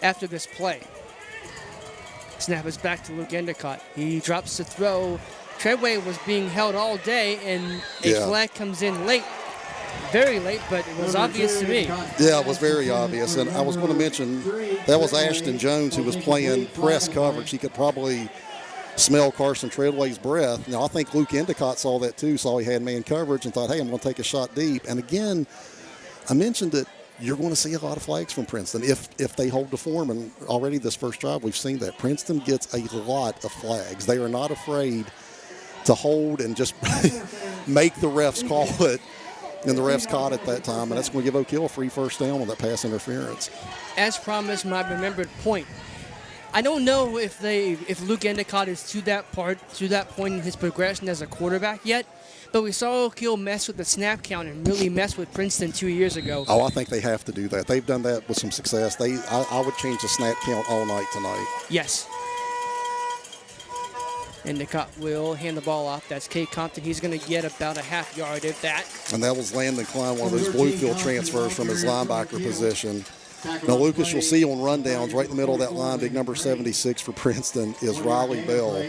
after this play. Snap is back to Luke Endicott. He drops the throw. Treadway was being held all day, and a flag comes in late. Very late, but it was obvious to me. Yeah, it was very obvious. And I was going to mention that was Ashton Jones who was playing press coverage. He could probably smell Carson Treadway's breath. Now, I think Luke Endicott saw that too, saw he had man coverage and thought, hey, I'm going to take a shot deep. And again, I mentioned that you're going to see a lot of flags from Princeton if they hold the form. And already this first drive, we've seen that. Princeton gets a lot of flags. They are not afraid to hold and just make the refs call it. And the refs caught it that time, and that's going to give Oak Hill a free first down on that pass interference. As promised, my remembered point. I don't know if Luke Endicott is to that point in his progression as a quarterback yet, but we saw Oak Hill mess with the snap count and really mess with Princeton 2 years ago. Oh, I think they have to do that. They've done that with some success. I would change the snap count all night tonight. Yes. Endicott will hand the ball off. That's Kate Compton. He's going to get about a half yard of that. And that was Landon Klein, one of those Bluefield transfers from his linebacker position. Now, Lucas, you'll see on rundowns right in the middle of that line, big number 76 for Princeton is Riley Bell.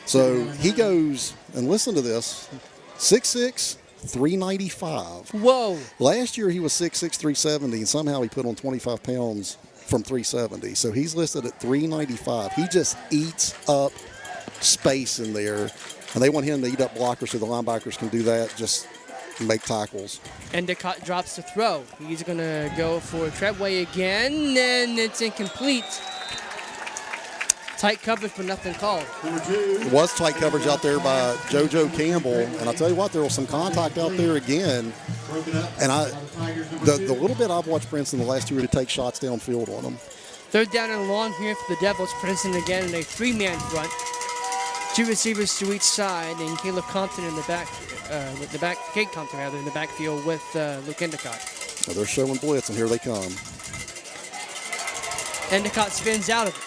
So he goes, and listen to this, 6'6", 395. Whoa. Last year he was 6'6", 370, and somehow he put on 25 pounds from 370. So he's listed at 395. He just eats up space in there, and they want him to eat up blockers so the linebackers can do that, just make tackles. Endicott drops the throw. He's going to go for Treadway again, and it's incomplete. Tight coverage, but nothing called. It was tight coverage out there by JoJo Campbell, and I'll tell you what, there was some contact out there again. And the little bit I've watched Princeton the last 2 years to take shots downfield on them. Third down and long here for the Devils. Princeton again in a 3-man front. 2 receivers to each side, and Caleb Compton in the back, Kate Compton rather, in the backfield with Luke Endicott. Well, they're showing blitz, and here they come. Endicott spins out of it.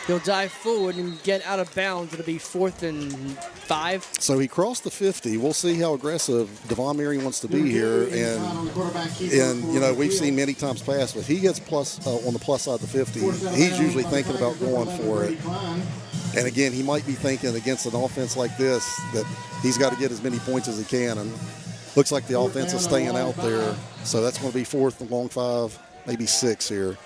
He'll dive forward and get out of bounds. It'll be 4th and 5. So he crossed the 50. We'll see how aggressive Devon Mary wants to be here. And you know, we've seen many times past, but if he gets plus on the plus side of the 50, he's usually thinking about going for it. And again, he might be thinking against an offense like this that he's got to get as many points as he can. And looks like the offense is staying out there. So that's going to be 4th and long 5, maybe 6 here.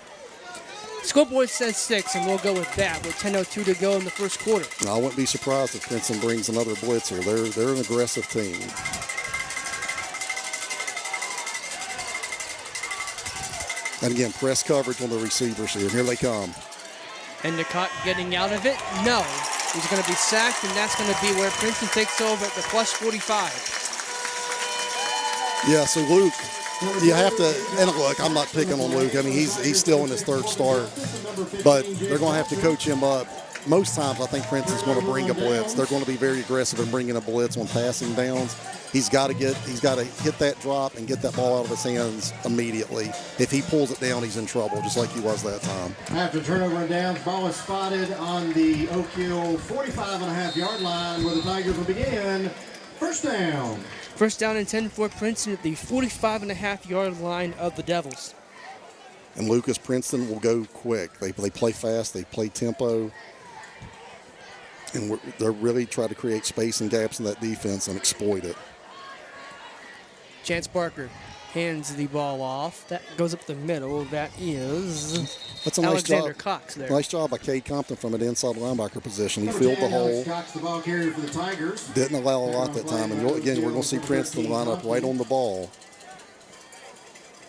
Scoreboard says 6, and we'll go with that with 10:02 to go in the first quarter. Now, I wouldn't be surprised if Princeton brings another blitzer. They're an aggressive team. And again, press coverage on the receivers here. Here they come. Endicott getting out of it? No. He's going to be sacked, and that's going to be where Princeton takes over at the plus 45. Yeah, so Luke, you have to, and look, I'm not picking on Luke. I mean, he's still in his 3rd start, but they're going to have to coach him up. Most times, I think Princeton's going to bring a blitz. They're going to be very aggressive in bringing a blitz on passing downs. He's got to hit that drop and get that ball out of his hands immediately. If he pulls it down, he's in trouble, just like he was that time. After turnover and downs, ball is spotted on the Oak Hill 45.5-yard line, where the Tigers will begin. First down. First down and 10 for Princeton at the 45.5-yard line of the Devils. And Lucas, Princeton will go quick. They play fast. They play tempo. And they're really trying to create space and gaps in that defense and exploit it. Chance Barker hands the ball off. That goes up the middle. That is Alexander Cox there. Nice job by Cade Compton from an inside linebacker position. He filled the hole. Cox, the ball carrier for the Tigers. Didn't allow a lot that time. And again, we're going to see Princeton line up right on the ball.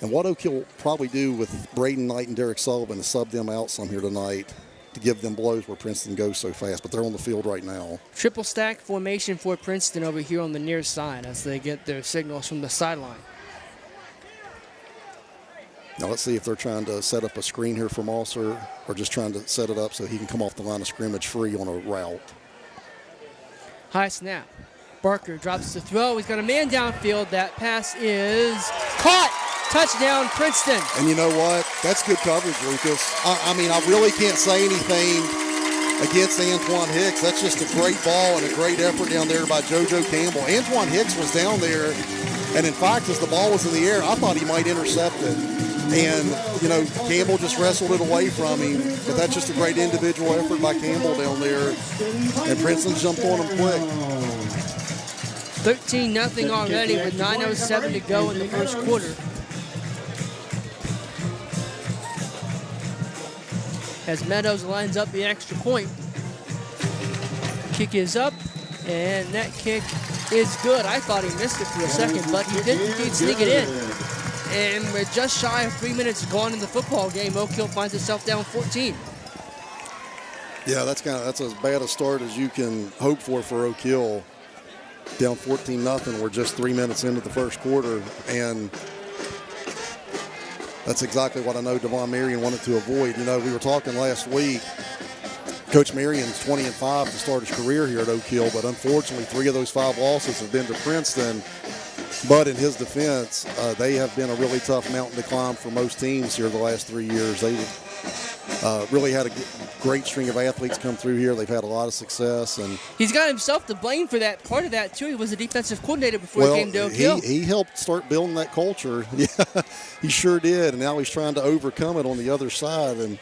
And what Oak Hill will probably do with Braden Knight and Derek Sullivan is sub them out some here tonight to give them blows where Princeton goes so fast, but they're on the field right now. Triple stack formation for Princeton over here on the near side as they get their signals from the sideline. Now let's see if they're trying to set up a screen here for Moser or just trying to set it up so he can come off the line of scrimmage free on a route. High snap. Barker drops the throw. He's got a man downfield. That pass is caught. Touchdown, Princeton. And you know what? That's good coverage, Lucas. I mean, I really can't say anything against Antoine Hicks. That's just a great ball and a great effort down there by JoJo Campbell. Antoine Hicks was down there, and in fact, as the ball was in the air, I thought he might intercept it. And, you know, Campbell just wrestled it away from him. But that's just a great individual effort by Campbell down there. And Princeton jumped on him quick. 13-0 already with 9:07 to go in the first quarter. As Meadows lines up the extra point. Kick is up, and that kick is good. I thought he missed it for a second, but he did indeed sneak it in. And we're just shy of 3 minutes gone in the football game. Oak Hill finds itself down 14. Yeah, that's as bad a start as you can hope for Oak Hill. Down 14-0. We're just 3 minutes into the first quarter, and that's exactly what I know Devon Marion wanted to avoid. You know, we were talking last week. Coach Marion's 20-5 to start his career here at Oak Hill, but unfortunately 3 of those 5 losses have been to Princeton. But in his defense, they have been a really tough mountain to climb for most teams here the last 3 years. They really had a great string of athletes come through here. They've had a lot of success. And he's got himself to blame for that. Part of that, too, he was a defensive coordinator before he came to Oak Hill. He helped start building that culture. Yeah, he sure did. And now he's trying to overcome it on the other side. And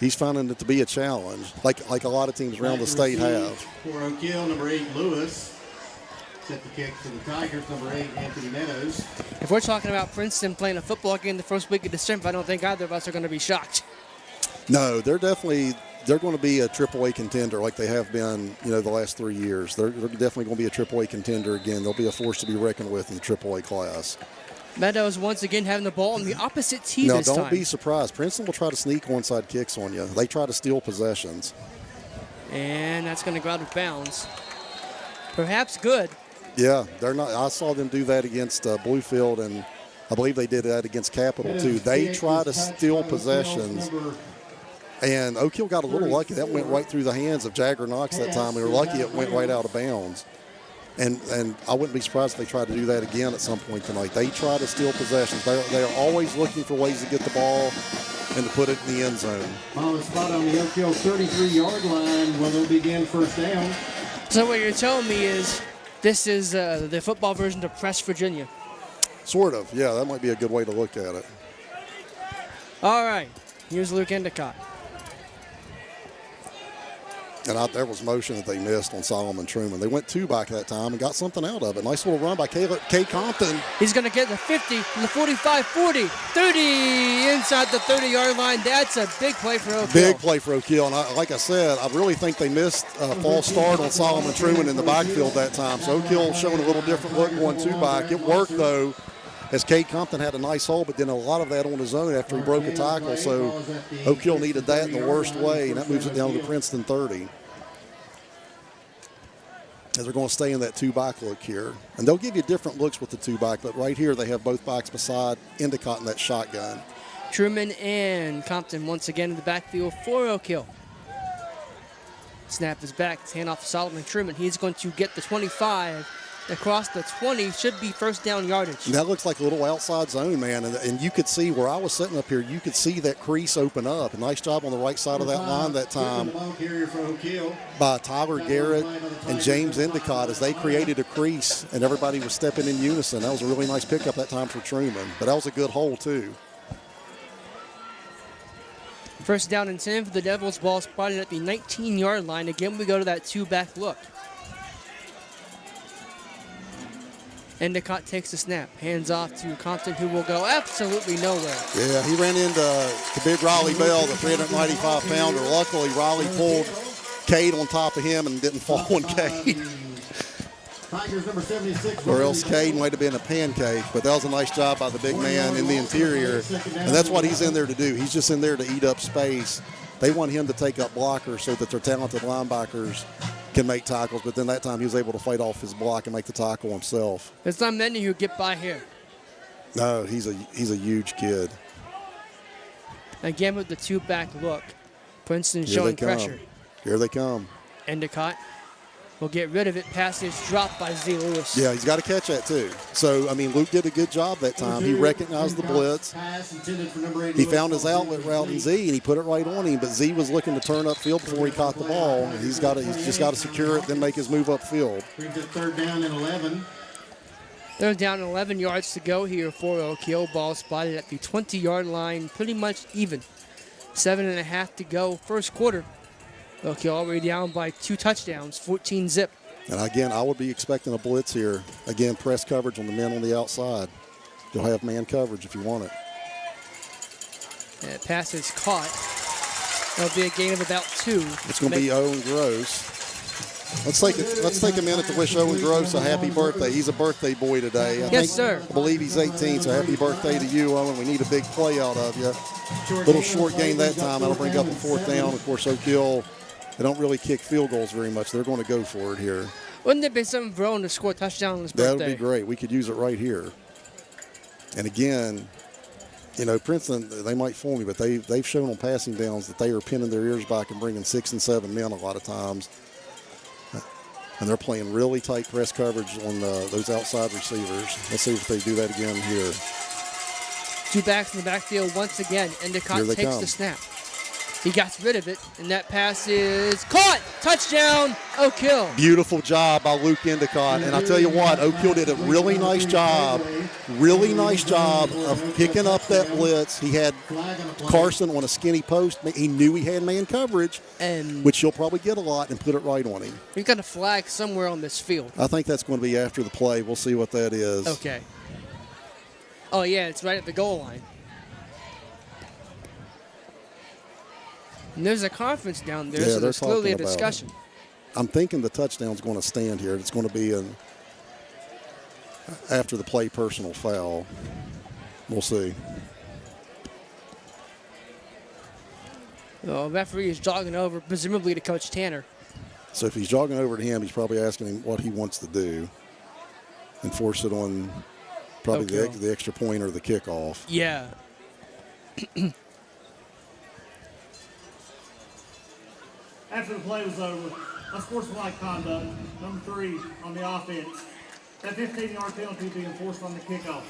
he's finding it to be a challenge, like a lot of teams around the state have. For Oak Hill, number 8, Lewis. Set the kick to the Tigers, number 8, Anthony Meadows. If we're talking about Princeton playing a football game the first week of December, I don't think either of us are going to be shocked. No, they're going to be a AAA contender like they have been, you know, the last 3 years. They're definitely going to be a AAA contender again. They'll be a force to be reckoned with in the AAA class. Meadows once again having the ball on the opposite tee this time. Now, don't be surprised. Princeton will try to sneak onside kicks on you. They try to steal possessions. And that's going to go out of bounds. Perhaps good. Yeah, they're not. I saw them do that against Bluefield, and I believe they did that against Capital too. They try to steal possessions, and Oak Hill got a little lucky. That went right through the hands of Jagger Knox that time. We were lucky it went right out of bounds. And I wouldn't be surprised if they tried to do that again at some point tonight. They try to steal possessions. They are always looking for ways to get the ball and to put it in the end zone. On the spot on the Oak Hill 33-yard line when they'll begin first down. So what you're telling me is this is the football version of Press Virginia. Sort of, yeah. That might be a good way to look at it. All right, here's Luke Endicott. And there was motion that they missed on Solomon Truman. They went 2 back that time and got something out of it. Nice little run by K. Compton. He's going to get the 50, the 45, 40, 30, inside the 30-yard line. That's a big play for Oak Hill. Big play for Oak Hill. And like I said, I really think they missed a false start on Solomon Truman in the backfield that time. So Oak Hill showing a little different look going 2 back. It worked, though, as K. Compton had a nice hole, but then a lot of that on his own after he broke a tackle. So Oak Hill needed that in the worst way, and that moves it down to the Princeton 30. As they're going to stay in that 2-back look here. And they'll give you different looks with the 2-back, but right here they have both backs beside Endicott in that shotgun. Truman and Compton once again in the backfield for Oak Hill. Snap is back. It's hand off to Solomon Truman. He's going to get the 25 across the 20. Should be first down yardage. And that looks like a little outside zone, man. And you could see where I was sitting up here, you could see that crease open up. A nice job on the right side of that line that time by Tyler Garrett and James Endicott as they created a crease and everybody was stepping in unison. That was a really nice pickup that time for Truman. But that was a good hole, too. First down and 10 for the Devils. Ball spotted at the 19-yard line. Again, we go to that 2-back look. Endicott takes the snap. Hands off to Compton, who will go absolutely nowhere. Yeah, he ran into the big Riley Bell, the 395-pounder. Luckily, Riley pulled Cade on top of him and didn't fall on Cade. Or else Cade might have been a pancake, but that was a nice job by the big man in the interior. And that's what he's in there to do. He's just in there to eat up space. They want him to take up blockers so that their talented linebackers can make tackles, but then that time he was able to fight off his block and make the tackle himself. There's not many who get by here. No, he's a huge kid. Again with the 2-back look. Princeton showing pressure. Here they come. Endicott will get rid of it. Pass is dropped by Z. Lewis. Yeah, he's got to catch that too. So, I mean, Luke did a good job that time. He recognized the blitz. He found his outlet route in Z, and he put it right on him. But Z was looking to turn upfield before he caught the ball. And he's just got to secure it, then make his move upfield. Brings it third down and 11. They're down 11 yards to go here for Oak Hill. Ball spotted at the 20-yard line, pretty much even. 7.5 to go, first quarter. Oak Hill already down by 2 touchdowns, 14-zip. And again, I would be expecting a blitz here. Again, press coverage on the men on the outside. You'll have man coverage if you want it. And pass is caught. That'll be a gain of about 2. It's going to be Owen Gross. Let's take a minute to wish Owen Gross a happy birthday. He's a birthday boy today. Sir. I believe he's 18, so happy birthday to you, Owen. We need a big play out of you. Little short gain that time. That'll bring up a 4th down. Of course, Oak Hill, they don't really kick field goals very much. They're going to go for it here. Wouldn't it be something for Owen to score a touchdown on his birthday? That would be great. We could use it right here. And again, you know, Princeton, they might fool me, but they've shown on passing downs that they are pinning their ears back and bringing 6 and 7 men a lot of times. And they're playing really tight press coverage on those outside receivers. Let's see if they do that again here. 2 backs in the backfield once again. Endicott takes the snap. He got rid of it, and that pass is caught. Touchdown, Oak Hill. Beautiful job by Luke Endicott. And I'll tell you what, Oak Hill did a really nice job of picking up that blitz. He had Carson on a skinny post. He knew he had man coverage, which he'll probably get a lot, and put it right on him. We've got a flag somewhere on this field. I think that's going to be after the play. We'll see what that is. Okay. Oh, yeah, it's right at the goal line. And there's a conference down there, so there's clearly a discussion. I'm thinking the touchdown's going to stand here. It's going to be after the play personal foul. We'll see. The referee is jogging over, presumably to Coach Tanner. So if he's jogging over to him, he's probably asking him what he wants to do and force it on probably the extra point or the kickoff. Yeah. After the play was over, unsportsmanlike conduct, number 3 on the offense. That 15-yard penalty being forced on the kickoff.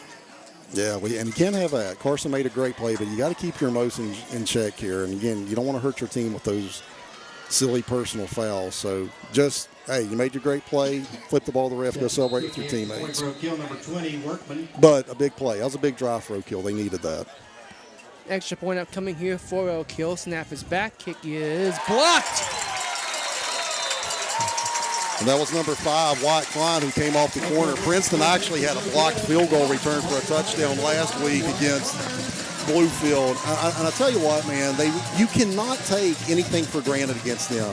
Yeah, and you can't have that. Carson made a great play, but you got to keep your emotions in check here. And again, you don't want to hurt your team with those silly personal fouls. So just, hey, you made your great play, flip the ball to the ref, go celebrate with your teammates. Number 20, Workman. But a big play. That was a big drive for Oak Hill. They needed that. Extra point upcoming here for Oak Hill. Snap is back. Kick is blocked. And that was number 5, Wyatt Klein, who came off the corner. Princeton actually had a blocked field goal return for a touchdown last week against Bluefield. And I tell you what, man, you cannot take anything for granted against them.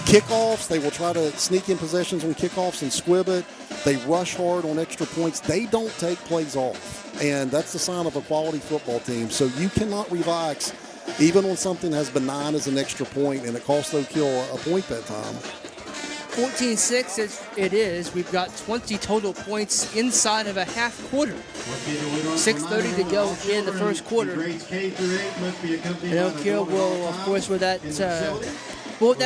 Kickoffs, they will try to sneak in possessions on kickoffs and squib it. They rush hard on extra points. They don't take plays off. And that's the sign of a quality football team. So you cannot relax, even on something as benign as an extra point, and it cost Oak Hill a point that time. 14-6 it is. We've got 20 total points inside of a half quarter. 6:30 to go in the first quarter. And Oak Hill will, of course, with that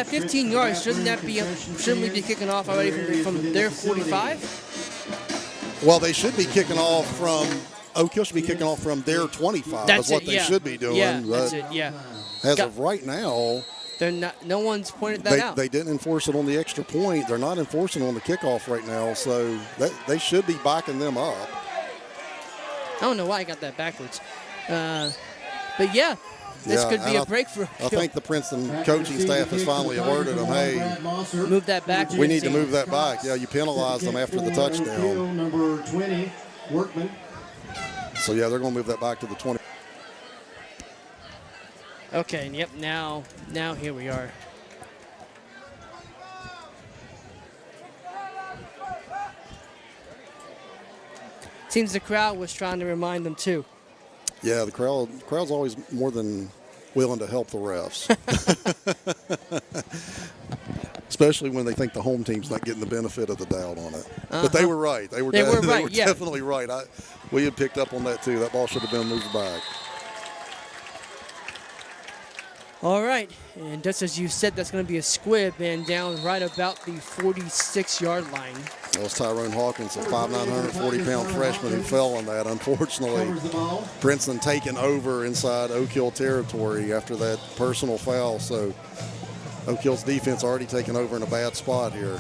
15 yards, shouldn't we be kicking off already from their 45? Well, they should be kicking off from Oak Hill should be kicking off from their 25. That's what they should be doing. Yeah, that's it. Yeah. As of right now. They're not. No one's pointed that out. They didn't enforce it on the extra point. They're not enforcing it on the kickoff right now, so they should be backing them up. I don't know why I got that backwards, but yeah, this could be a break for. I think the Princeton coaching staff has finally alerted them. Hey, move that back. We need to move that back. Yeah, you penalized them after the touchdown. Number 20, Workman. So yeah, they're going to move that back to the 20. Okay, yep, now here we are. Seems the crowd was trying to remind them too. Yeah, the crowd's always more than willing to help the refs. Especially when they think the home team's not getting the benefit of the doubt on it. But they were right. They were definitely right. We had picked up on that too. That ball should have been moved back. All right, and just as you said, that's going to be a squib and down right about the 46-yard line. That was Tyrone Hawkins, a 5'9", 140-pound freshman who fell on that. Unfortunately, Princeton taking over inside Oak Hill territory after that personal foul. So Oak Hill's defense already taken over in a bad spot here.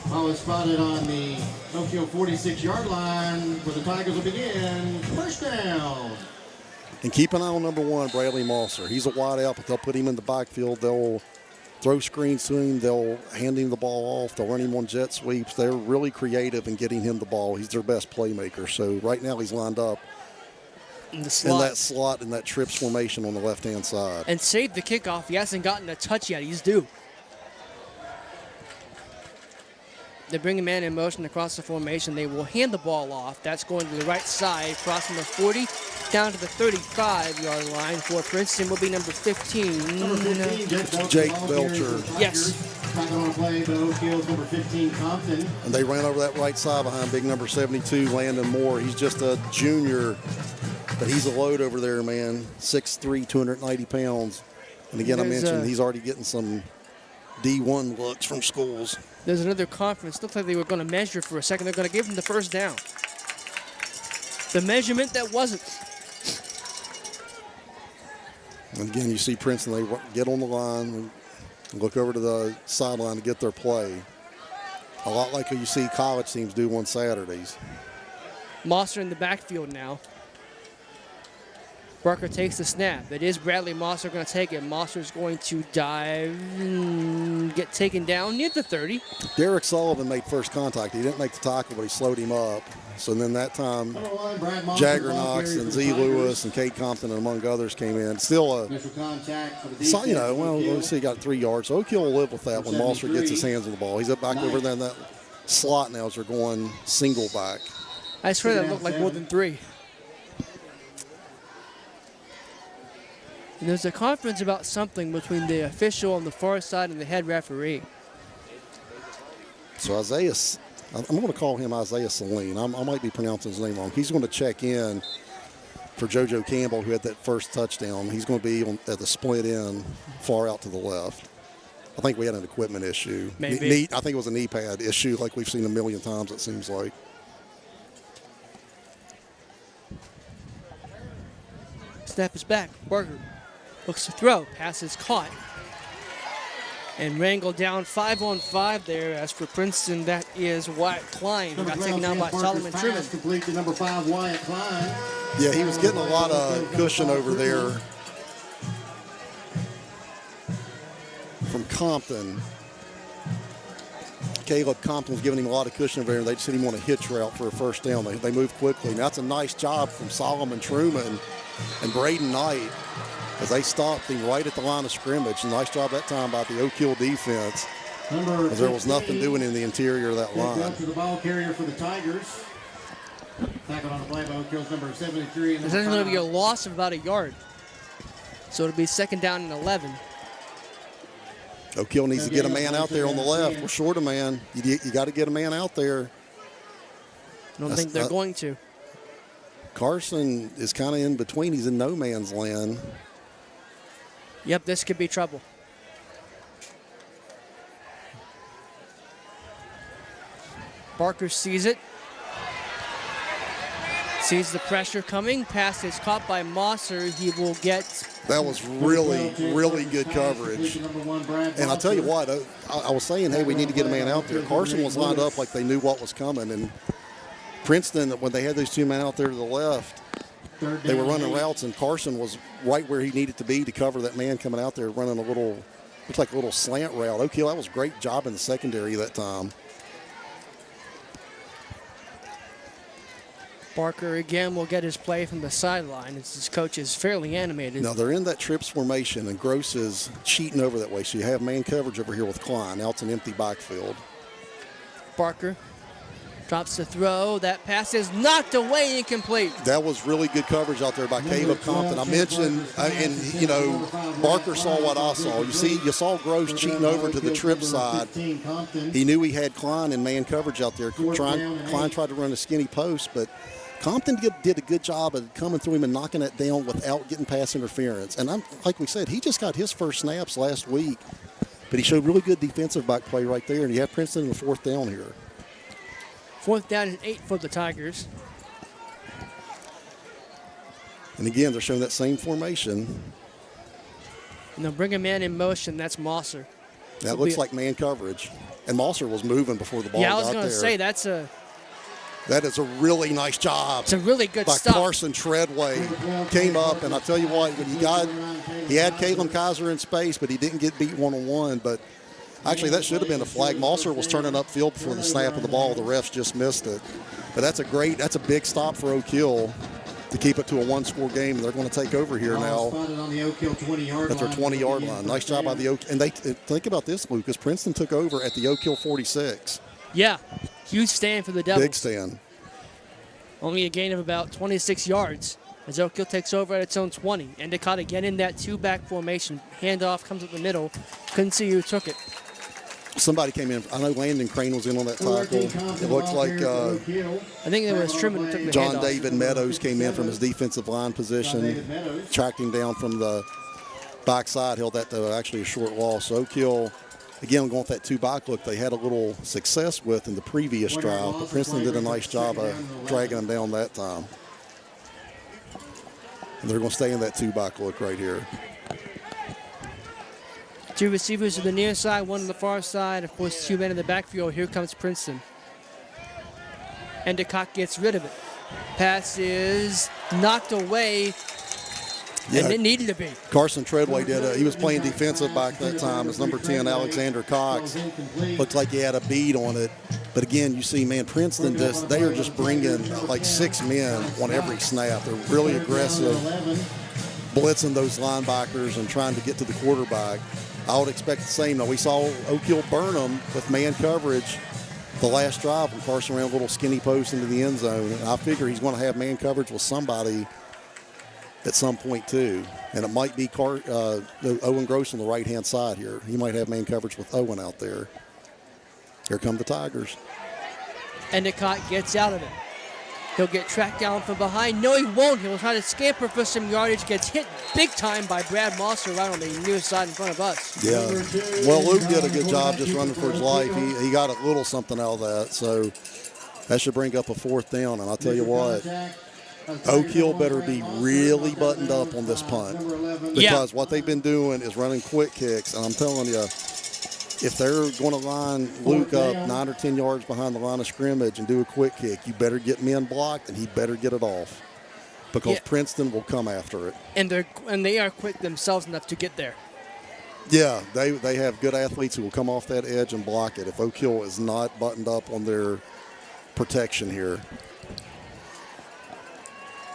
Ball is spotted on the Oak Hill 46-yard line where the Tigers will begin. First down. And keep an eye on number 1, Bradley Moser. He's a wide out, but they'll put him in the backfield. They'll throw screens to him. They'll hand him the ball off. They'll run him on jet sweeps. They're really creative in getting him the ball. He's their best playmaker. So right now he's lined up In the in slot. that slot in that trips formation on the left-hand side. And saved the kickoff. He hasn't gotten a touch yet. He's due. They bring a man in motion across the formation. They will hand the ball off. That's going to the right side, crossing the 40, down to the 35-yard line for Princeton will be number 15. Number 15, Jake Belcher. Yes. Back on play, but Oak Hill's number 15, Compton. And they ran over that right side behind big number 72, Landon Moore. He's just a junior, but he's a load over there, man. 6'3", 290 pounds. And again, I mentioned he's already getting some D1 looks from schools. There's another conference. Looks like they were going to measure for a second. They're going to give him the first down. The measurement that wasn't. And again, you see Princeton, they get on the line and look over to the sideline to get their play. A lot like you see college teams do on Saturdays. Moser in the backfield now. Barker takes the snap. It is Bradley Moser going to take it. Moser's going to dive and get taken down near the 30. Derek Sullivan made first contact. He didn't make the tackle, but he slowed him up. So then that time, Jagger Knox and Z. Lewis and Kate Compton, and among others, came in. Still a, so, you know, well, let's see, he got 3 yards. So Oak Hill will live with that when Moser gets his hands on the ball. He's up back over there in that slot now as they're going single back. I swear that looked like more than 3. And there's a conference about something between the official on the far side and the head referee. So Isaiah, I'm going to call him Isaiah Saline. I might be pronouncing his name wrong. He's going to check in for JoJo Campbell, who had that first touchdown. He's going to be at the split end, far out to the left. I think we had an equipment issue. Maybe. I think it was a knee pad issue like we've seen a million times, it seems like. Snap is back. Barker looks to throw. Pass is caught. And wrangled down 5-on-5 there. As for Princeton, that is Wyatt Klein, who got taken down by Solomon Truman. Complete to number 5, Wyatt Klein. Yeah, he was getting a lot of cushion over there from Compton. Caleb Compton was giving him a lot of cushion over there, and they just hit him on a hitch route for a first down. They moved quickly. Now, that's a nice job from Solomon Truman and Braden Knight as they stopped him right at the line of scrimmage. A nice job that time by the Oak Hill defense, as there was nothing doing in the interior of that line. To the ball carrier for the Tigers. Tackle on the play by Oak Hill's number 73. This is going to be a loss of about a yard. So it'll be second down and 11. Oak Hill needs to get a man out there on the left. We're short a man. You got to get a man out there. I don't think they're going to. Carson is kind of in between. He's in no man's land. Yep, this could be trouble. Barker sees it. Sees the pressure coming. Pass is caught by Moser. He will get... That was really, really good coverage. And I'll tell you what, I was saying, hey, we need to get a man out there. Carson was lined up like they knew what was coming. And Princeton, when they had those 2 men out there to the left, they were running routes, and Carson was right where he needed to be to cover that man coming out there running a little, looked like a little slant route. Okay, that was a great job in the secondary that time. Barker again will get his play from the sideline. His coach is fairly animated. Now they're in that trips formation, and Gross is cheating over that way. So you have man coverage over here with Klein. Now it's an empty backfield. Barker drops the throw. That pass is knocked away, incomplete. That was really good coverage out there by Caleb Compton. I mentioned, and you know, Barker saw what I saw. You saw Gross cheating over to the trip side. He knew he had Klein in man coverage out there. Klein tried to run a skinny post, but Compton did a good job of coming through him and knocking it down without getting pass interference. And like we said, he just got his first snaps last week, but he showed really good defensive back play right there. And you have Princeton in the 4th down here. 4th down and 8 for the Tigers. And again, they're showing that same formation. And they'll bring a man in motion. That's Moser. That looks like man coverage. And Moser was moving before the ball got there. Yeah, I was going to say that is a really nice job. It's a really good by stop. Carson Treadway. Came up, and I tell you what, when he had Caleb Kaiser in space, but he didn't get beat one-on-one. But actually, that should have been a flag. Moser was turning upfield before the snap of the ball. The refs just missed it. But that's a big stop for Oak Hill to keep it to a one-score game. They're going to take over here now at their 20-yard line. Nice job by the Oak. And they think about this, Lucas. Princeton took over at the Oak Hill 46. Yeah, huge stand for the Devils. Big stand. Only a gain of about 26 yards as Oak Hill takes over at its own 20. Endicott again in that two-back formation. Handoff comes up the middle. Couldn't see who took it. Somebody came in. I know Landon Crane was in on that tackle. It looks like I think it was Truman who took the John handoff. David Meadows came in from his defensive line position, tracked him down from the backside, held that to actually a short loss. Oak Hill, again, going with that two-back look they had a little success with in the previous drive, but Princeton did a nice job of dragging them down that time. And they're going to stay in that two-back look right here. Two receivers to the near side, one on the far side. Of course, two men in the backfield. Here comes Princeton. Endicott gets rid of it. Pass is knocked away, and it needed to be. Carson Treadway did it. He was playing defensive back that time as number 10, Alexander Cox. Looked like he had a bead on it. But again, you see, man, Princeton, they are just bringing like 6 men on every snap. They're really aggressive, blitzing those linebackers and trying to get to the quarterback. I would expect the same. Now, we saw Oak Hill burn them with man coverage the last drive when Carson ran a little skinny post into the end zone. And I figure he's going to have man coverage with somebody at some point, too. And it might be Owen Gross on the right-hand side here. He might have man coverage with Owen out there. Here come the Tigers. Endicott gets out of it. He'll get tracked down from behind. No, he won't. He'll try to scamper for some yardage. Gets hit big time by Brad Moser right on the near side in front of us. Yeah. Well, Luke did a good job just running for his life. He got a little something out of that. So that should bring up a 4th down. And I'll tell you what, Oak Hill better be really buttoned up on this punt. Because what they've been doing is running quick kicks. And I'm telling you, if they're going to line Luke up 9 or 10 yards behind the line of scrimmage and do a quick kick, you better get men blocked, and he better get it off because Princeton will come after it. And they are quick themselves enough to get there. Yeah, they have good athletes who will come off that edge and block it if Oak Hill is not buttoned up on their protection here.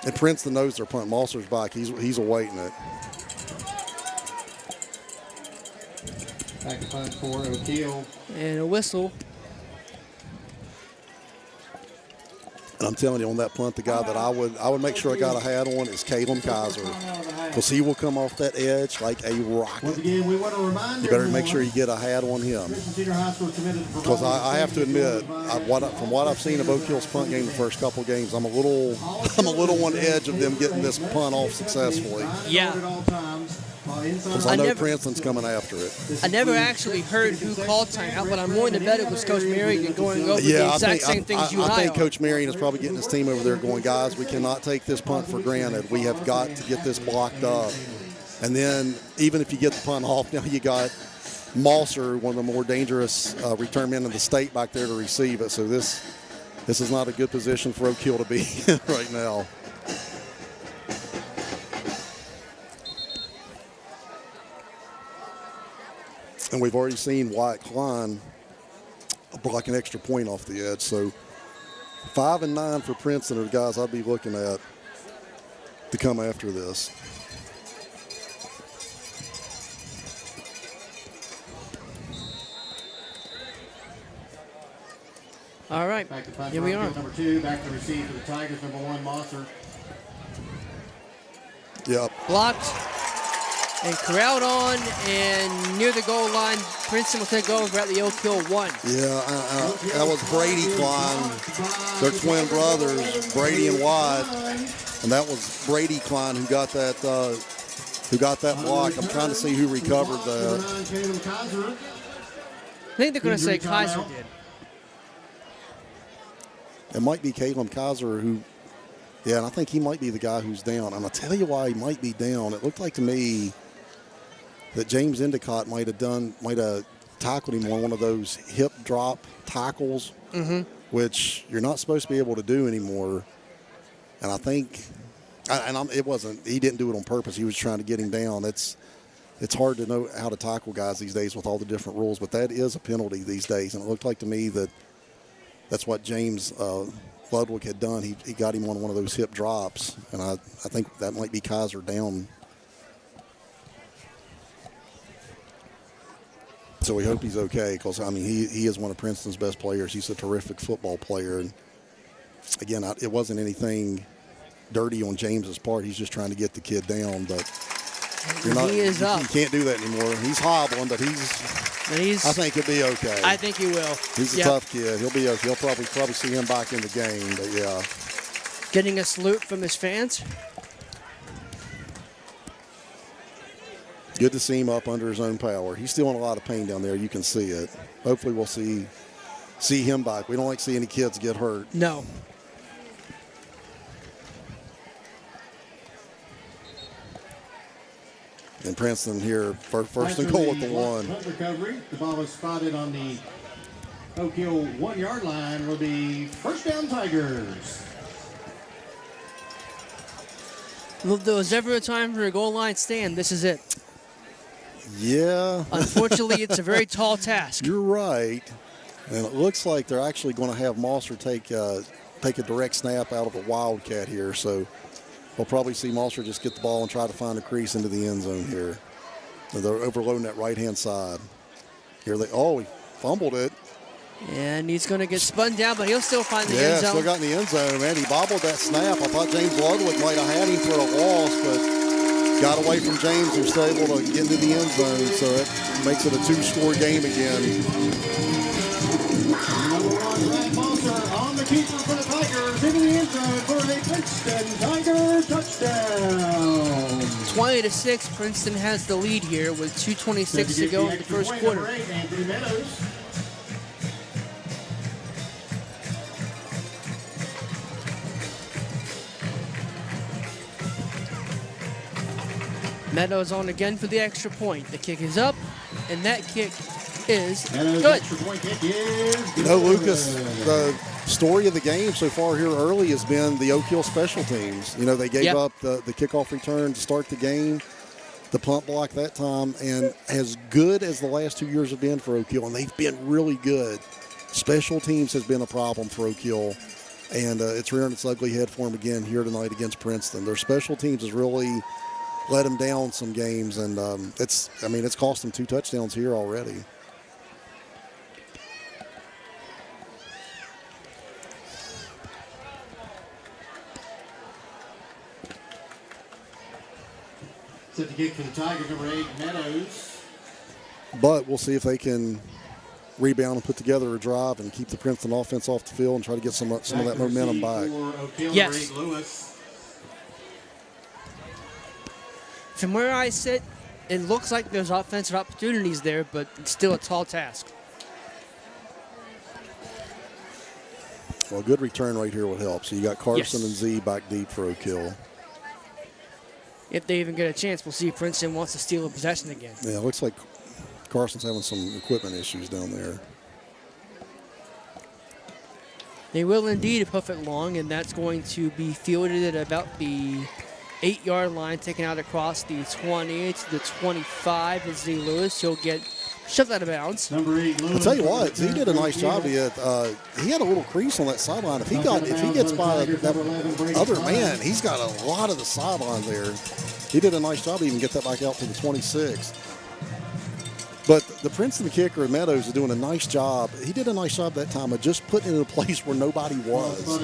And Princeton knows their punt. Moser's back. He's awaiting it. Back to punt for Oak Hill. And a whistle. And I'm telling you, on that punt, the guy that I would make sure I got a hat on is Caleb Kaiser, because he will come off that edge like a rocket. Once again, we want to remind you better make sure you get a hat on him. Because I have to admit, from what I've seen of Oak Hill's punt game the first couple games, I'm a little on edge of them getting this punt off successfully. Yeah. Because I know Princeton's coming after it. I never actually heard who called timeout, but I'm willing to bet it was Coach Marion going over the exact same things you and I think Coach Marion is probably getting his team over there going, guys, we cannot take this punt for granted. We have got to get this blocked up. And then even if you get the punt off, now you got Moser, one of the more dangerous return men in the state, back there to receive it. So this is not a good position for Oak Hill to be in right now. And we've already seen Wyatt Klein block an extra point off the edge. So 5 and 9 for Princeton are the guys I'd be looking at to come after this. All right, here we are. Number 2, back to receive for the Tigers. Number 1, Moser. Yep. Blocked and corralled on, and near the goal line, Princeton will take over at the Oak Hill 1. Yeah, that was Brady Klein. They're twin brothers, Brady and Wyatt, and that was Brady Klein who got that block. I'm trying to see who recovered that. I think they're going to say Kaiser did. It might be Caleb Kaiser and I think he might be the guy who's down. And I'll tell you why he might be down. It looked like to me that James Endicott might have tackled him on one of those hip drop tackles, which you're not supposed to be able to do anymore. And I think, it wasn't, he didn't do it on purpose. He was trying to get him down. It's hard to know how to tackle guys these days with all the different rules, but that is a penalty these days. And it looked like to me that that's what James Ludwig had done. He got him on one of those hip drops, and I think that might be Kaiser down. So we hope he's okay, because, I mean, he is one of Princeton's best players. He's a terrific football player. And, again, it wasn't anything dirty on James's part. He's just trying to get the kid down. But He is up. You can't do that anymore. He's hobbling, but I think he'll be okay. I think he will. He's a tough kid. He'll be okay. He'll probably see him back in the game, but yeah. Getting a salute from his fans. Good to see him up under his own power. He's still in a lot of pain down there. You can see it. Hopefully we'll see him back. We don't like to see any kids get hurt. No. And Princeton here, first and goal at the 1. Punt recovery. The ball is spotted on the Oak Hill 1-yard line. Will be first down Tigers. If there was ever a time for a goal line stand, this is it. Yeah. Unfortunately, it's a very tall task. You're right. And it looks like they're actually going to have Moser take a direct snap out of a wildcat here. So we'll probably see Moser just get the ball and try to find a crease into the end zone here. And they're overloading that right-hand side. He fumbled it. And he's going to get spun down, but he'll still find the end zone. Yeah, still got in the end zone, man. He bobbled that snap. I thought James Ludwig might have had him for a loss, but got away from James and still able to get into the end zone. So it makes it a 2-score game again. Number 1, Brad Moser on the keeper for the Tigers into the end zone for a Princeton Tiger touchdown. 20-6, Princeton has the lead here with 2:26 to go in the first quarter. Number 8, Anthony Meadows. Meadows on again for the extra point. The kick is up, and that kick is Meadows' good. extra point kick is good. You know, Lucas, the story of the game so far here early has been the Oak Hill special teams. You know, they gave up the kickoff return to start the game, the punt block that time, and as good as the last 2 years have been for Oak Hill, and they've been really good, special teams has been a problem for Oak Hill, and it's rearing its ugly head for them again here tonight against Princeton. Their special teams has really let them down some games, and it's cost them 2 touchdowns here already. Set the kick for the Tigers, number 8, Meadows. But we'll see if they can rebound and put together a drive and keep the Princeton offense off the field and try to get some of that momentum back. Yes. Number 8, Lewis. From where I sit, it looks like there's offensive opportunities there, but it's still a tall task. Well, a good return right here would help. So you got Carson Yes. and Z back deep for Oak Hill. If they even get a chance, we'll see if Princeton wants to steal a possession again. Yeah, it looks like Carson's having some equipment issues down there. They will indeed hoof it long, and that's going to be fielded at about the 8-yard line, taken out across the 20 to the 25 is Z Lewis. He'll get shoved out of bounds. Number 8, Lewis. I'll tell you what, he did a nice job. He had a little crease on that sideline. If he gets by that other man, he's got a lot of the sideline there. He did a nice job to even get that back out to the 26. But the Princeton kicker, Meadows, is doing a nice job. He did a nice job that time of just putting it in a place where nobody was.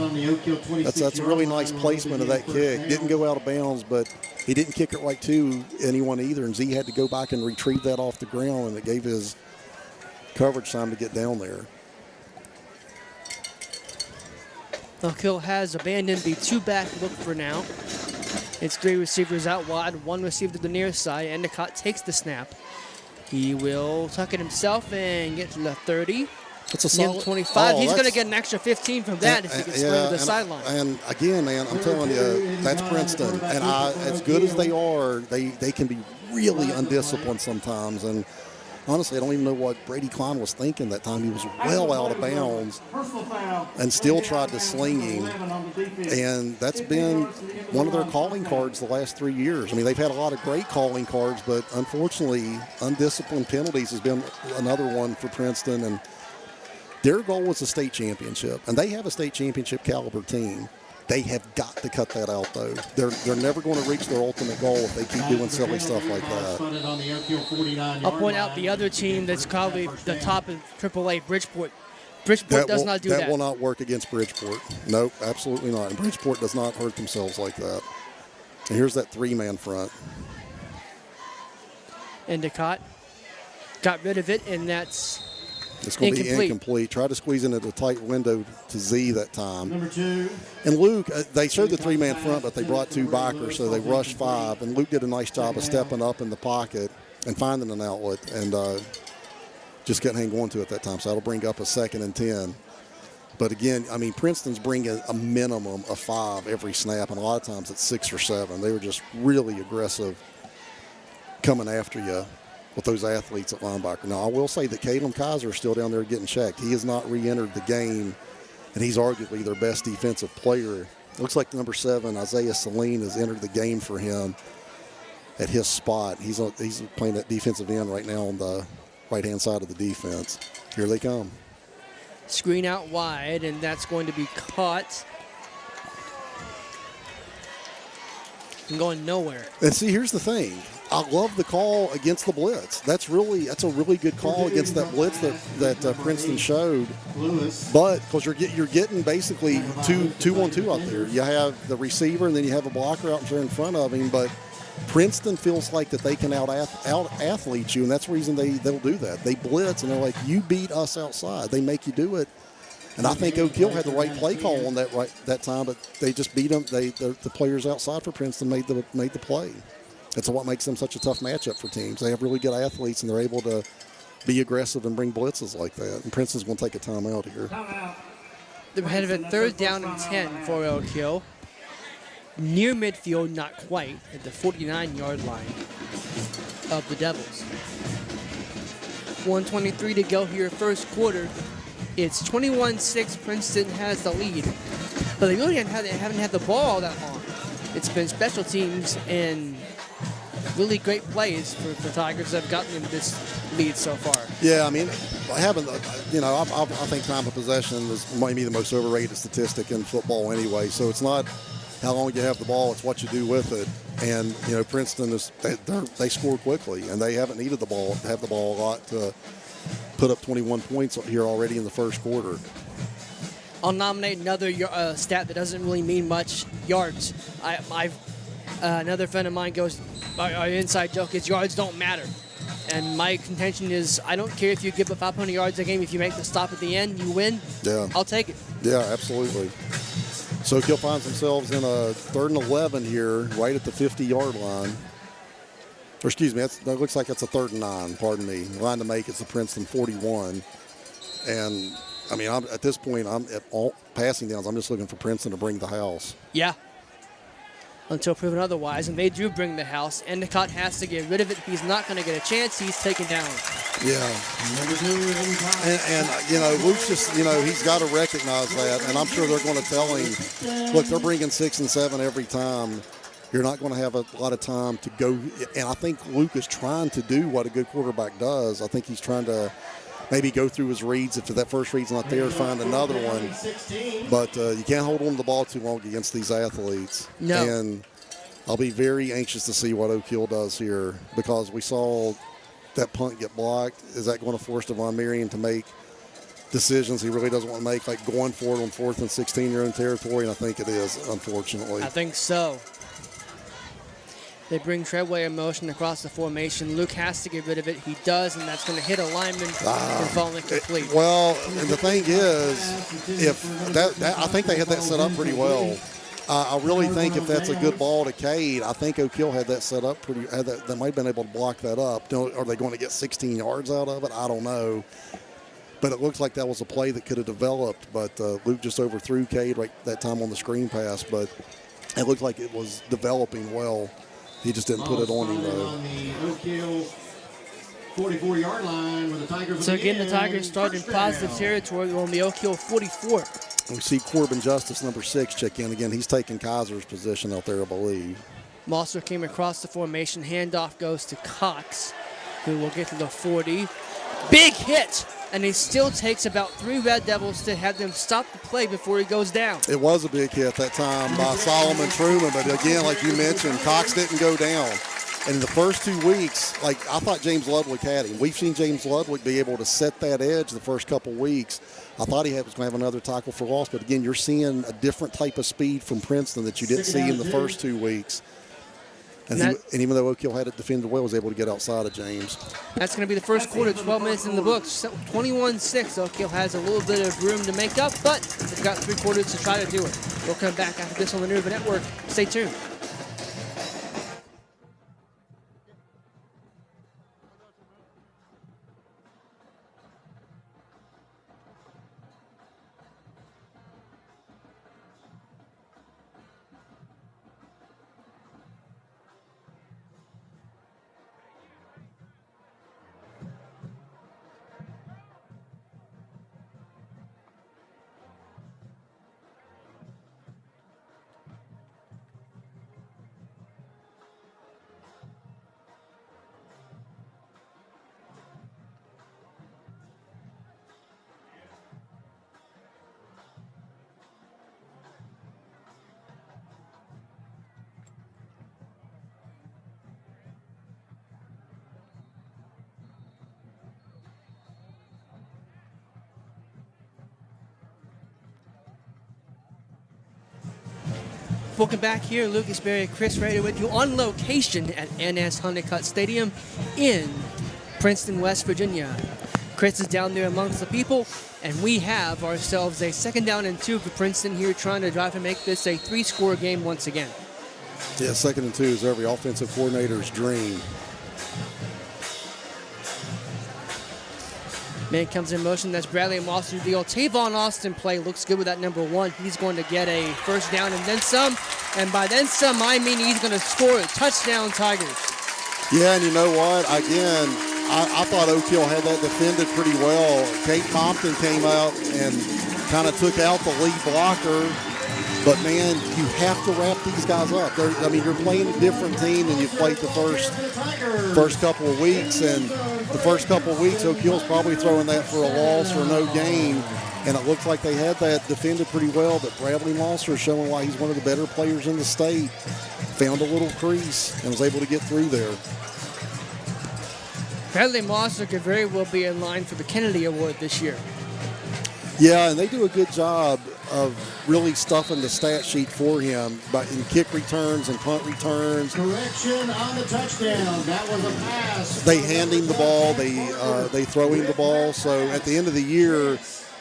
That's a really nice placement of that kick. Didn't go out of bounds, but he didn't kick it right to anyone either. And Z had to go back and retrieve that off the ground, and it gave his coverage time to get down there. Oak Hill has abandoned the 2-back look for now. It's 3 receivers out wide, 1 receiver to the near side. Endicott takes the snap. He will tuck it himself and get to the 30. That's a Near solid 25. He's going to get an extra 15 from that if he can sprint to the sideline. And again, man, I'm telling you, that's Princeton. And as good as they are, they can be really undisciplined sometimes. And honestly, I don't even know what Brady Klein was thinking that time. He was well out of bounds and still tried to sling him. And that's been one of their calling cards the last 3 years. I mean, they've had a lot of great calling cards, but unfortunately, undisciplined penalties has been another one for Princeton. And their goal was a state championship, and they have a state championship caliber team. They have got to cut that out, though. They're never going to reach their ultimate goal if they keep doing silly stuff like that. I'll point out the other team that's probably the top of AAA, Bridgeport. Bridgeport does not do that. That will not work against Bridgeport. Nope, absolutely not. And Bridgeport does not hurt themselves like that. And here's that three-man front. Endicott got rid of it, and that's it's going to be incomplete. Try to squeeze into the tight window to Z that time. Number 2. And Luke, they showed the three-man front, but they brought 2 backers, so they rushed 5. And Luke did a nice job of stepping up in the pocket and finding an outlet, and just couldn't hang on to it that time. So that'll bring up a 2nd and 10. But again, I mean, Princeton's bringing a minimum of 5 every snap, and a lot of times it's 6 or 7. They were just really aggressive coming after you with those athletes at linebacker. Now, I will say that Caleb Kaiser is still down there getting checked. He has not re-entered the game, and he's arguably their best defensive player. It looks like number 7, Isaiah Saline, has entered the game for him at his spot. He's playing that defensive end right now on the right-hand side of the defense. Here they come. Screen out wide, and that's going to be caught. And going nowhere. And see, here's the thing. I love the call against the blitz. That's a really good call against that blitz that Princeton showed. But because you're getting basically 2-on-2 out there. You have the receiver, and then you have a blocker out there in front of him. But Princeton feels like that they can out athlete you, and that's the reason they'll do that. They blitz, and they're like, you beat us outside. They make you do it. And I think Oak Hill had the right play call on that time, but they just beat them. The players outside for Princeton made the play. That's what makes them such a tough matchup for teams. They have really good athletes, and they're able to be aggressive and bring blitzes like that. And Princeton's going to take a timeout here. They're ahead of it, 3rd down and 10 for Oak Hill. Near midfield, not quite, at the 49-yard line of the Devils. 1:23 to go here, first quarter. It's 21-6. Princeton has the lead, but they really haven't had the ball all that long. It's been special teams and really great plays for the Tigers that have gotten them this lead so far. Yeah, I mean, I think time of possession is maybe the most overrated statistic in football anyway. So it's not how long you have the ball, it's what you do with it. And, Princeton, they score quickly, and they haven't needed to have the ball a lot to put up 21 points here already in the first quarter. I'll nominate another stat that doesn't really mean much, yards. Another friend of mine goes, our inside joke is yards don't matter. And my contention is I don't care if you give up 500 yards a game. If you make the stop at the end, you win. Yeah. I'll take it. Yeah, absolutely. So Hill finds themselves in a 3rd and 11 here, right at the 50-yard line. Or excuse me, that looks like it's a 3rd and 9, pardon me. The line to make is the Princeton 41. And, I mean, at this point, I'm at all passing downs. I'm just looking for Princeton to bring the house. Yeah. Until proven otherwise, and they do bring the house. Endicott has to get rid of it. He's not going to get a chance. He's taken down. Yeah. And Luke's just, he's got to recognize that. And I'm sure they're going to tell him, look, they're bringing 6 and 7 every time. You're not going to have a lot of time to go. And I think Luke is trying to do what a good quarterback does. I think he's trying to maybe go through his reads. If that first read's not there, find another one. But you can't hold on to the ball too long against these athletes. No. And I'll be very anxious to see what Oak Hill does here, because we saw that punt get blocked. Is that going to force Devon Marion to make decisions he really doesn't want to make, like going for it on 4th and 16 your own territory? And I think it is, unfortunately. I think so. They bring Treadway in motion across the formation. Luke has to get rid of it. He does, and that's going to hit a lineman and fall incomplete. Well, and the thing is, I think they had that set up pretty well. I really think if that's a good ball to Cade, I think Oak Hill had that set up they might have been able to block that up. Are they going to get 16 yards out of it? I don't know. But it looks like that was a play that could have developed. But Luke just overthrew Cade right that time on the screen pass. But it looked like it was developing well. He just didn't put it on him, though. On the Oak Hill 44-yard line where the Tigers So will again, the begin. Tigers start in First positive down. territory on the Oak Hill 44. We see Corbin Justice, number 6, check in again. He's taking Kaiser's position out there, I believe. Moser came across the formation. Handoff goes to Cox, who will get to the 40. Big hit, and he still takes about 3 Red Devils to have them stop the play before he goes down. It was a big hit that time by Solomon Truman, but again, like you mentioned, Cox didn't go down. And in the first 2 weeks, like I thought James Ludwig had him. We've seen James Ludwig be able to set that edge the first couple weeks. I thought he was going to have another tackle for loss, but again, you're seeing a different type of speed from Princeton that you didn't see in the first 2 weeks. And even though Oak Hill had it defended well, was able to get outside of James. That's going to be the first quarter, 12 minutes in the books. 21-6. Oak Hill has a little bit of room to make up, but they've got 3 quarters to try to do it. We'll come back after this on the Nova Network. Stay tuned. Welcome back here, Lucas Berry, Chris Rader with you on location at NS Endicott Stadium in Princeton, West Virginia. Chris is down there amongst the people, and we have ourselves a 2nd down and 2 for Princeton here, trying to drive to make this a 3-score game once again. Yeah, 2nd and 2 is every offensive coordinator's dream. Man comes in motion. That's Bradley Moser. The old Tavon Austin play looks good with that number 1. He's going to get a first down and then some. And by then some, I mean he's going to score a touchdown, Tigers. Yeah, and you know what? Again, I thought Oak Hill had that defended pretty well. Compton came out and kind of took out the lead blocker. But, man, you have to wrap these guys up. You're playing a different team than you played the first couple of weeks. And the first couple of weeks, Oak Hill's probably throwing that for a loss or no gain. And it looks like they had that defended pretty well. But Bradley Moser is showing why he's one of the better players in the state. Found a little crease and was able to get through there. Bradley Moser could very well be in line for the Kennedy Award this year. Yeah, and they do a good job of really stuffing the stat sheet for him in kick returns and punt returns. Correction on the touchdown. That was a pass. They hand him the ball. They throw him the ball. So at the end of the year,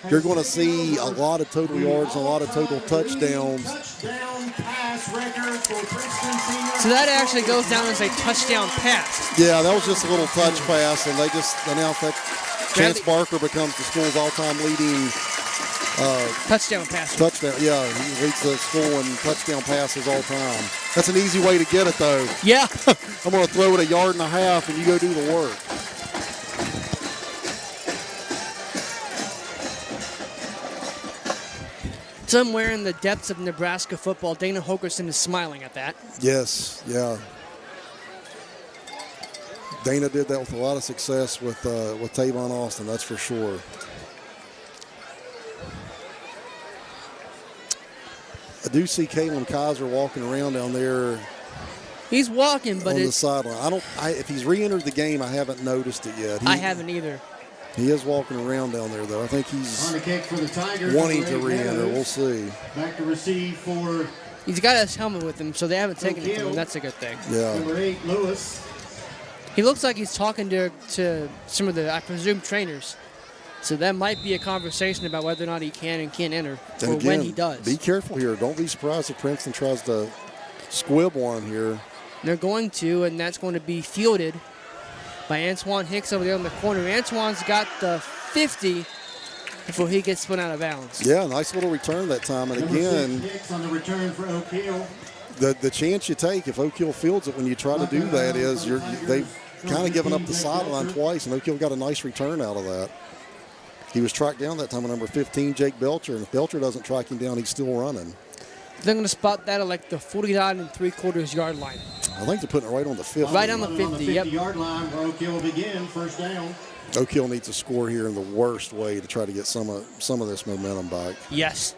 you're going to see a lot of total yards and a lot of total touchdowns. Touchdown pass record for Princeton senior. So that actually goes down as a touchdown pass. Yeah, that was just a little touch pass, and they just announced that Chance Barker becomes the school's all-time leading touchdown pass. Touchdown, yeah, he leads the school in touchdown passes all time. That's an easy way to get it, though. Yeah. I'm going to throw it 1.5 yards, and you go do the work. Somewhere in the depths of Nebraska football, Dana Holgerson is smiling at that. Yes, yeah. Dana did that with a lot of success with Tavon Austin, that's for sure. I do see Kalen Kaiser walking around down there. He's walking, but on the sideline. If he's re-entered the game, I haven't noticed it yet. I haven't either. He is walking around down there, though. I think he's on the kick for the Tigers, wanting to re-enter. We'll see. Back to receive for. He's got his helmet with him, so they haven't taken it from him. That's a good thing. Yeah. Number 8, Lewis. He looks like he's talking to some of the, I presume, trainers. So that might be a conversation about whether or not he can and can't enter, or again, when he does. Be careful here. Don't be surprised if Princeton tries to squib one here. They're going to, and that's going to be fielded by Antoine Hicks over there on the corner. Antoine's got the 50 before he gets spun out of bounds. Yeah, nice little return that time. And again, Hicks on the return for Oak Hill. the chance you take if Oak Hill fields it when you try to do that is kind of giving up the sideline twice, and Oak Hill got a nice return out of that. He was tracked down that time with number 15, Jake Belcher, and if Belcher doesn't track him down, he's still running. They're going to spot that at like the 49 3/4 yard line. I think they're putting it right on the 50. Right on the 50, On the yep. 50-yard line where Oak Hill will begin, first down. Oak Hill needs to score here in the worst way to try to get some of this momentum back. Yes.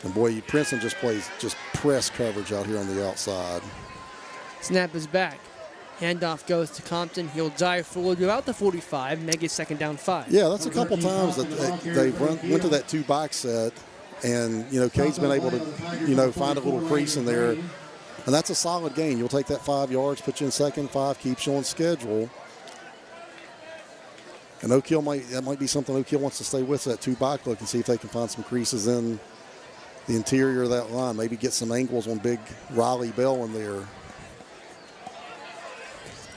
And boy, Princeton just plays press coverage out here on the outside. Snap is back. Handoff goes to Compton. He'll dive forward about the 45, make it second down 5. Yeah, that's a couple times that they went to that 2-box set, and Cade's been able to find a little crease in there, and that's a solid gain. You'll take that 5 yards, put you in second 5, keeps you on schedule. And Oak Hill that might be something Oak Hill wants to stay with, that 2-box look, and see if they can find some creases in the interior of that line. Maybe get some angles on big Riley Bell in there.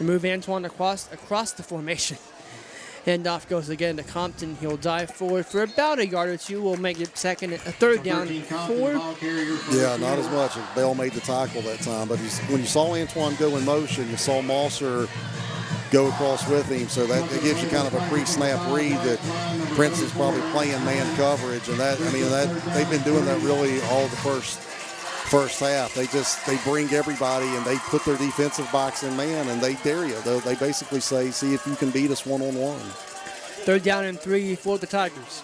Move Antoine across the formation. Handoff goes again to Compton. He'll dive forward for about a yard or two. We'll make it a third down 4. Yeah, not as much. Bell made the tackle that time. But when you saw Antoine go in motion, you saw Moser go across with him. So that it gives you kind of a pre-snap read that Princeton's probably playing man coverage. And they've been doing that really all the first half. They bring everybody and they put their defensive box in man and they dare you. They basically say, see if you can beat us one-on-one. Third down and 3 for the Tigers.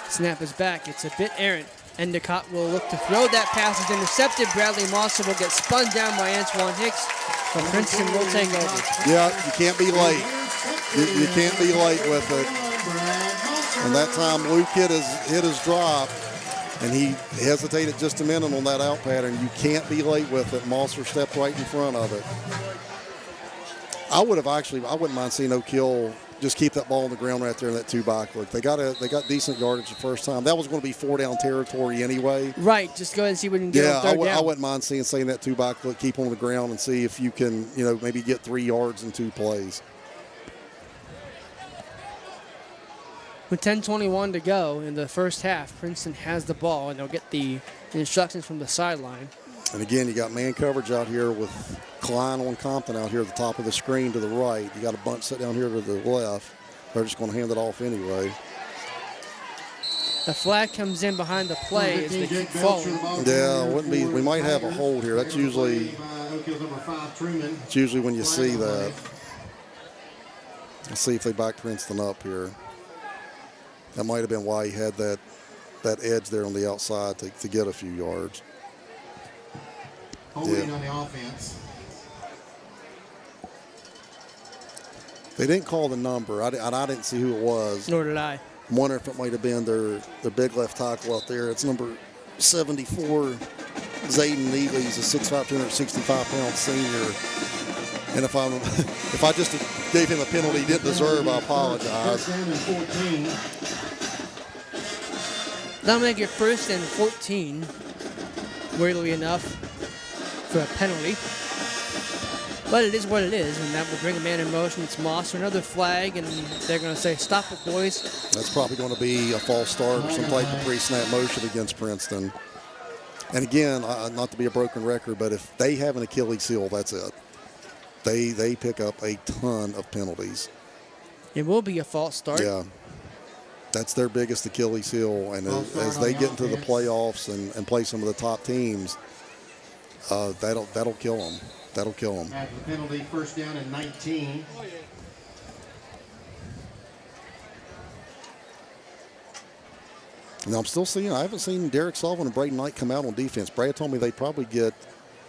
Snap is back. It's a bit errant. Endicott will look to throw. That pass is intercepted. Bradley Moser will get spun down by Antoine Hicks. But Princeton will take over. Yeah, you can't be late. You can't be late with it. And that time Luke hit his drop, and he hesitated just a minute on that out pattern. You can't be late with it. Moser stepped right in front of it. I wouldn't mind seeing Oak Hill just keep that ball on the ground right there in that 2-box look. They got decent yardage the first time. That was going to be 4-down territory anyway. Right, just go ahead and see what you can get on third down. I wouldn't mind seeing that 2-box look, keep on the ground and see if you can, maybe get 3 yards in 2 plays. With 10:21 to go in the first half, Princeton has the ball, and they'll get the instructions from the sideline. And again, you got man coverage out here with Klein on Compton out here at the top of the screen to the right. You got a bunch set down here to the left. They're just going to hand it off anyway. The flag comes in behind the play as they keep falling. Yeah, wouldn't be. We might have a hold here. That's usually when you see that. Let's see if they back Princeton up here. That might have been why he had that edge there on the outside to get a few yards. Holding on the offense. They didn't call the number. I didn't see who it was. Nor did I. I'm wondering if it might have been their big left tackle out there. It's number 74, Zayden Neely. He's a 6'5", 265-pound senior. And if I just gave him a penalty he didn't deserve, I apologize. That'll make it 1st and 14, weirdly enough, for a penalty. But it is what it is, and that will bring a man in motion. It's Moser, another flag, and they're going to say, stop it, boys. That's probably going to be a false start or some type of pre-snap motion against Princeton. And again, not to be a broken record, but if they have an Achilles heel, that's it. They pick up a ton of penalties. It will be a false start. Yeah. That's their biggest Achilles heel. And as they get into the playoffs and play some of the top teams, that'll kill them. That'll kill them. After the penalty, first down and 19. Now, I haven't seen Derek Sullivan and Braden Knight come out on defense. Brad told me they'd probably get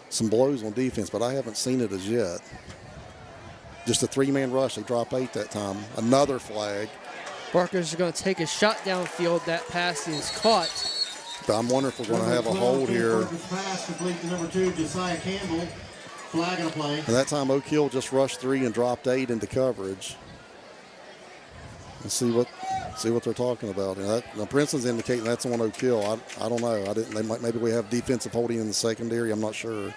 some blows on defense, but I haven't seen it as yet. Just a 3-man rush. They drop 8 that time. Another flag. Barker's going to take a shot downfield. That pass is caught. But I'm wondering if we're going to have a hold here. Pass complete to number 2, Josiah Campbell. Flag and a play. And that time Oak Hill just rushed 3 and dropped 8 into coverage. Let's see what they're talking about. Now Princeton's indicating that's on Oak Hill. I don't know. Maybe we have defensive holding in the secondary. I'm not sure.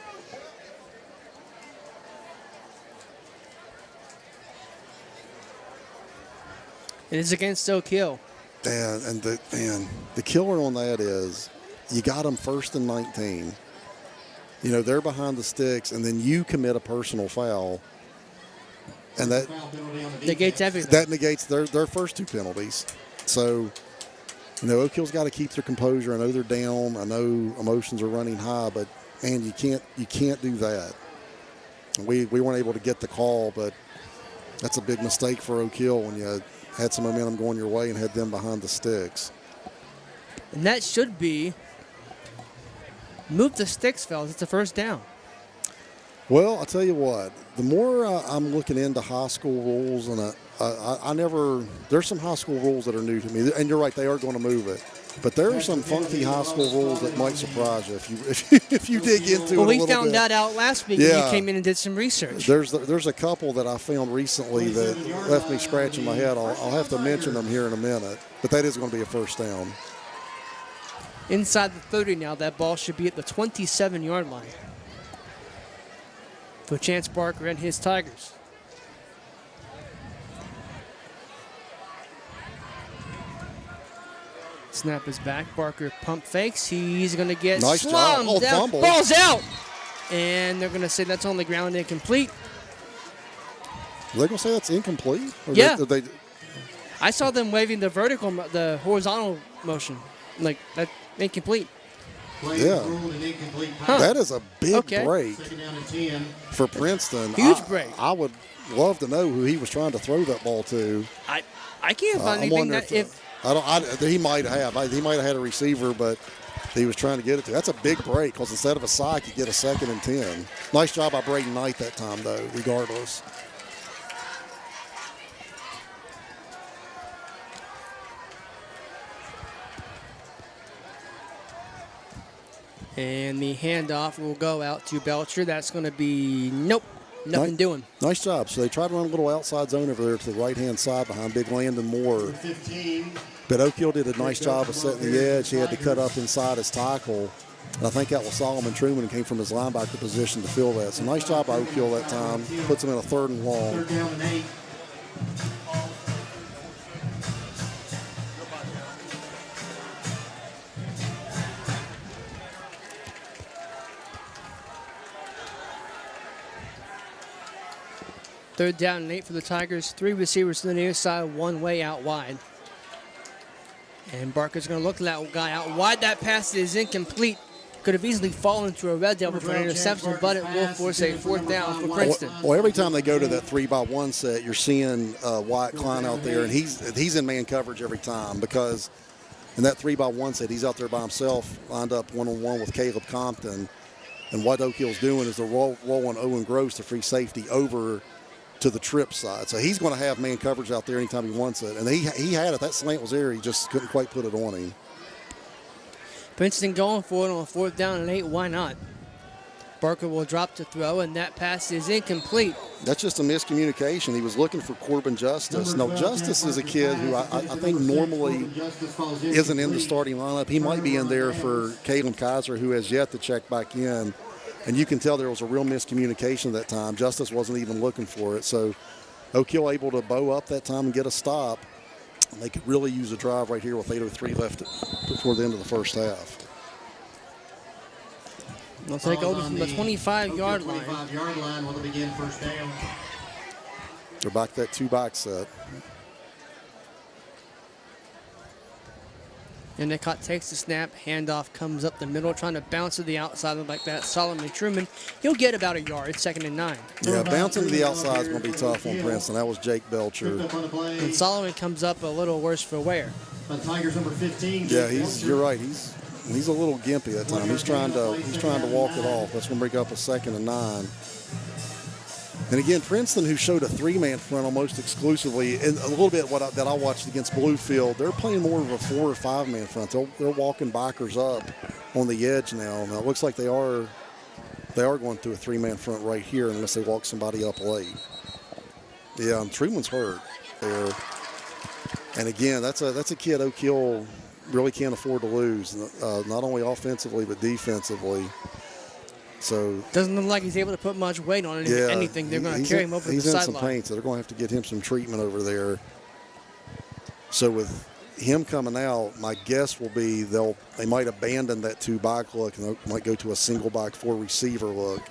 It is against Oak Hill. And the killer on that is you got them 1st and 19. You know, they're behind the sticks, and then you commit a personal foul, and that Negates everything. that negates their first 2 penalties. So, you know, Oak Hill's got to keep their composure. I know they're down. I know emotions are running high, but man, you can't do that. We weren't able to get the call, but that's a big mistake for Oak Hill when you had some momentum going your way and had them behind the sticks. And that should be move the sticks, fellas. It's a first down. Well, I'll tell you what, the more I'm looking into high school rules, and I never, there's some high school rules that are new to me, and you're right, they are going to move it. But there are some funky high school rules that might surprise you if you dig into it a little bit. Well, we found that out last week when you came in and did some research. There's a couple that I found recently that left me scratching my head. I'll have to mention them here in a minute, but that is going to be a first down. Inside the 30 now, that ball should be at the 27-yard line for Chance Barker and his Tigers. Snap is back. Barker pump fakes. He's going to get nice job. slammed down. Fumble. Ball's out. And they're going to say that's on the ground, incomplete. Are they going to say that's incomplete? Or Yeah. They, I saw them waving the horizontal motion. Like, that incomplete. Yeah. That is a big break Second down and 10. for Princeton. Huge break. I would love to know who he was trying to throw that ball to. I can't find I'm anything wondering that if he might have. He might have had a receiver, but he was trying to get it to. That's a big break because instead of a sack, you get a 2nd and 10. Nice job by Braden Knight that time, though, regardless. And the handoff will go out to Belcher. That's going to be nothing doing. Nice job. So they tried to run a little outside zone over there to the right-hand side behind Big Landon Moore. 15. But Oak Hill did a nice job of setting the edge. He had to cut up inside his tackle. And I think that was Solomon Truman who came from his linebacker position to fill that. So nice job by Oak Hill that time. Puts him in a 3rd and long. 3rd down and 8. Third down and 8 for the Tigers. 3 receivers to the near side, 1 way out wide. And Barker's going to look at that guy out wide. That pass is incomplete. Could have easily fallen to a Red Devil for an interception, but it will force a 4th down for Princeton. Well, every time they go to that 3-by-1 set, you're seeing Wyatt Klein out there, and he's in man coverage every time because in that 3-by-1 set, he's out there by himself, lined up one-on-one with Caleb Compton. And what Oak Hill's doing is they're rolling Owen Gross, the free safety, over to the trip side. So he's going to have man coverage out there anytime he wants it. And he had it. That slant was there. He just couldn't quite put it on him. Princeton going for it on 4th down and 8. Why not? Barker will drop to throw, and that pass is incomplete. That's just a miscommunication. He was looking for Corbin Justice. Now, Justice is a kid who I think normally isn't in the starting lineup. He might be in there for Caleb Kaiser, who has yet to check back in. And you can tell there was a real miscommunication that time. Justice wasn't even looking for it. So Oak Hill able to bow up that time and get a stop. And they could really use a drive right here with 8:03 left before the end of the first half. They'll take over from the 25-yard line. 25-yard line will begin first down. They're back that 2-back set. Endicott takes the snap, handoff comes up the middle, trying to bounce to the outside like that. Solomon Truman, he'll get about a yard, 2nd and 9. Yeah, bouncing to the outside is going to be tough on Princeton. That was Jake Belcher. And Solomon comes up a little worse for wear. Tigers number 15. Yeah, you're right. He's a little gimpy that time. He's trying to walk it off. That's going to bring up a 2nd and 9. And again, Princeton, who showed a 3-man front almost exclusively, and a little bit that I watched against Bluefield, they're playing more of a 4 or 5-man front. They're walking backers up on the edge now. Now it looks like they are going to a 3-man front right here unless they walk somebody up late. Yeah, and Truman's hurt there. And again, that's a kid Oak Hill really can't afford to lose, not only offensively but defensively. So doesn't look like he's able to put much weight on anything. They're going to carry him over to the sideline. He's in some pain, so they're going to have to get him some treatment over there. So with him coming out, my guess will be they might abandon that 2-back look and they might go to a single-back 4-receiver look.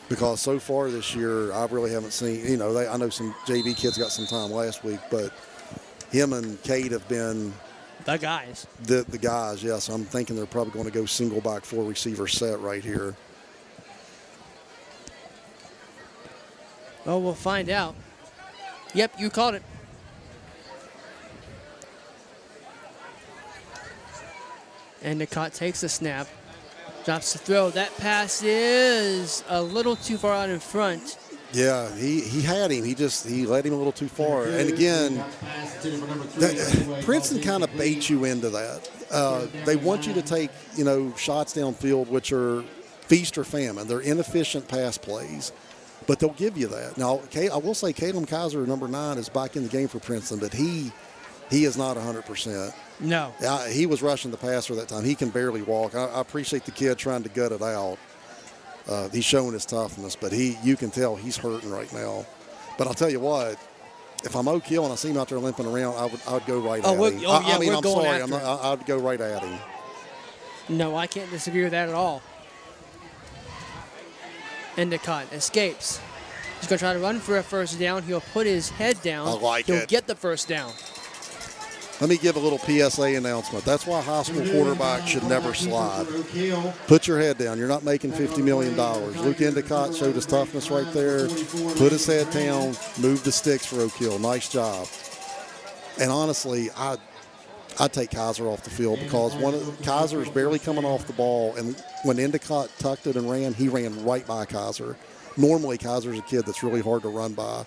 Because so far this year, I really haven't seen, I know some JV kids got some time last week, but him and Cade have been the guys. The guys, yes. I'm thinking they're probably going to go single-back 4-receiver set right here. Well, we'll find out. Yep, you called it. Endicott takes the snap. Drops the throw. That pass is a little too far out in front. Yeah, he had him. He let him a little too far. And again, Princeton kind of baits you into that. They want you to take, shots downfield, which are feast or famine. They're inefficient pass plays, but they'll give you that. Now, I will say Caleb Kaiser, number 9, is back in the game for Princeton, but he is not 100%. No. He was rushing the passer that time. He can barely walk. I appreciate the kid trying to gut it out. He's showing his toughness, but you can tell he's hurting right now. But I'll tell you what, if I'm Oak Hill and I see him out there limping around, I would go right at him. I'd go right at him. No, I can't disagree with that at all. Endicott escapes. He's going to try to run for a first down. He'll put his head down. He'll get the first down. Let me give a little PSA announcement. That's why high school quarterbacks should never slide. Put your head down. You're not making $50 million. Luke Endicott showed his toughness right there. Put his head down. Move the sticks for Oak Hill. Nice job. And honestly, I'd take Kaiser off the field because Kaiser is barely coming off the ball. And when Endicott tucked it and ran, he ran right by Kaiser. Normally, Kaiser's a kid that's really hard to run by.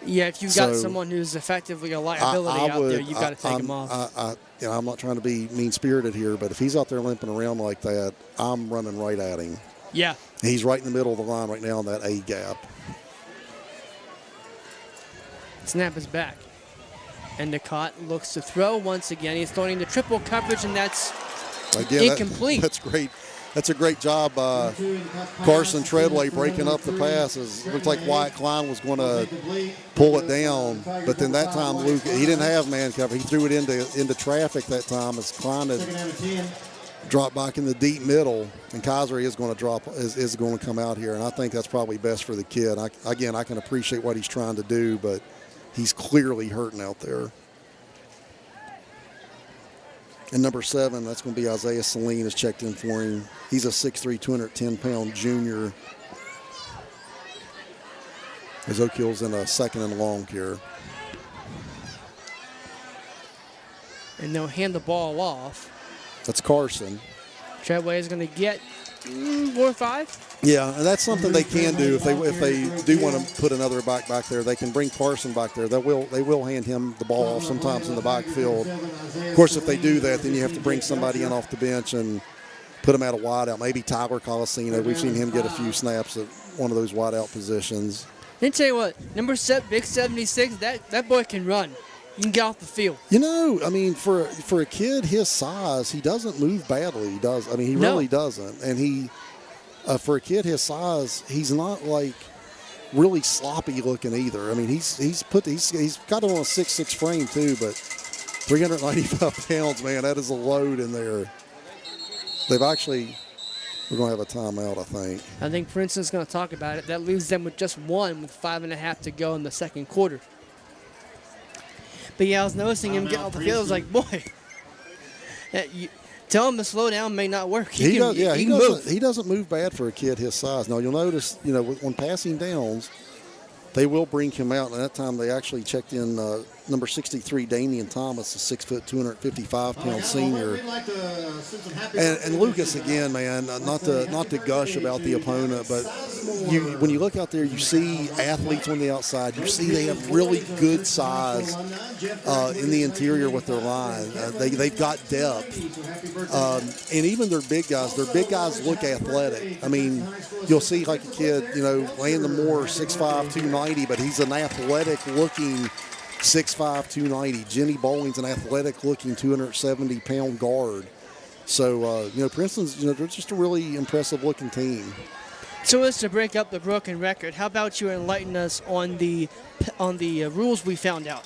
Yeah, if you've got someone who's effectively a liability out there, you've got to take him off. I'm not trying to be mean-spirited here, but if he's out there limping around like that, I'm running right at him. Yeah. He's right in the middle of the line right now in that A gap. Snap is back. Endicott looks to throw once again. He's throwing the triple coverage, and that's incomplete. That's great. That's a great job by Carson Treadway breaking up the passes. Looked like Wyatt Klein was going to pull it down, but then that time Luke, he didn't have man cover. He threw it into traffic that time as Klein had dropped back in the deep middle, and Kaiser is going to come out here, and I think that's probably best for the kid. I can appreciate what he's trying to do, but he's clearly hurting out there. And number 7, that's going to be Isaiah Saline, is checked in for him. He's a 6'3", 210-pound junior. As Oak Hill's in a second and long here. And they'll hand the ball off. That's Carson. Treadway is going to get 4 or 5. Yeah, and that's something they can do if they do want to put another back there. They can bring Carson back there. They will hand him the ball off sometimes in the backfield. Of course, if they do that, then you have to bring somebody in off the bench and put him at a wideout. Maybe Tyler Colosino. We've seen him get a few snaps at one of those wideout positions. Then tell you what, number 7, big 76, that boy can run. You can get off the field. I mean, for a kid his size, he doesn't move badly. He does. I mean, he really doesn't. And for a kid his size, he's not like really sloppy looking either. I mean, he's got it on a 6'6" frame too, but 395 pounds, man, that is a load in there. We're going to have a timeout, I think. I think Princeton's going to talk about it. That leaves them with just 1 with 5.5 to go in the second quarter. But yeah, I was noticing him get off the field. I was like, boy, tell him to slow down may not work. He doesn't move bad for a kid his size. Now, you'll notice, when passing downs, they will bring him out. And that time they actually checked in number 63, Damian Thomas, a 6', 255-pound senior. And Lucas, again, man, not to gush about the opponent, but when you look out there, you see athletes on the outside. You see they have really good size in the interior with their line. They've got depth. And even their big guys look athletic. I mean, you'll see like a kid, Landon Moore, 6'5", 290, but he's an athletic-looking 6'5", 290. Jenny Bowling's an athletic-looking 270-pound guard. So, Princeton's, they're just a really impressive-looking team. So as to break up the broken record, how about you enlighten us on the rules we found out?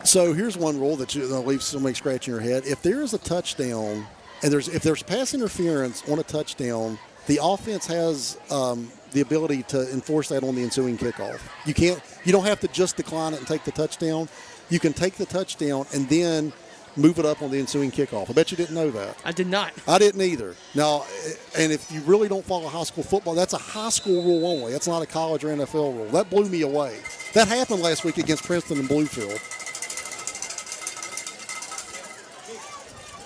So here's one rule that you'll leave somebody scratching your head. If there is a touchdown and if there's pass interference on a touchdown, the offense has the ability to enforce that on the ensuing kickoff. You don't have to just decline it and take the touchdown. You can take the touchdown and then move it up on the ensuing kickoff. I bet you didn't know that. I did not. I didn't either. Now, and if you really don't follow high school football, that's a high school rule only. That's not a college or NFL rule. That blew me away. That happened last week against Princeton and Bluefield.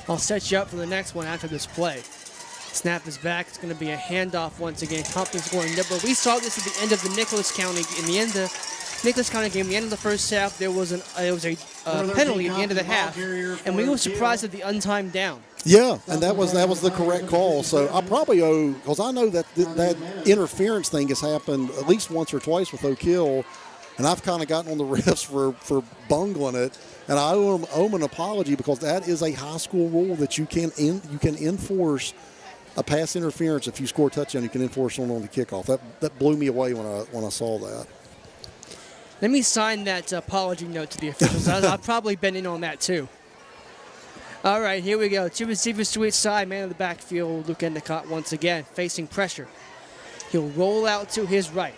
I'll set you up for the next one after this play. Snap is back. It's going to be a handoff once again. Compton's going nibble. We saw this at the end of the Nicholas County game. The end of the first half, there was a penalty at the end of the half, and we were surprised at the untimed down. Yeah, and that was the correct call. So I probably owe, because I know that interference thing has happened at least once or twice with Oak Hill, and I've kind of gotten on the refs for bungling it, and I owe them an apology because that is a high school rule that you can enforce a pass interference. If you score a touchdown, you can enforce it on the kickoff. That blew me away when I saw that. Let me sign that apology note to the officials. I've probably been in on that too. All right, here we go. Two receivers to each side. Man in the backfield, Luke Endicott once again facing pressure. He'll roll out to his right.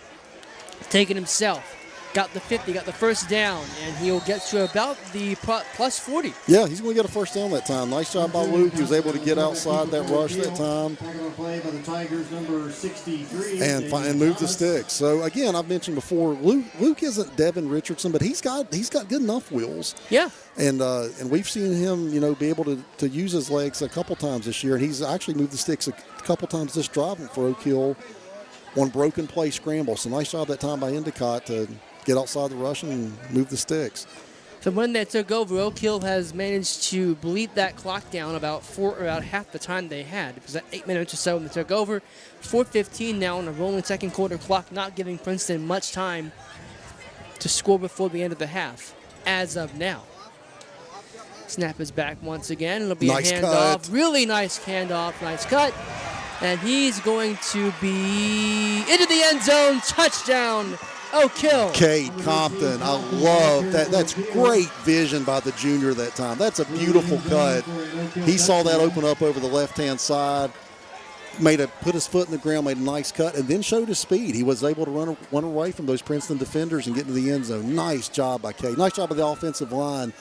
Taking himself. Got the 50, got the first down, and he'll get to about the plus 40. Yeah, he's going to get a first down that time. Nice job by Luke. He was able to get outside that rush that time. Play by the Tigers, number 63. And move the sticks. So, again, I've mentioned before, Luke isn't Devin Richardson, but he's got good enough wheels. Yeah. And we've seen him, be able to use his legs a couple times this year, and he's actually moved the sticks a couple times this drive for Oak Hill on broken play scramble. So, nice job that time by Endicott to get outside the rush and move the sticks. So when they took over, Oak Hill has managed to bleed that clock down about half the time they had. It was at 8 minutes or so when they took over. 4:15 now on a rolling second quarter clock, not giving Princeton much time to score before the end of the half, as of now. Snap is back once again. It'll be nice a handoff. Cut. Really nice handoff. Nice cut. And he's going to be into the end zone. Touchdown. Oak Hill. Cade Compton. I love that. That's great vision by the junior that time. That's a beautiful cut. He saw that open up over the left-hand side, put his foot in the ground, made a nice cut, and then showed his speed. He was able to run away from those Princeton defenders and get into the end zone. Nice job by Cade. Nice job by the offensive line.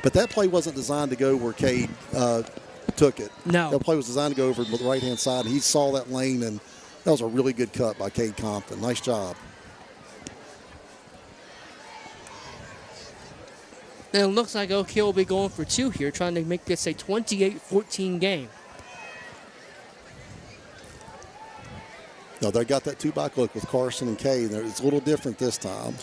But that play wasn't designed to go where Cade took it. No. That play was designed to go over the right-hand side. He saw that lane, and that was a really good cut by Cade Compton. Nice job. And it looks like Oak Hill will be going for two here, trying to make this a 28-14 game. No, they got that two-back look with Carson and Cade. It's a little different this time.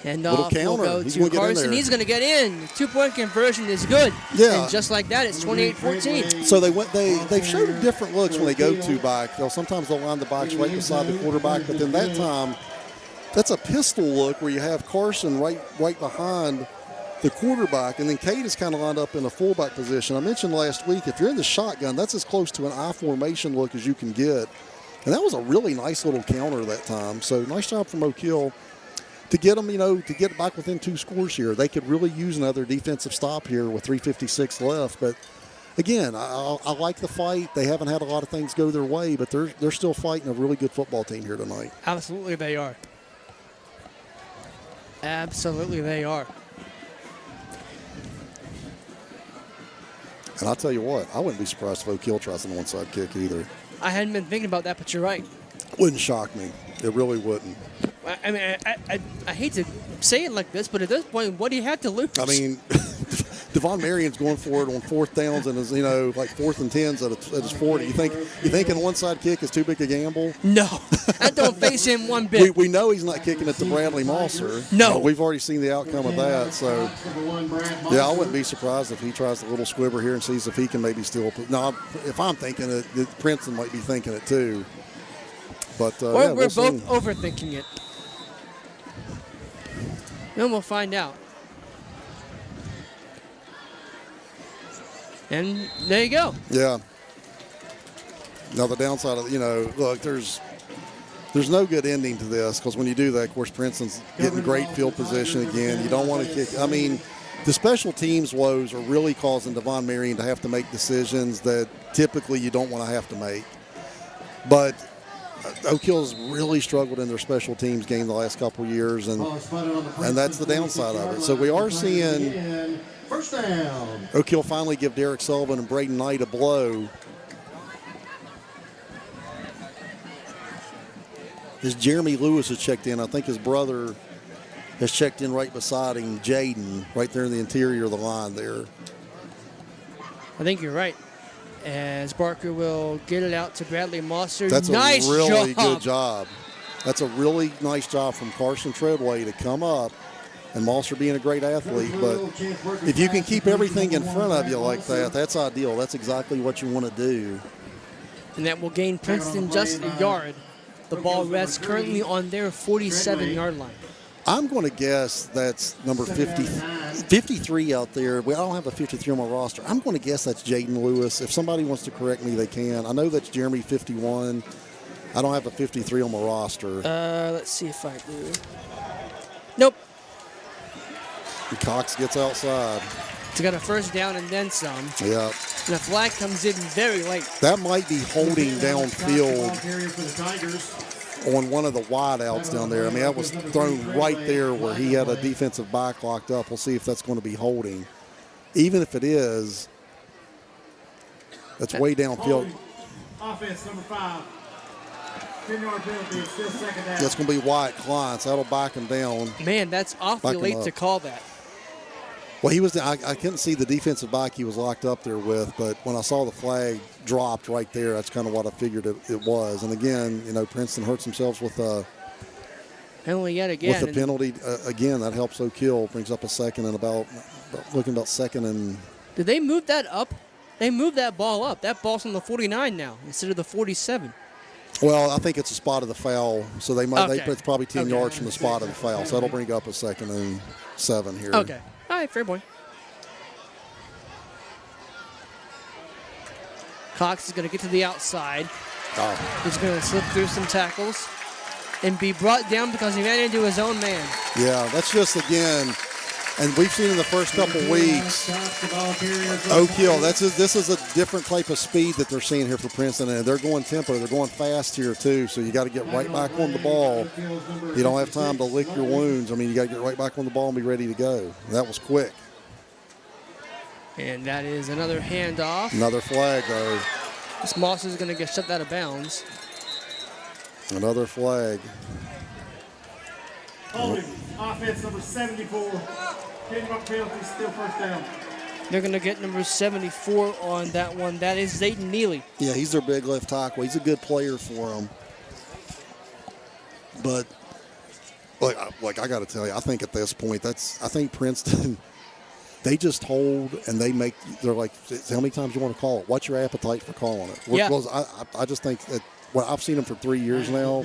And off will go to Carson. He's going to get in. Two-point conversion is good. Yeah. And just like that, it's 28-14. So they've showed different looks when they go two-back. Sometimes they'll line the box right beside the quarterback, but then that time, that's a pistol look where you have Carson right behind the quarterback, and then Cade is kind of lined up in a fullback position. I mentioned last week, if you're in the shotgun, that's as close to an I formation look as you can get. And that was a really nice little counter that time. So nice job from Oak Hill to get them, to get back within 2 scores here. They could really use another defensive stop here with 3:56 left. But again, I like the fight. They haven't had a lot of things go their way, but they're still fighting a really good football team here tonight. Absolutely they are. Absolutely they are. And I'll tell you what, I wouldn't be surprised if Oak Hill tries an onside kick either. I hadn't been thinking about that, but you're right. Wouldn't shock me. It really wouldn't. I mean, I hate to say it like this, but at this point, what do you have to lose? I mean, Devon Marion's going for it on 4th downs and is, like 4th and 10s at his 40. You think an onside kick is too big a gamble? No, that don't face him one bit. We know he's not kicking it to Bradley Moser. No. We've already seen the outcome of that. So, yeah, I wouldn't be surprised if he tries a little squibber here and sees if he can maybe steal. No, if I'm thinking it, Princeton might be thinking it too. But we're both overthinking it. Then we'll find out. And there you go. Yeah. Now the downside of, look, there's no good ending to this because when you do that, of course, Princeton's getting great field position again. You don't want to kick. I mean, the special teams woes are really causing Devon Marion to have to make decisions that typically you don't want to have to make. But Oak Hill's really struggled in their special teams game the last couple of years, and that's the downside of it. So we are seeing first down. Oak Hill finally give Derek Sullivan and Braden Knight a blow. As Jeremy Lewis has checked in, I think his brother has checked in right beside him, Jaden, right there in the interior of the line there. I think you're right. As Barker will get it out to Bradley Moser. That's nice a really job. good job. That's a really nice job from Carson Treadway to come up. And Moser being a great athlete, but if you can keep everything in front of you like that, that's ideal. That's exactly what you want to do. And that will gain Princeton just a yard. The ball rests currently on their 47-yard line. I'm going to guess that's number 53 out there. I don't have a 53 on my roster. I'm going to guess that's Jaden Lewis. If somebody wants to correct me, they can. I know that's Jeremy 51. I don't have a 53 on my roster. Let's see if I do. Nope. And Cox gets outside. He's got a first down and then some. Yeah. And the flag comes in very late. That might be holding downfield on one of the wideouts down there. I mean, that was thrown right there where he had a defensive back locked up. We'll see if that's going to be holding. Even if it is, that's way downfield. Offense number 5. 10-yard penalty. It's still second down. That's going to be Wyatt Klein, so that'll back him down. Man, that's awfully late to call that. Well, I couldn't see the defensive back he was locked up there with, but when I saw the flag dropped right there, that's kind of what I figured it was. And again, Princeton hurts themselves with penalty yet again. With the penalty again, that helps Oak Hill. Brings up a second and about second and. Did they move that up? They moved that ball up. That ball's on the 49 now instead of the 47. Well, I think it's a spot of the foul, so they might. Okay. It's probably 10 yards from the spot of the foul, so that'll bring up a 2nd and 7 here. Okay. All right, fair point. Cox is going to get to the outside. Oh. He's going to slip through some tackles and be brought down because he ran into his own man. Yeah, that's just, again, and we've seen in the first couple weeks, Oak Hill, this is a different type of speed that they're seeing here for Princeton, and they're going tempo. They're going fast here, too, so you got to get right back on the ball. You don't have time to lick your wounds. I mean, you got to get right back on the ball and be ready to go. That was quick. And that is another handoff. Another flag, though. This Moss is going to get shoved out of bounds. Another flag. Holding. Offense number 74. 10-yard penalty, still first down. They're going to get number 74 on that one. That is Zayden Neely. Yeah, he's their big left tackle. He's a good player for them. But, like I got to tell you, I think at this point, I think Princeton, they just hold and they're like, how many times you want to call it? What's your appetite for calling it? Yeah. Because I just think that, I've seen them for 3 years now.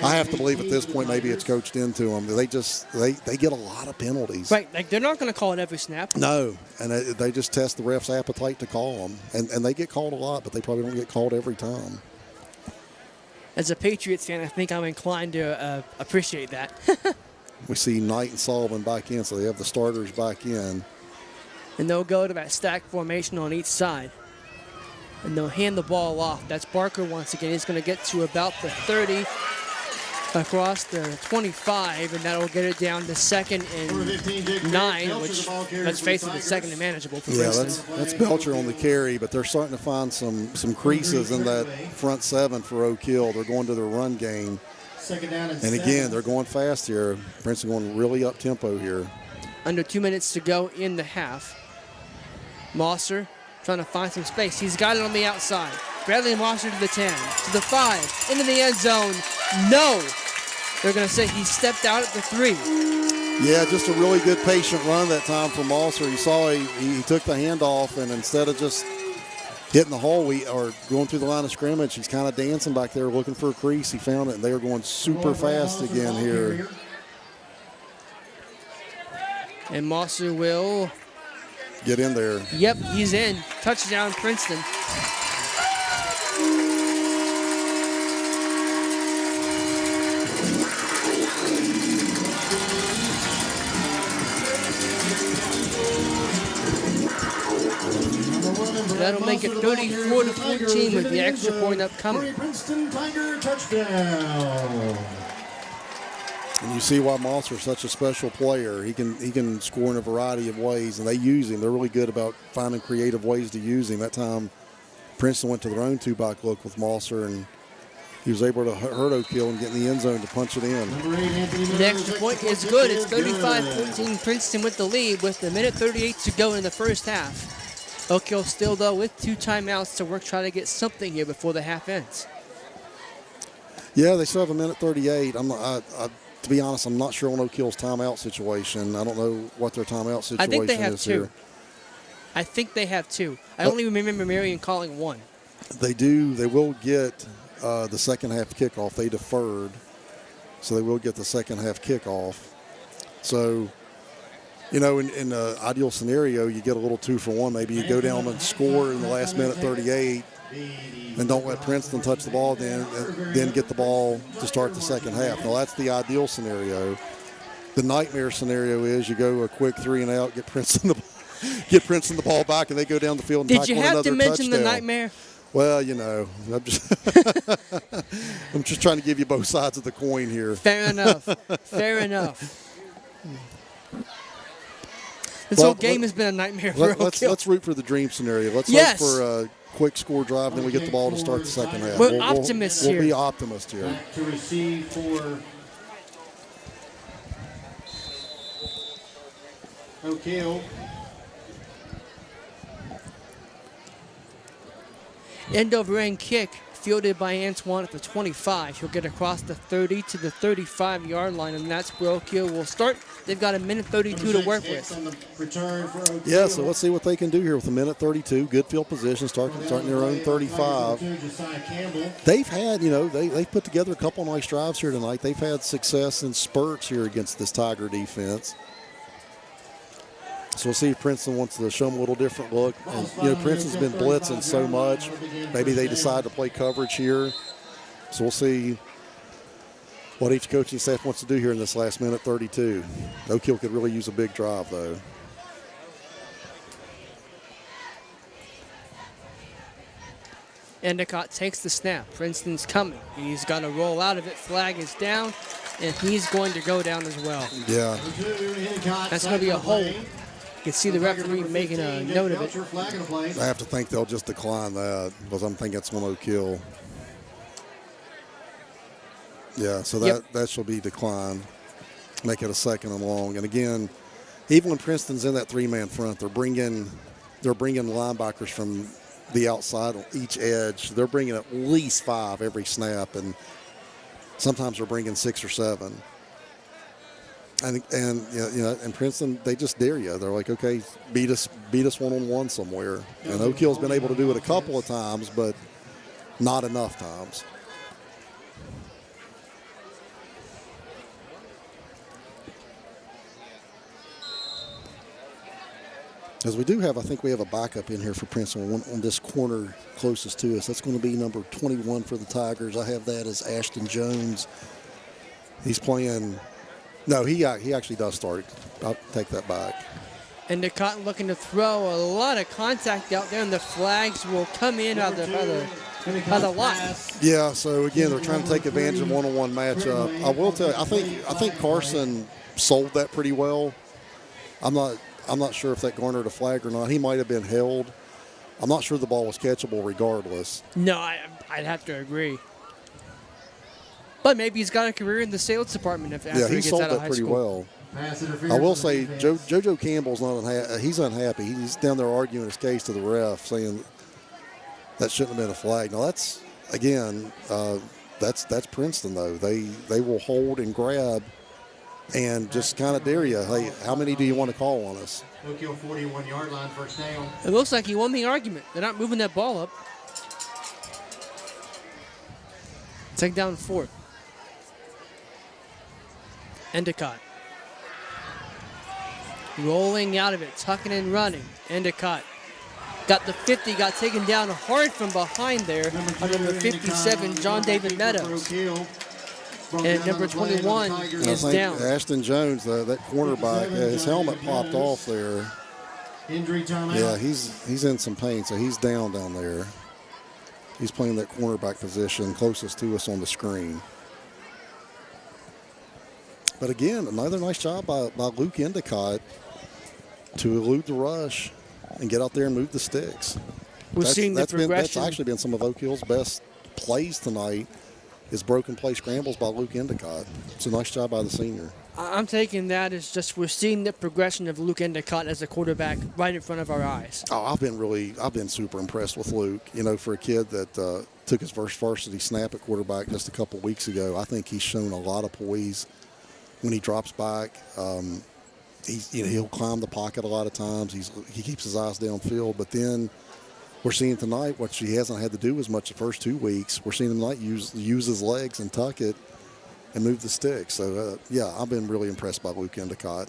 I have to believe at this point maybe it's coached into them. They get a lot of penalties. Right, like they're not going to call it every snap. No, and they just test the ref's appetite to call them. And they get called a lot, but they probably don't get called every time. As a Patriots fan, I think I'm inclined to appreciate that. We see Knight and Sullivan back in, so they have the starters back in. And they'll go to that stack formation on each side. And they'll hand the ball off. That's Barker once again. He's going to get to about the 30, across the 25, and that'll get it down to 2nd and 9, which, let's face it, it's 2nd and manageable for Princeton. That's Belcher on the carry, but they're starting to find some creases in that front 7 for Oak Hill. They're going to their run game. And again, they're going fast here. Princeton going really up tempo here. Under 2 minutes to go in the half. Moser trying to find some space. He's got it on the outside. Bradley Moser to the 10, to the 5, into the end zone. No! They're going to say he stepped out at the 3. Yeah, just a really good patient run that time for Moser. You saw he took the handoff, and instead of just hitting the hole or going through the line of scrimmage, he's kind of dancing back there looking for a crease. He found it, and they are going super fast again here. And Moser will get in there. Yep, he's in. Touchdown, Princeton. that'll make it 34-14 with the extra point upcoming. Princeton Tiger touchdown. And you see why Moser's such a special player. He can score in a variety of ways, and they use him. They're really good about finding creative ways to use him. That time, Princeton went to their own two-back look with Moser, and he was able to hurt O'Kill and get in the end zone to punch it in. The extra point is good. It's 35-14 Princeton with the lead with a minute 38 to go in the first half. O'Kill still, though, with 2 timeouts to work, try to get something here before the half ends. Yeah, they still have a minute 38. To be honest, I'm not sure on O'Kill's timeout situation. I don't know what their timeout situation is here. I think they have 2. I think they have 2. I only remember Marion calling 1. They do. They will get the second half kickoff. They deferred, so they will get the second half kickoff. So, in the ideal scenario, you get a little 2-for-1. Maybe you go down and score in the last minute 38 and don't let Princeton touch the ball, then get the ball to start the second half. Now, that's the ideal scenario. The nightmare scenario is you go a quick 3 and out, get Princeton the ball back, and they go down the field and tackle another touchdown. Did you have to mention the nightmare? Well, I'm just trying to give you both sides of the coin here. Fair enough. Fair enough. This whole game has been a nightmare for O'Kill. Let's root for the dream scenario. Let's hope for a quick score drive, then we get the ball to start the second half. We're optimists here. We'll be optimists here. To receive for O'Kill. End over end kick fielded by Antoine at the 25. He'll get across the 30 to the 35-yard line, and that's where O'Kill will start. They've got a minute 32 to work with. Yeah, so let's see what they can do here with a minute 32. Good field position, starting their own 35. They've had, they've put together a couple nice drives here tonight. They've had success in spurts here against this Tiger defense. So we'll see if Princeton wants to show them a little different look. And, Princeton's been blitzing so much. Maybe they decide to play coverage here. So we'll see what each coaching staff wants to do here in this last minute 32. O'Kill could really use a big drive, though. Endicott takes the snap. Princeton's coming. He's got to roll out of it. Flag is down, and he's going to go down as well. Yeah. That's going to be a hold. You can see the referee making a note of it. I have to think they'll just decline that because I'm thinking it's going to O'Kill. Yeah, so that shall be declined. Make it a second and long. And again, even when Princeton's in that 3-man front, they're bringing linebackers from the outside on each edge. They're bringing at least 5 every snap, and sometimes they're bringing 6 or 7. And Princeton, they just dare you. They're like, okay, beat us one-on-one somewhere. And O'Kill's been able to do it a couple of times, but not enough times. As we do have, I think we have a backup in here for Princeton on this corner closest to us. That's going to be number 21 for the Tigers. I have that as Ashton Jones. He's playing. No, he actually does start. I'll take that back. Endicott looking to throw. A lot of contact out there, and the flags will come in by the line. Yeah, so again, they're trying to take advantage of one-on-one matchup. I will tell you, I think Carson sold that pretty well. I'm not sure if that garnered a flag or not. He might have been held. I'm not sure the ball was catchable regardless. No, I'd have to agree. But maybe he's got a career in the sales department after he gets out of high school. Yeah, he sold that pretty well. I will say JoJo Campbell's not unhappy. He's unhappy. He's down there arguing his case to the ref, saying that shouldn't have been a flag. Now that's Princeton though. They will hold and grab and just kind of dare you. Hey, how many do you want to call on us? O'Kill 41-yard line, first down. It looks like he won the argument. They're not moving that ball up. Take down 4. Endicott. Rolling out of it, tucking and running. Endicott got the 50, got taken down hard from behind there on number 57, John David Meadows. And number 21 is down. Ashton Jones, that cornerback, his helmet popped off there. Injury timeout. Yeah, he's in some pain, so he's down there. He's playing that cornerback position closest to us on the screen. But again, another nice job by Luke Endicott to elude the rush and get out there and move the sticks. We're seeing the progression. That's actually been some of Oak Hill's best plays tonight, is broken play scrambles by Luke Endicott. It's a nice job by the senior. I'm taking that as just we're seeing the progression of Luke Endicott as a quarterback right in front of our eyes. Oh, I've been super impressed with Luke. You know, for a kid that took his first varsity snap at quarterback just a couple weeks ago, I think he's shown a lot of poise when he drops back. He'll climb the pocket a lot of times. He keeps his eyes downfield, but then we're seeing tonight what he hasn't had to do as much the first 2 weeks. We're seeing him tonight use his legs and tuck it and move the stick. So, yeah, I've been really impressed by Luke Endicott.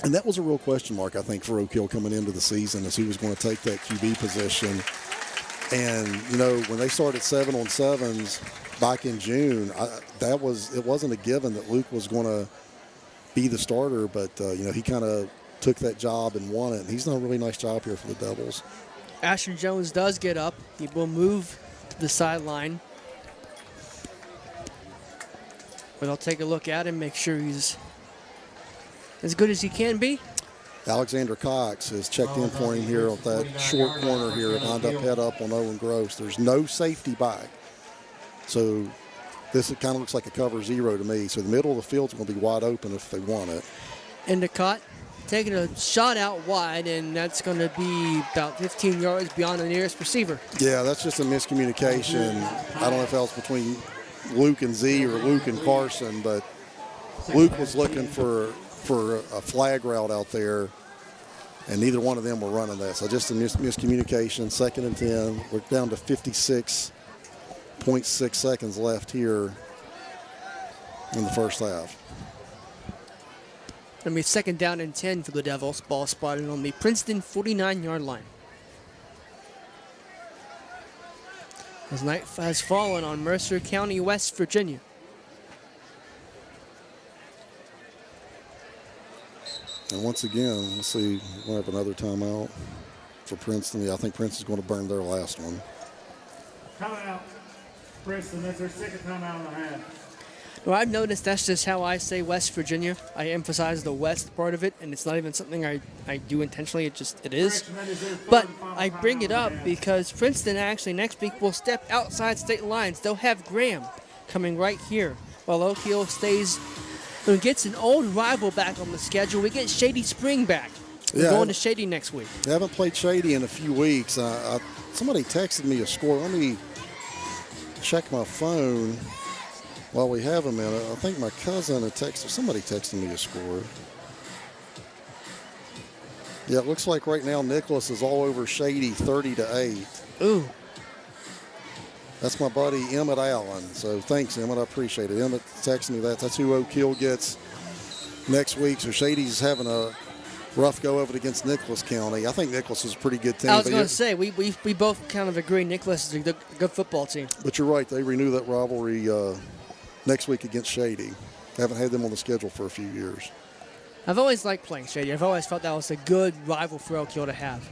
And that was a real question mark, I think, for Oak Hill coming into the season, as he was going to take that QB position. And, you know, when they started 7-on-7s back in June, it wasn't a given that Luke was going to be the starter, but, he kind of took that job and won it. And he's done a really nice job here for the Devils. Ashton Jones does get up. He will move to the sideline. But I'll take a look at him, make sure he's as good as he can be. Alexander Cox has checked in for him here on that short corner here, lined up head up on Owen Gross. There's no safety back. So this kind of looks like a cover zero to me. So the middle of the field's going to be wide open if they want it. Endicott taking a shot out wide, and that's going to be about 15 yards beyond the nearest receiver. Yeah, that's just a miscommunication. I don't know if that was between Luke and Z or Luke and Carson, but Luke was looking for a flag route out there, and neither one of them were running that. So just a miscommunication. 2nd and 10. We're down to 56.6 seconds left here in the first half. Going to be 2nd down and 10 for the Devils. Ball spotted on the Princeton 49-yard line. As night has fallen on Mercer County, West Virginia. And once again, let's see, we'll have another timeout for Princeton. Yeah, I think Princeton's going to burn their last one. Timeout, Princeton. That's their 2nd timeout and a half. Well, I've noticed that's just how I say West Virginia. I emphasize the West part of it, and it's not even something I do intentionally. It is. But I bring it up because Princeton actually next week will step outside state lines. They'll have Graham coming right here, while Oak Hill gets an old rival back on the schedule. We get Shady Spring back. We're going to Shady next week. They haven't played Shady in a few weeks. Somebody texted me a score. Let me check my phone while we have a minute. I think my cousin had texted. Somebody texted me a score. Yeah, it looks like right now Nicholas is all over Shady 30-8. Ooh. That's my buddy Emmett Allen. So thanks, Emmett. I appreciate it. Emmett texted me that. That's who Oak Hill gets next week. So Shady's having a rough go of it against Nicholas County. I think Nicholas is a pretty good team. I was going to say, we both kind of agree Nicholas is a good football team. But you're right. They renew that rivalry next week against Shady. Haven't had them on the schedule for a few years. I've always liked playing Shady. I've always felt that was a good rival for Oak Hill to have.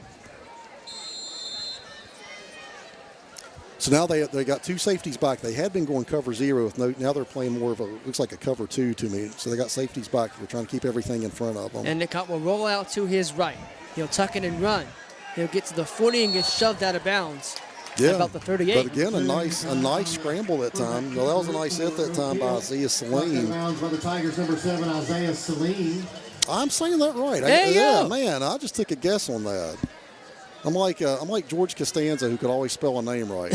So now they got 2 safeties back. They had been going cover zero. Now they're playing more of looks like a cover 2 to me. So they got safeties back. We're trying to keep everything in front of them. Endicott will roll out to his right. He'll tuck it and run. He'll get to the 40 and get shoved out of bounds. Yeah, about the 38. But again, a nice scramble that time. That was a nice hit that time by Isaiah Salim. By the Tigers, number 7, Isaiah Salim. I'm saying that right. Yeah, man, I just took a guess on that. I'm like George Costanza, who could always spell a name right.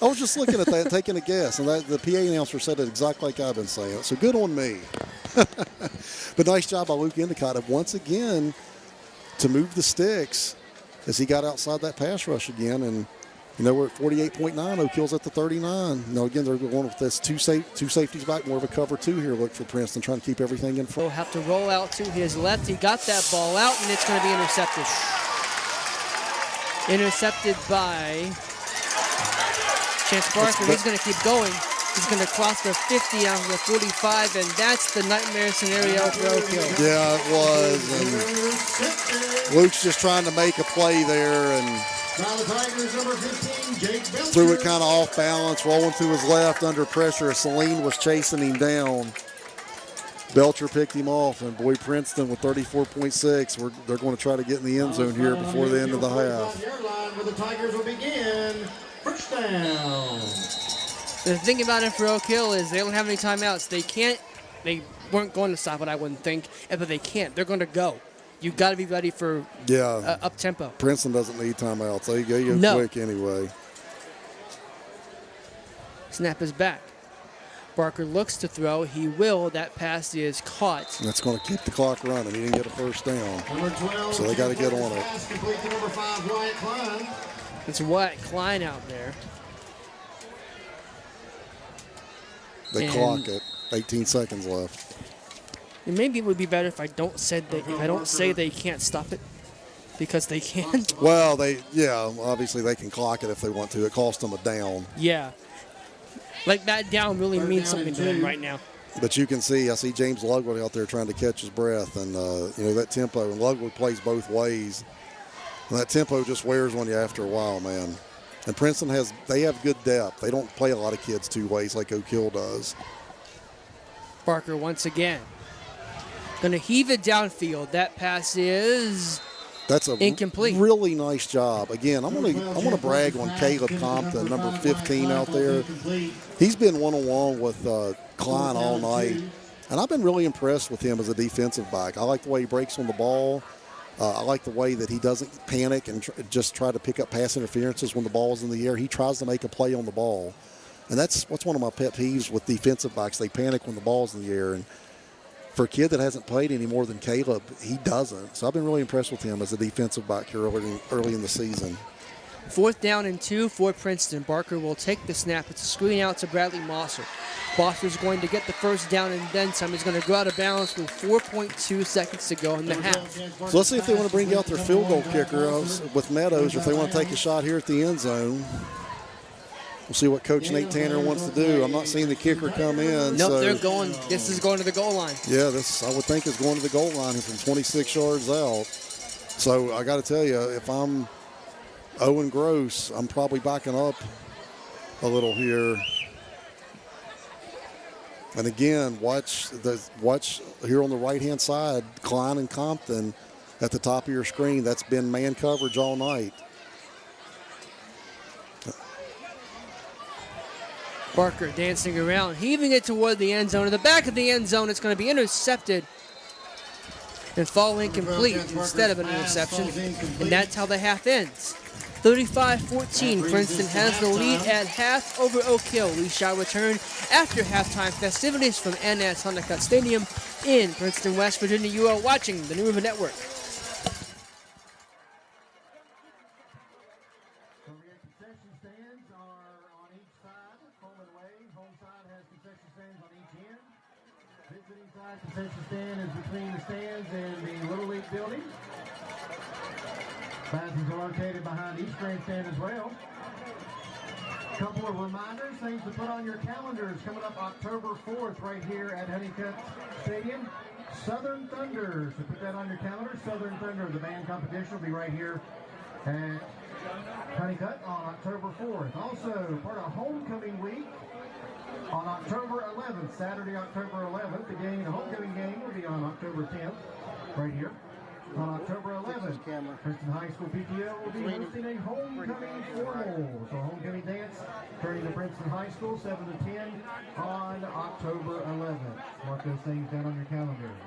I was just looking at that, taking a guess, and the PA announcer said it exactly like I've been saying. So good on me. But nice job by Luke Endicott of once again to move the sticks as he got outside that pass rush again. And, we're at 48.9. Oak Hill's at the 39. Again, they're going with this two safeties back, more of a cover 2 here. Look for Princeton, trying to keep everything in front. He'll have to roll out to his left. He got that ball out, and it's going to be intercepted. Intercepted by Chance Barker. He's going to keep going. He's going to cross the 50 on the 45, and that's the nightmare scenario for Oak Hill. Yeah, it was. And Luke's just trying to make a play there and Now the Tigers, number 15, Jake Belcher. threw it kind of off balance, rolling to his left under pressure as Celine was chasing him down. Belcher picked him off, and boy, Princeton with 34.6. They're going to try to get in the end zone here before the end of the half. Where the Tigers will begin. First down. The thing about it for Oak Hill is they don't have any timeouts. They weren't going to stop it, I wouldn't think, but they can't. They're going to go. You've got to be ready for up-tempo. Princeton doesn't need timeouts. They go quick anyway. Snap is back. Barker looks to throw. He will. That pass is caught. That's going to keep the clock running. He didn't get a first down. Number 12, so they got to get on it. Pass complete to number 5, Wyatt Klein. It's Wyatt Klein out there. They clock it. 18 seconds left. Maybe it would be better if I don't say they can't stop it, because they can. Well, obviously they can clock it if they want to. It cost them a down. Yeah. Like that down really means something to them right now. But you can see, I see James Ludwig out there trying to catch his breath, and that tempo. And Ludwig plays both ways. And that tempo just wears on you after a while, man. And Princeton have good depth. They don't play a lot of kids two ways like Oak Hill does. Barker once again. Going to heave it downfield. That pass is incomplete. Really nice job. Again, I want to brag on Caleb Compton, number 15 out there. He's been one-on-one with Klein all night, and I've been really impressed with him as a defensive back. I like the way he breaks on the ball. I like the way that he doesn't panic and just try to pick up pass interferences when the ball's in the air. He tries to make a play on the ball, and that's one of my pet peeves with defensive backs. They panic when the ball's in the air, and for a kid that hasn't played any more than Caleb, he doesn't. So I've been really impressed with him as a defensive back here early in the season. 4th down and 2 for Princeton. Barker will take the snap. It's a screen out to Bradley Moser. Moser's going to get the first down and then some. He's going to go out of bounds with 4.2 seconds to go in the half. So let's see if they want to bring out their field goal kicker with Meadows, or if they want to take a shot here at the end zone. We'll see what Coach Nate Tanner wants to do. I'm not seeing the kicker come in. Nope, so they're going. This is going to the goal line. Yeah, this I would think is going to the goal line from 26 yards out. So I got to tell you, if I'm Owen Gross, I'm probably backing up a little here. And again, watch here on the right-hand side, Klein and Compton at the top of your screen. That's been man coverage all night. Barker dancing around, heaving it toward the end zone. In the back of the end zone, it's going to be intercepted and fall incomplete instead of an interception. And that's how the half ends. 35-14, Princeton has the lead at half over Oak Hill. We shall return after halftime festivities from NS Endicott Stadium in Princeton, West Virginia. You are watching the New River Network. Concession stand is between the stands and the Little League building. Bathrooms are located behind each grandstand as well. A couple of reminders, things to put on your calendars. Coming up October 4th right here at Endicott Stadium. Southern Thunder. So put that on your calendar. Southern Thunder, the band competition, will be right here at Endicott on October 4th. Also, part of Homecoming Week. On October 11th, Saturday, October 11th, the homecoming game will be on October 10th, right here. On October 11th, Princeton High School PTO will be hosting a homecoming formal. So homecoming dance turning to Princeton High School, 7 to 10 on October 11th. Mark those things down on your calendars.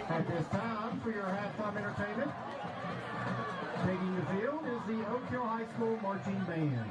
At this time, for your halftime entertainment, taking the field is the Oak Hill High School Marching Band.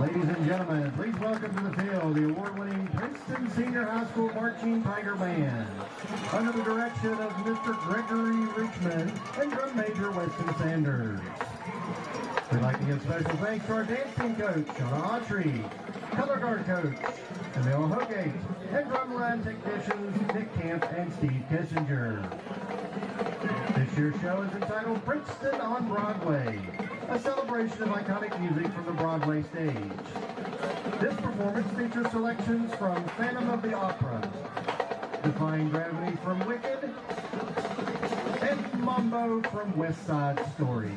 Ladies and gentlemen, please welcome to the field the award-winning Princeton Senior High School Marching Tiger Band under the direction of Mr. Gregory Richmond and drum major Weston Sanders. We'd like to give special thanks to our dance team coach, Shauna Autry, color guard coach, Emil Hogate, and drumline technicians Nick Camp and Steve Kissinger. This year's show is entitled Princeton on Broadway, a celebration of iconic music from the Broadway stage. This performance features selections from Phantom of the Opera, Defying Gravity from Wicked, and Mambo from West Side Story.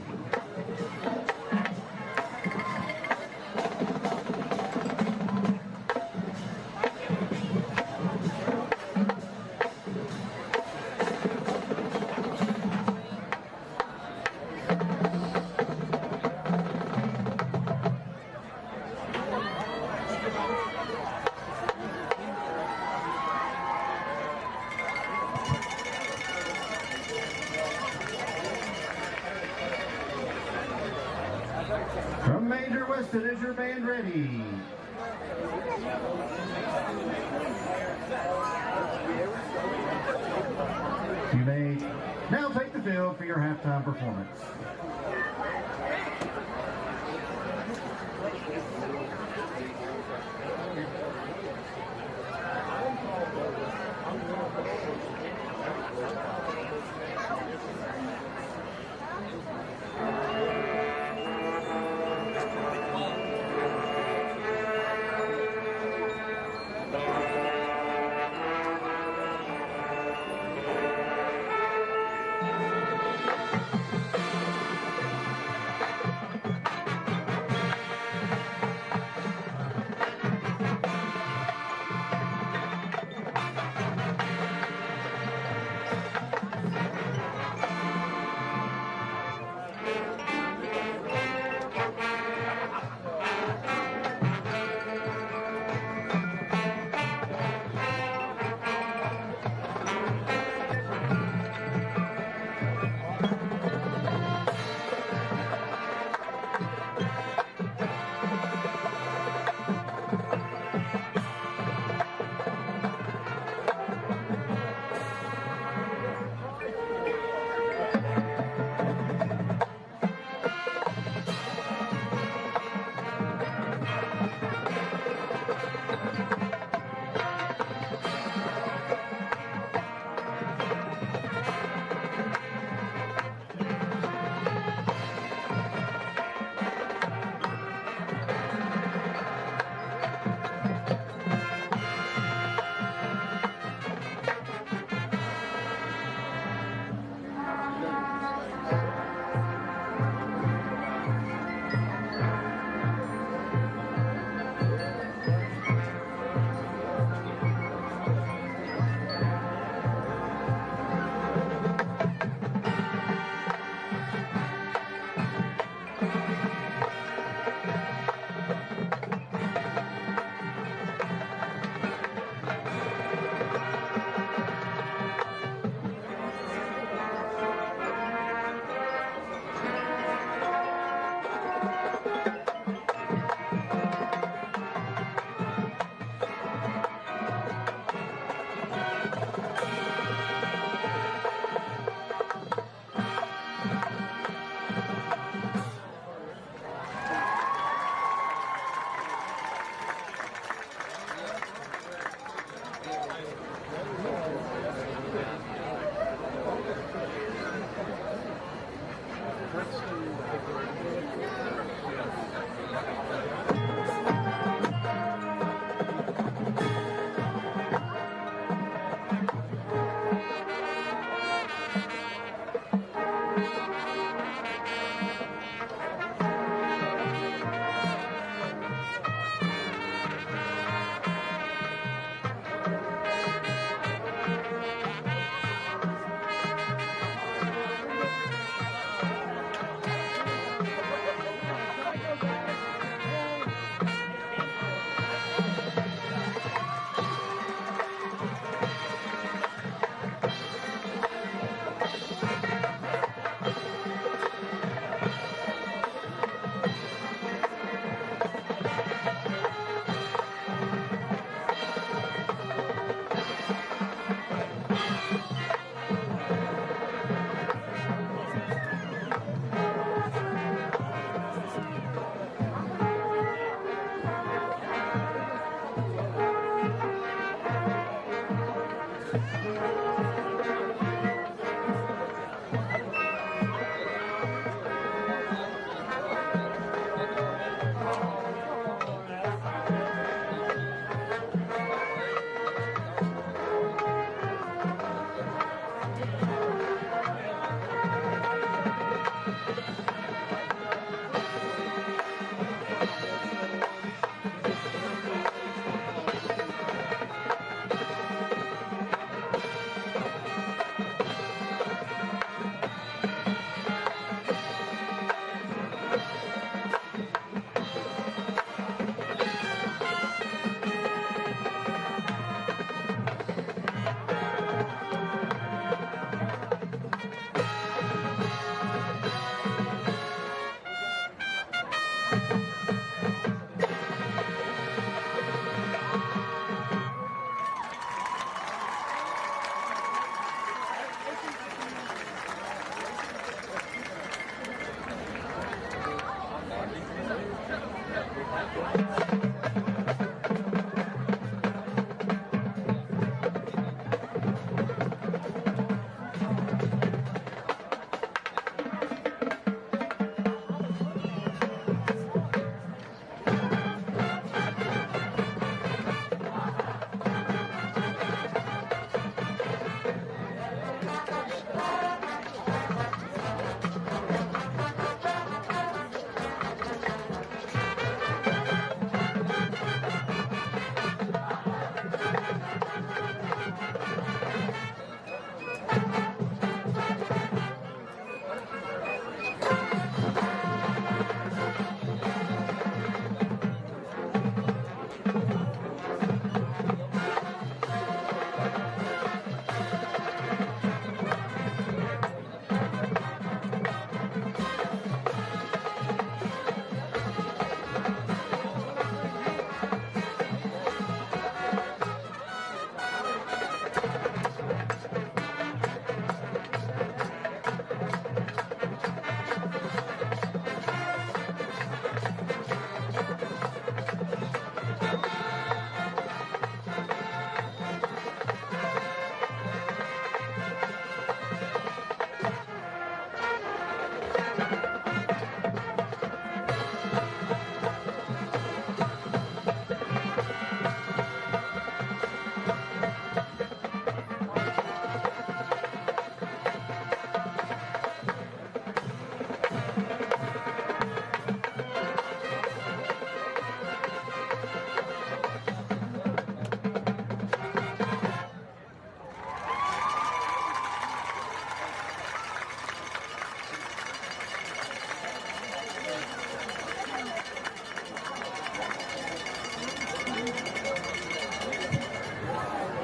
From Major Weston, is your band ready? You may now take the field for your halftime performance.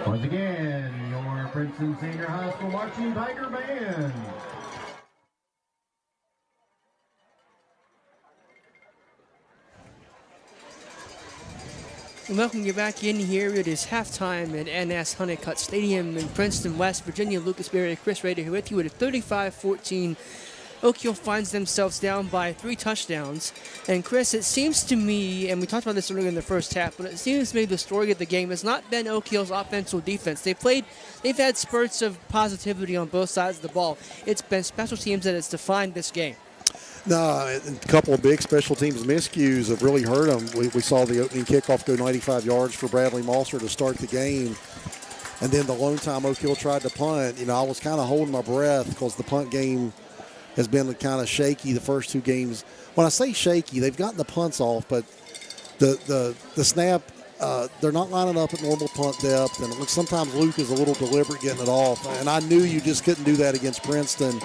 Once again, your Princeton Senior High School Marching Tiger Band. Welcome you back in here. It is halftime at NS Endicott Stadium in Princeton, West Virginia. Lucas Berry and Chris Rader here with you at a 35-14. Oak Hill finds themselves down by 3 touchdowns. And Chris, it seems to me, and we talked about this earlier in the first half, but it seems to me the story of the game has not been Oak Hill's offense or defense. They've had spurts of positivity on both sides of the ball. It's been special teams that has defined this game. No, a couple of big special teams miscues have really hurt them. We saw the opening kickoff go 95 yards for Bradley Moser to start the game. And then the lone time Oak Hill tried to punt. I was kind of holding my breath because the punt game has been kind of shaky the first 2 games. When I say shaky, they've gotten the punts off, but the snap, they're not lining up at normal punt depth. And it looks, sometimes Luke is a little deliberate getting it off. And I knew you just couldn't do that against Princeton.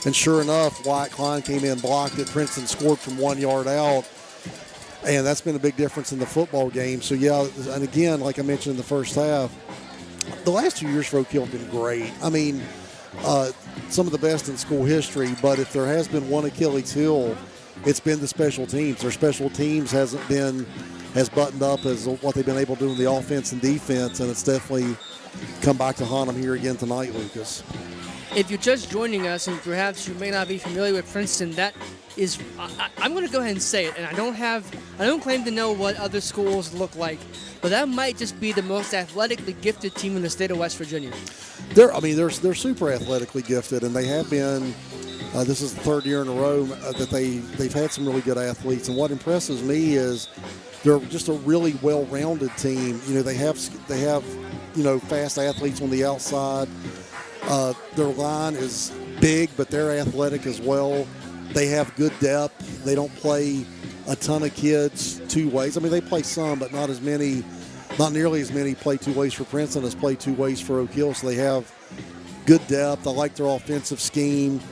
And sure enough, Klein came in, blocked it. Princeton scored from 1 yard out. And that's been a big difference in the football game. So, yeah, and again, like I mentioned in the first half, the last 2 years for Oak Hill have been great. I mean, some of the best in school history. But if there has been one Achilles heel, it's been the special teams. Their special teams hasn't been as buttoned up as what they've been able to do in the offense and defense. And it's definitely come back to haunt them here again tonight, Lucas. If you're just joining us and perhaps you may not be familiar with Princeton, that is, I'm going to go ahead and say it, and I don't claim to know what other schools look like, but that might just be the most athletically gifted team in the state of West Virginia. They're super athletically gifted, and they have been. This is the 3rd year in a row that they've had some really good athletes, and what impresses me is they're just a really well-rounded team. They have fast athletes on the outside. Their line is big, but they're athletic as well. They have good depth. They don't play a ton of kids 2 ways. I mean, they play some, but not nearly as many play 2 ways for Princeton as play 2 ways for Oak Hill. So they have good depth. I like their offensive scheme.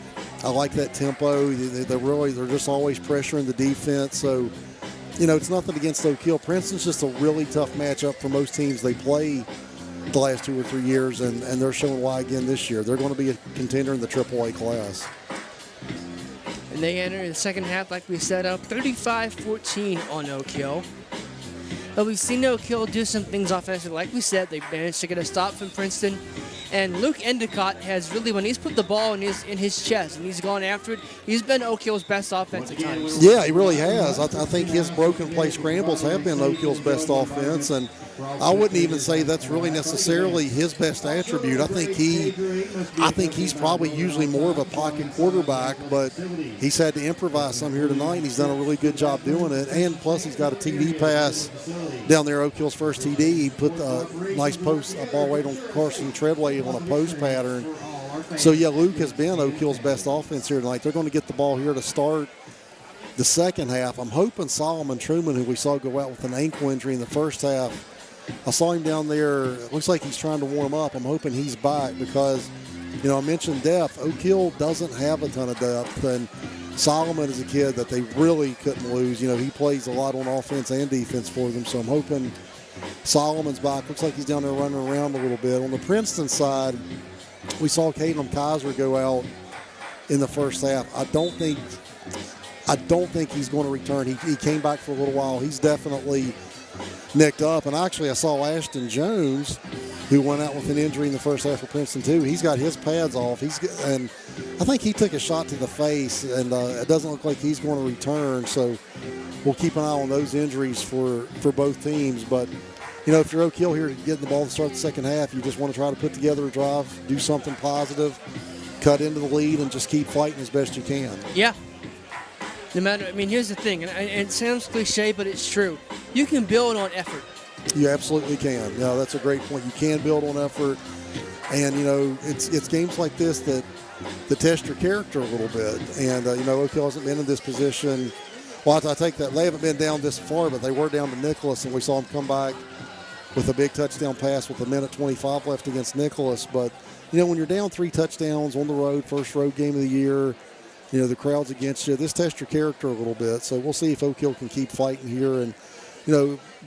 I like that tempo. They're just always pressuring the defense. So, it's nothing against Oak Hill. Princeton's just a really tough matchup for most teams they play the last 2 or 3 years, and they're showing why again this year. They're going to be a contender in the AAA class. And they enter the second half, like we said, up 35-14 on Oak Hill. But we've seen Oak Hill do some things offensively. Like we said, they managed to get a stop from Princeton. And Luke Endicott has really, when he's put the ball in his chest and he's gone after it, he's been Oak Hill's best offense at times. Yeah, he really has. I think his broken play scrambles have been Oak Hill's best offense, and I wouldn't even say that's really necessarily his best attribute. I think he's probably usually more of a pocket quarterback, but he's had to improvise some here tonight, and he's done a really good job doing it. And plus, he's got a TD pass down there, Oak Hill's first TD. He put a nice post, a ball right on Carson Treadway on a post pattern. So, yeah, Luke has been Oak Hill's best offense here tonight. They're going to get the ball here to start the second half. I'm hoping Solomon Truman, who we saw go out with an ankle injury in the first half, I saw him down there. It looks like he's trying to warm up. I'm hoping he's back because, I mentioned depth. Oak Hill doesn't have a ton of depth, and Solomon is a kid that they really couldn't lose. He plays a lot on offense and defense for them, so I'm hoping Solomon's back. Looks like he's down there running around a little bit. On the Princeton side, we saw Caleb Kaiser go out in the first half. I don't think he's going to return. He came back for a little while. He's definitely nicked up. And actually, I saw Ashton Jones, who went out with an injury in the first half for Princeton too. He's got his pads off. And I think he took a shot to the face, and it doesn't look like he's going to return. So we'll keep an eye on those injuries for both teams. But if you're Oak Hill here to get the ball to start the second half, you just want to try to put together a drive, do something positive, cut into the lead, and just keep fighting as best you can. Yeah. No matter, here's the thing, and it sounds cliche, but it's true. You can build on effort. You absolutely can. That's a great point. You can build on effort, and it's games like this that test your character a little bit. And Oak Hill hasn't been in this position. Well, I take that they haven't been down this far, but they were down to Nicholas, and we saw them come back with a big touchdown pass with 1:25 left against Nicholas. But when you're down 3 touchdowns on the road, first road game of the year. The crowd's against you. This tests your character a little bit. So we'll see if Oak Hill can keep fighting here and,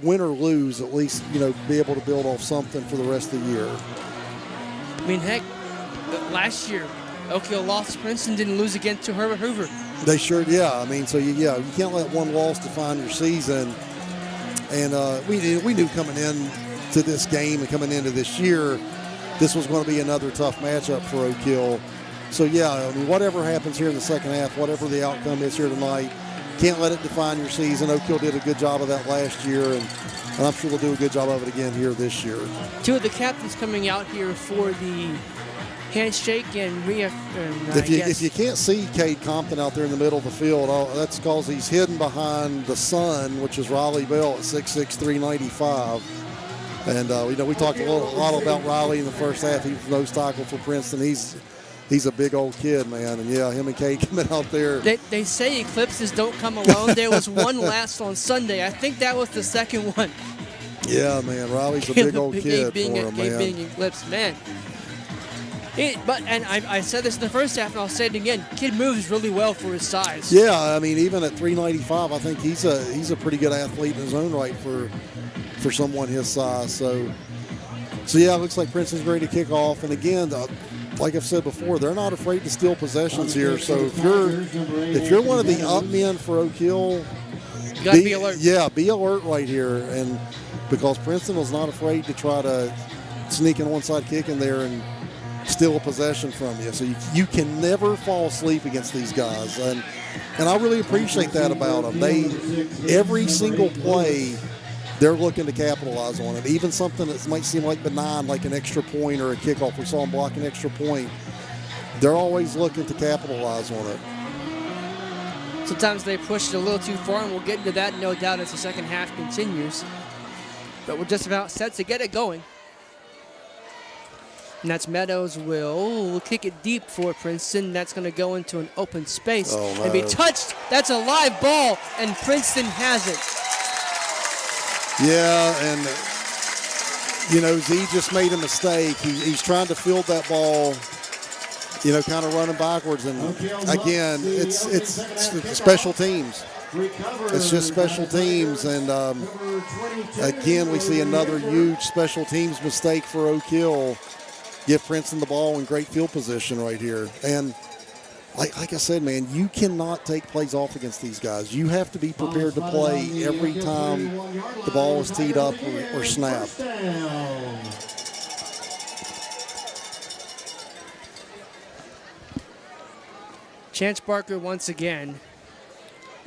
win or lose, at least, be able to build off something for the rest of the year. Heck, last year, Oak Hill lost to Princeton, didn't lose again to Herbert Hoover. They sure, yeah. You can't let one loss define your season. And we knew coming in to this game and coming into this year, this was going to be another tough matchup for Oak Hill. So, yeah, whatever happens here in the second half, whatever the outcome is here tonight, can't let it define your season. Oak Hill did a good job of that last year, and I'm sure they'll do a good job of it again here this year. 2 of the captains coming out here for the handshake and if you can't see Cade Compton out there in the middle of the field, that's because he's hidden behind the son, which is Riley Bell at 6'6", 395. And, we talked a lot about Riley in the first half. He was nose tackle for Princeton. He's a big old kid, man. And, yeah, him and Cade coming out there. They say eclipses don't come alone. There was one last on Sunday. I think that was the second one. Yeah, man. Riley's a big old kid for him, man. Being eclipsed, man. I said this in the first half, and I'll say it again. Kid moves really well for his size. Yeah, even at 395, I think he's a pretty good athlete in his own right for someone his size. So yeah, it looks like Princeton's ready to kick off. And again, like I've said before, they're not afraid to steal possessions here. So if you're one of the up men for Oak Hill, you gotta be alert. Yeah, be alert right here, and because Princeton was not afraid to try to sneak an onside kick in there and steal a possession from you. So you can never fall asleep against these guys, and I really appreciate that about them. Every single play, they're looking to capitalize on it. Even something that might seem like benign, like an extra point or a kickoff. We saw them block an extra point. They're always looking to capitalize on it. Sometimes they push it a little too far, and we'll get into that, no doubt, as the second half continues. But we're just about set to get it going. And that's Meadows will kick it deep for Princeton. That's going to go into an open space and be touched. That's a live ball, and Princeton has it. Yeah, and, Z just made a mistake. He's trying to field that ball, kind of running backwards. And, again, it's special teams. It's just special teams. And, again, we see another huge special teams mistake for Oak Hill. Give Princeton the ball in great field position right here. And, like I said, man, you cannot take plays off against these guys. You have to be prepared to play every time the ball is teed up or snapped. Chance Barker once again.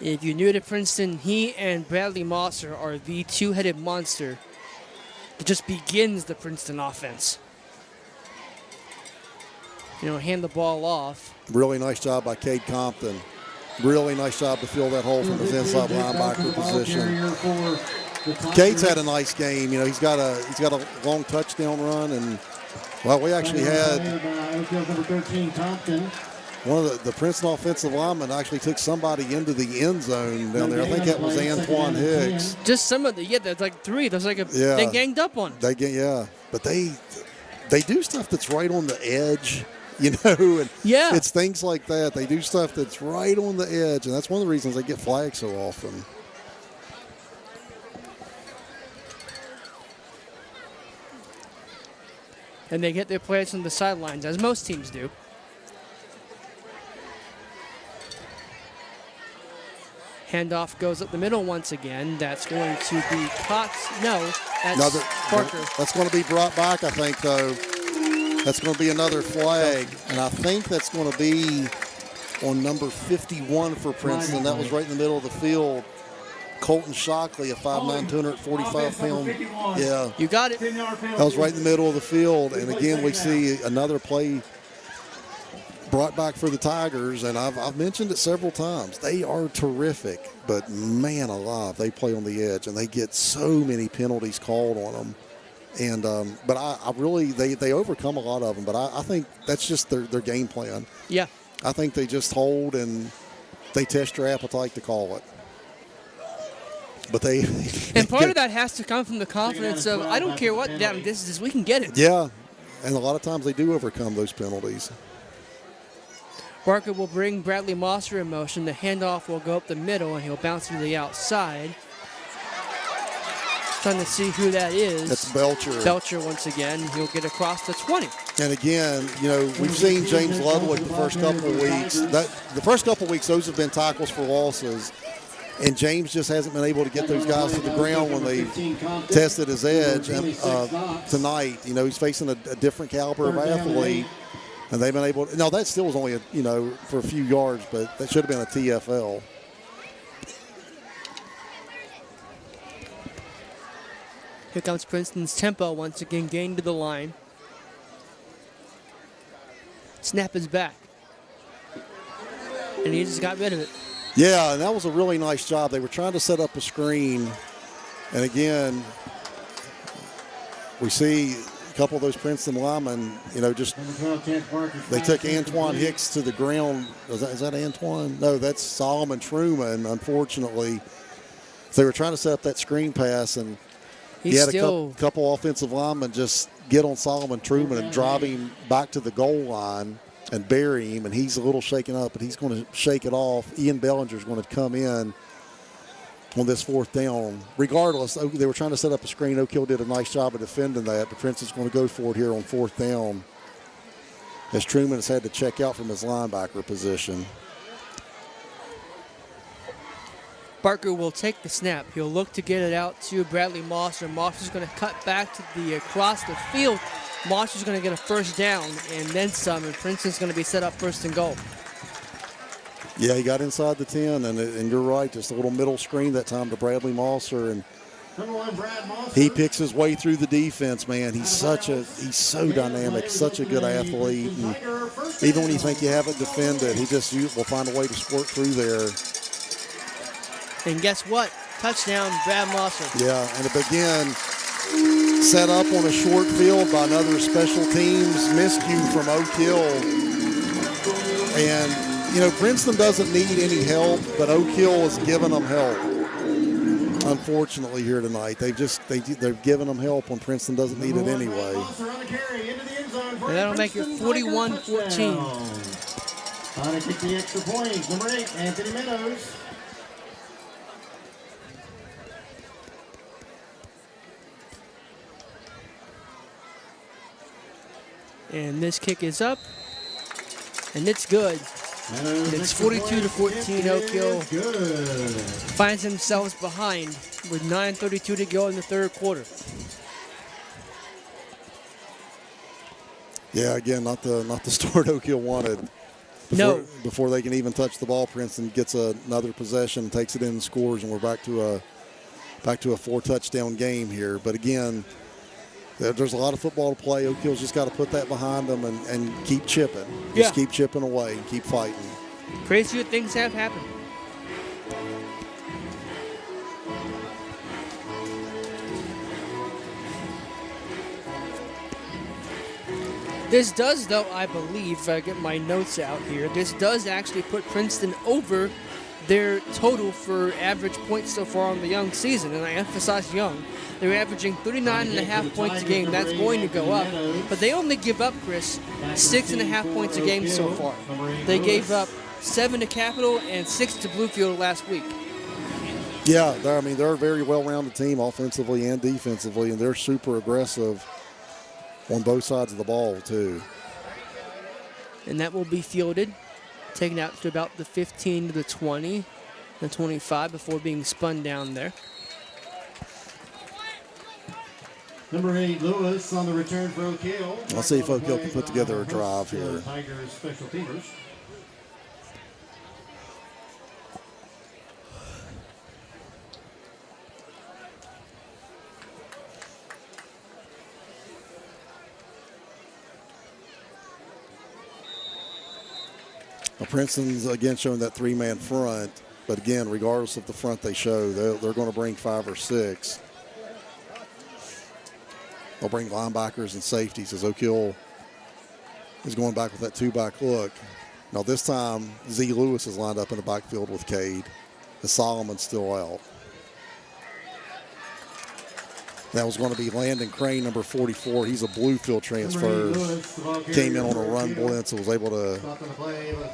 If you're new to Princeton, he and Bradley Moser are the two-headed monster that just begins the Princeton offense. Hand the ball off. Really nice job by Cade Compton. Really nice job to fill that hole from his inside linebacker position. Cade's had a nice game. He's got a long touchdown run, and we actually had one of the Princeton offensive linemen actually took somebody into the end zone down there. I think that was Antoine Hicks. Just some of there's like three. There's like they ganged up on him. But they do stuff that's right on the edge. And it's things like that. They do stuff that's right on the edge, and that's one of the reasons they get flagged so often. And they get their players from the sidelines, as most teams do. Handoff goes up the middle once again. That's going to be caught. No, that's Parker. That's going to be brought back, I think, though. That's going to be another flag, and I think that's going to be on number 51 for Princeton. That was right in the middle of the field. Colton Shockley, a 5'9", 245-pound. Yeah. You got it. That was right in the middle of the field, and again, we see another play brought back for the Tigers, and I've mentioned it several times. They are terrific, but man alive, they play on the edge, and they get so many penalties called on them. And but I really they overcome a lot of them. But I think that's just their game plan. Yeah. I think they just hold and they test your appetite to call it. But they and part of that has to come from the confidence of I don't care what damn this is, we can get it. Yeah, and a lot of times they do overcome those penalties. Barker will bring Bradley Moser in motion. The handoff will go up the middle and he'll bounce to the outside. Trying to see who that is. That's Belcher. Belcher once again. He'll get across the 20. And again, we've seen James Ludwig the first couple of weeks. The first couple of weeks, those have been tackles for losses. And James just hasn't been able to get those guys to the ground when they've tested his edge. And tonight, he's facing a different caliber of athlete. And they've been able to, that still was only, for a few yards, but that should have been a TFL. Here comes Princeton's tempo once again, gained to the line. Snap is back. And he just got rid of it. Yeah, and that was a really nice job. They were trying to set up a screen. And again, we see a couple of those Princeton linemen, they took Antoine Hicks to the ground. Is that Antoine? No, that's Solomon Truman, unfortunately. So they were trying to set up that screen pass, and he had a couple offensive linemen just get on Solomon Truman and drive him back to the goal line and bury him, and he's a little shaken up, but he's going to shake it off. Ian Bellinger's going to come in on this fourth down. Regardless, they were trying to set up a screen. Oak Hill did a nice job of defending that, but Princeton's going to go for it here on fourth down as Truman has had to check out from his linebacker position. Barker will take the snap. He'll look to get it out to Bradley Moser. Moser's going to cut back to across the field. Moser's going to get a first down and then some, and Princeton's going to be set up first and goal. Yeah, he got inside the 10, and you're right, just a little middle screen that time to Bradley Moser, and he picks his way through the defense, man. He's so dynamic, such a good athlete, and even when you think you haven't defended, he just will find a way to squirt through there. And guess what? Touchdown, Brad Moser. Yeah, and again, set up on a short field by another special teams miscue from Oak Hill. And, Princeton doesn't need any help, but Oak Hill has given them help. Unfortunately here tonight. They've given them help when Princeton doesn't need it anyway. And that'll make it 41-14. On to kick the extra point, number 8, Anthony Meadows. And this kick is up, and it's good. And It's 42-14. Oak Hill good. finds themselves behind with 9:32 to go in the third quarter. Yeah, again, not the start Oak Hill wanted. Before they can even touch the ball, Princeton gets another possession, takes it in and scores, and we're back to a 4-touchdown game here. But again, there's a lot of football to play. Oak Hill's just got to put that behind them and keep chipping. Just keep chipping away and keep fighting. Crazier things have happened. This does, though, I believe, if I get my notes out here, this does actually put Princeton over their total for average points so far on the young season, and I emphasize young. They're averaging 39.5 points a game. That's going to go up, but they only give up, Chris, 6.5 points a game so far. They gave up 7 to Capital and 6 to Bluefield last week. Yeah, they're a very well-rounded team offensively and defensively, and they're super aggressive on both sides of the ball, too. And that will be fielded, taken out to about the 15 to the 20, the 25 before being spun down there. Number 8, Lewis on the return for Oak Hill. Let's see if Oak Hill can put together a drive here. Tigers special teamers. Now, Princeton's, again, showing that 3-man front. But, again, regardless of the front they show, they're going to bring 5 or 6. They'll bring linebackers and safeties as Oak Hill is going back with that 2-back look. Now, this time, Z. Lewis is lined up in the backfield with Cade. As Solomon's still out. That was going to be Landon Crane, number 44. He's a Bluefield transfer. Came in on a run blitz and was able to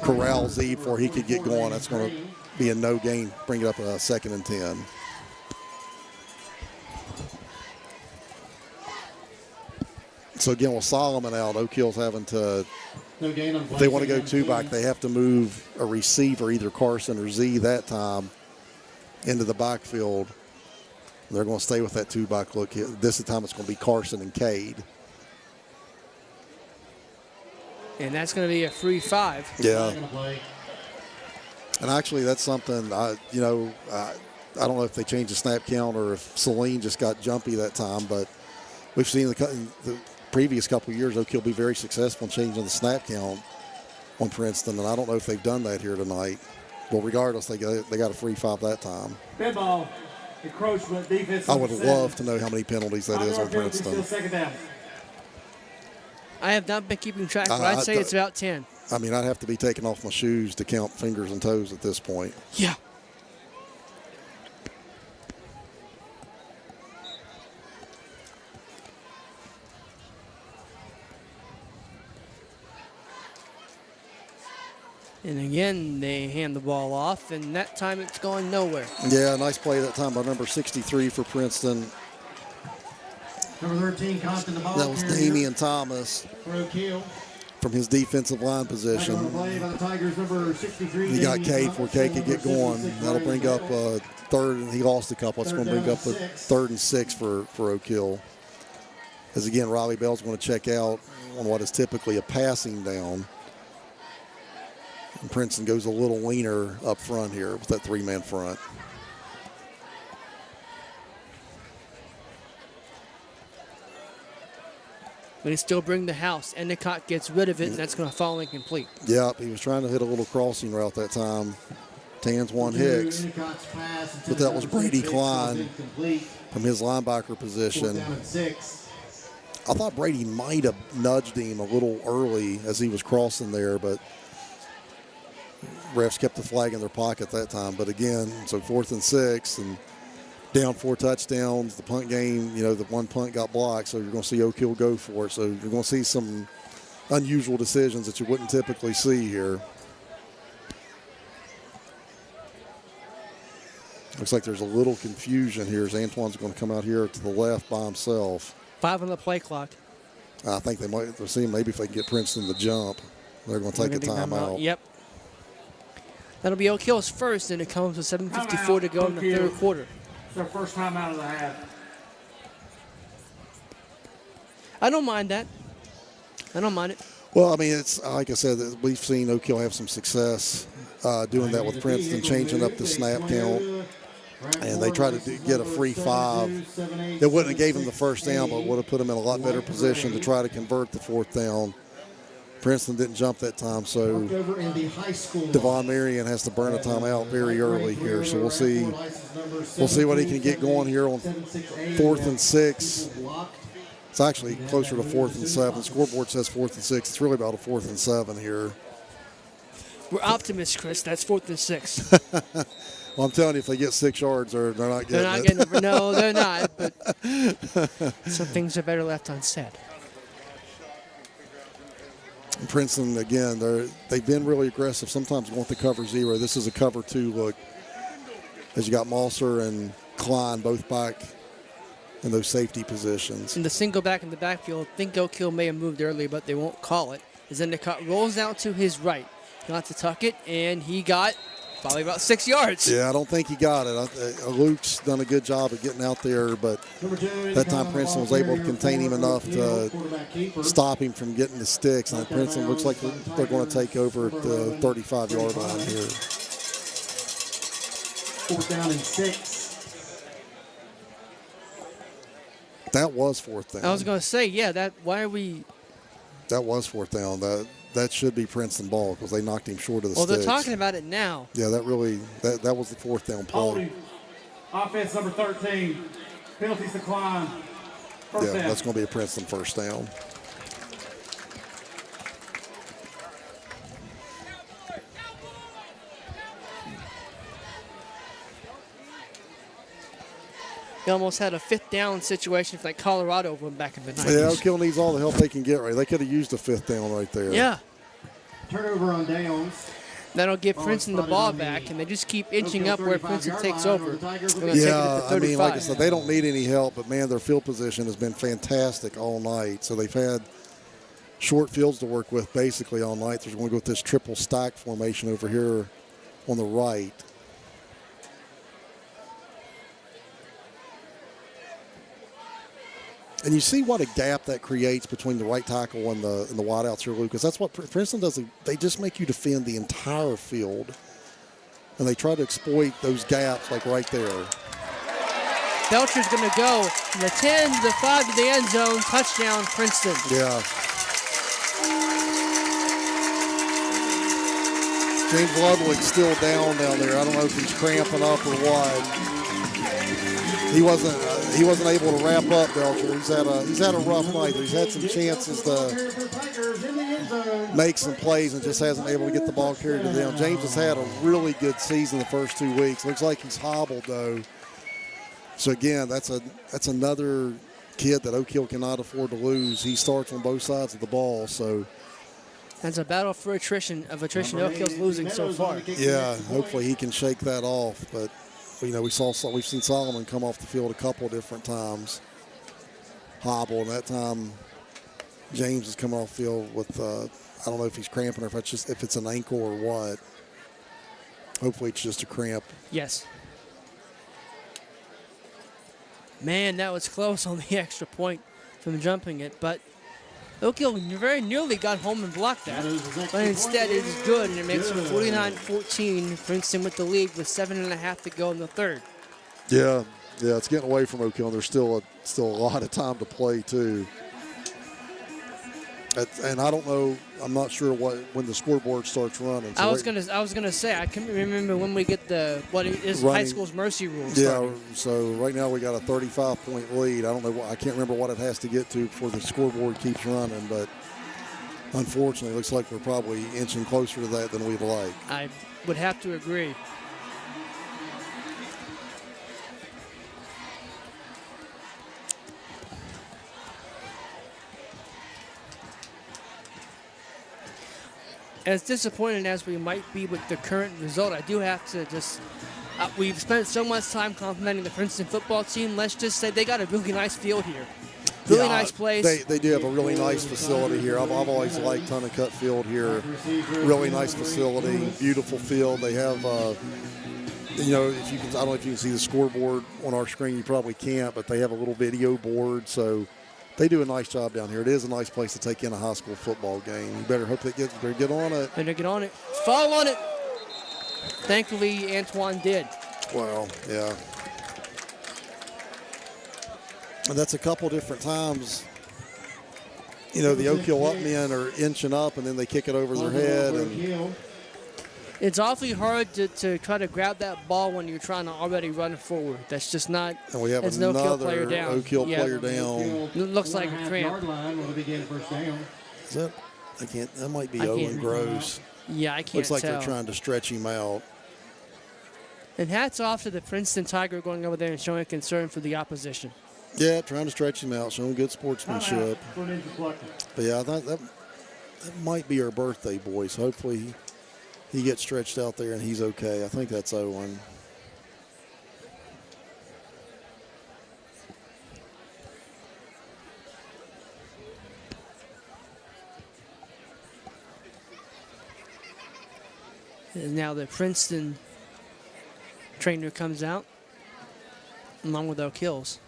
corral Z before he could get going. That's going to be a no gain, bring it up a 2nd and 10. So again, with Solomon out, Oak Hill's having to, if they want to go 2-back, they have to move a receiver, either Carson or Z that time, into the backfield. They're going to stay with that 2-back look. This time it's going to be Carson and Cade. And that's going to be a free 5. Yeah. And actually, that's something, I don't know if they changed the snap count or if Celine just got jumpy that time, but we've seen the previous couple of years, Oak Hill be very successful in changing the snap count on Princeton, and I don't know if they've done that here tonight. Well, regardless, they got a free 5 that time. Dead ball. Encroachment, defense. I would love to know how many penalties that is on Princeton. I have not been keeping track, but I'd say it's about 10. I mean, I'd have to be taking off my shoes to count fingers and toes at this point. Yeah. And again, they hand the ball off, and that time it's going nowhere. Yeah, nice play that time by number 63 for Princeton. Number 13, Compton, the ball. That was Damian Thomas from his defensive line position. He got Cade before Cade could get going. That'll bring up a 3rd, and he lost a couple. It's going to bring up a 3rd and 6 for Oak Hill. As again, Riley Bell's going to check out on what is typically a passing down. And Princeton goes a little leaner up front here with that 3-man front. But he still bring the house. Endicott gets rid of it, and that's going to fall incomplete. Yep, he was trying to hit a little crossing route that time. Tans one Hicks. But that was Brady Klein from his linebacker position. I thought Brady might have nudged him a little early as he was crossing there, but refs kept the flag in their pocket that time. But again, so 4th and 6 and down 4 touchdowns. The punt game, the one punt got blocked, so you're going to see Oak Hill go for it. So you're going to see some unusual decisions that you wouldn't typically see here. Looks like there's a little confusion here as Antoine's going to come out here to the left by himself. 5 on the play clock. I think they might see maybe if they can get Princeton to jump. They're going to take a timeout. Yep. That'll be Oak Hill's first, and it comes with 7:54 to go in the third quarter. It's our first time out of the half. I don't mind that. I don't mind it. Well, I mean, it's like I said, we've seen Oak Hill have some success doing that with Princeton, changing up the snap count. And they tried to get a free 5. That wouldn't have gave them the first down, but would have put them in a lot better position to try to convert the 4th down. Princeton didn't jump that time, so Devon Marion has to burn a timeout very early here. So we'll see what he can get going here on 4th and 6. It's actually closer to 4th and 7. Scoreboard says 4th and 6. It's really about a 4th and 7 here. We're optimists, Chris. That's 4th and 6. Well, I'm telling you, if they get 6 yards, they're not getting it. No, they're not. But some things are better left unsaid. And Princeton, again, they've been really aggressive, sometimes going to cover 0. This is a cover 2 look. As you got Moser and Klein both back in those safety positions. And the single back in the backfield, I think Oak Hill may have moved early, but they won't call it. As Endicott rolls out to his right. Got to tuck it, and he got probably about 6 yards. Yeah, I don't think he got it. Luke's done a good job of getting out there, but that time Princeton was able to contain him enough to stop him from getting the sticks. And Princeton looks like they're going to take over at the 35-yard line here. 4th down and 6. That was 4th down. I was going to say, yeah, that was 4th down. That should be Princeton ball because they knocked him short of the sticks. sticks. They're talking about it now. Yeah, that was the 4th down play. Holding. Offense number 13. Penalties to Klein. First down. That's going to be a Princeton first down. They almost had a 5th down situation like Colorado went back in the 90s. Yeah, Oak Hill needs all the help they can get right. They could have used a 5th down right there. Yeah. Turnover on downs. That'll give Princeton the ball back, and they just keep inching up where Princeton takes over. Yeah, I mean, like I said, they don't need any help, but, man, their field position has been fantastic all night. So they've had short fields to work with basically all night. They're going to go with this triple stack formation over here on the right. And you see what a gap that creates between the right tackle and the wideouts here, Lucas. That's what Princeton does. They just make you defend the entire field, and they try to exploit those gaps like right there. Belcher's going to go from the 10 to the 5 to the end zone. Touchdown, Princeton. Yeah. James Ludwig's still down there. I don't know if he's cramping up or what. He wasn't able to wrap up, Belcher. He's had a rough night. He's had some chances to make some plays and just hasn't been able to get the ball carried to them. James has had a really good season the first 2 weeks. Looks like he's hobbled though. So again, that's another kid that Oak Hill cannot afford to lose. He starts on both sides of the ball. So that's a battle for attrition. Oak Hill's losing so far. Yeah, hopefully he can shake that off, but. You know, we've seen Solomon come off the field a couple of different times, hobble, and that time James is coming off the field with I don't know if he's cramping or if it's an ankle or what. Hopefully it's just a cramp. Yes. Man, that was close on the extra point from jumping it, but Oak Hill very nearly got home and blocked that. But instead, it is good, and it makes it 49-14. Princeton with the lead with 7.5 to go in the third. Yeah, it's getting away from Oak Hill, and there's still a lot of time to play, too. And I don't know. I'm not sure when the scoreboard starts running. So I was gonna say I can't remember when we get what is high school's mercy rules. Yeah. Starting. So right now we got a 35-point lead. I don't know. I can't remember what it has to get to before the scoreboard keeps running. But unfortunately, it looks like we're probably inching closer to that than we'd like. I would have to agree. As disappointed as we might be with the current result, I do have to just we've spent so much time complimenting the Princeton football team. Let's just say they got a really nice field here. Really nice place. They do have a really nice facility here. I've always liked Endicott Field here. Really nice facility, beautiful field. They have, you know, if you can, I don't know if you can see the scoreboard on our screen. You probably can't, but they have a little video board. So they do a nice job down here. It is a nice place to take in a high school football game. You better hope they get on it. Better get on it. Fall on it. Thankfully, Antoine did. Well, yeah. And that's a couple different times. You know, the Oak Hill up men are inching up, and then they kick it over their head. And it's awfully hard to try to grab that ball when you're trying to already run forward. That's just not. And we have another another Oak Hill player down. It looks like a cramp. Is that? I can't. That might be Owen Gross. Yeah, I can't Looks like tell. they're trying to stretch him out. And hats off to the Princeton Tiger going over there and showing concern for the opposition. Yeah, trying to stretch him out, showing good sportsmanship. But yeah, I think that might be our birthday boy. So hopefully he gets stretched out there and he's okay. I think that's Owen. And now the Princeton trainer comes out along with Oak Hills.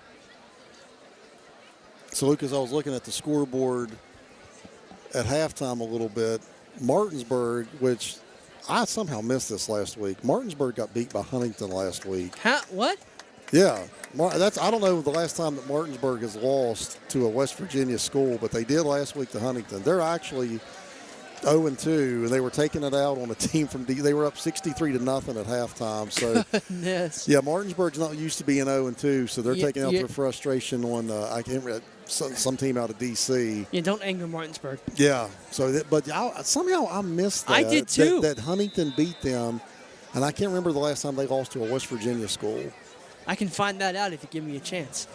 So, Lucas, I was looking at the scoreboard at halftime a little bit. Martinsburg, which I somehow missed this last week. Martinsburg got beat by Huntington last week. What? Yeah. I don't know the last time that Martinsburg has lost to a West Virginia school, but they did last week to Huntington. They're actually 0-2, and they were taking it out on a team from they were up 63-0 at halftime. So, Goodness. Yeah, Martinsburg's not used to being 0-2, so they're taking out their frustration on I can't remember some team out of D.C. Yeah, don't anger Martinsburg. Yeah, so but somehow I missed that. I did too. That Huntington beat them, and I can't remember the last time they lost to a West Virginia school. I can find that out if you give me a chance.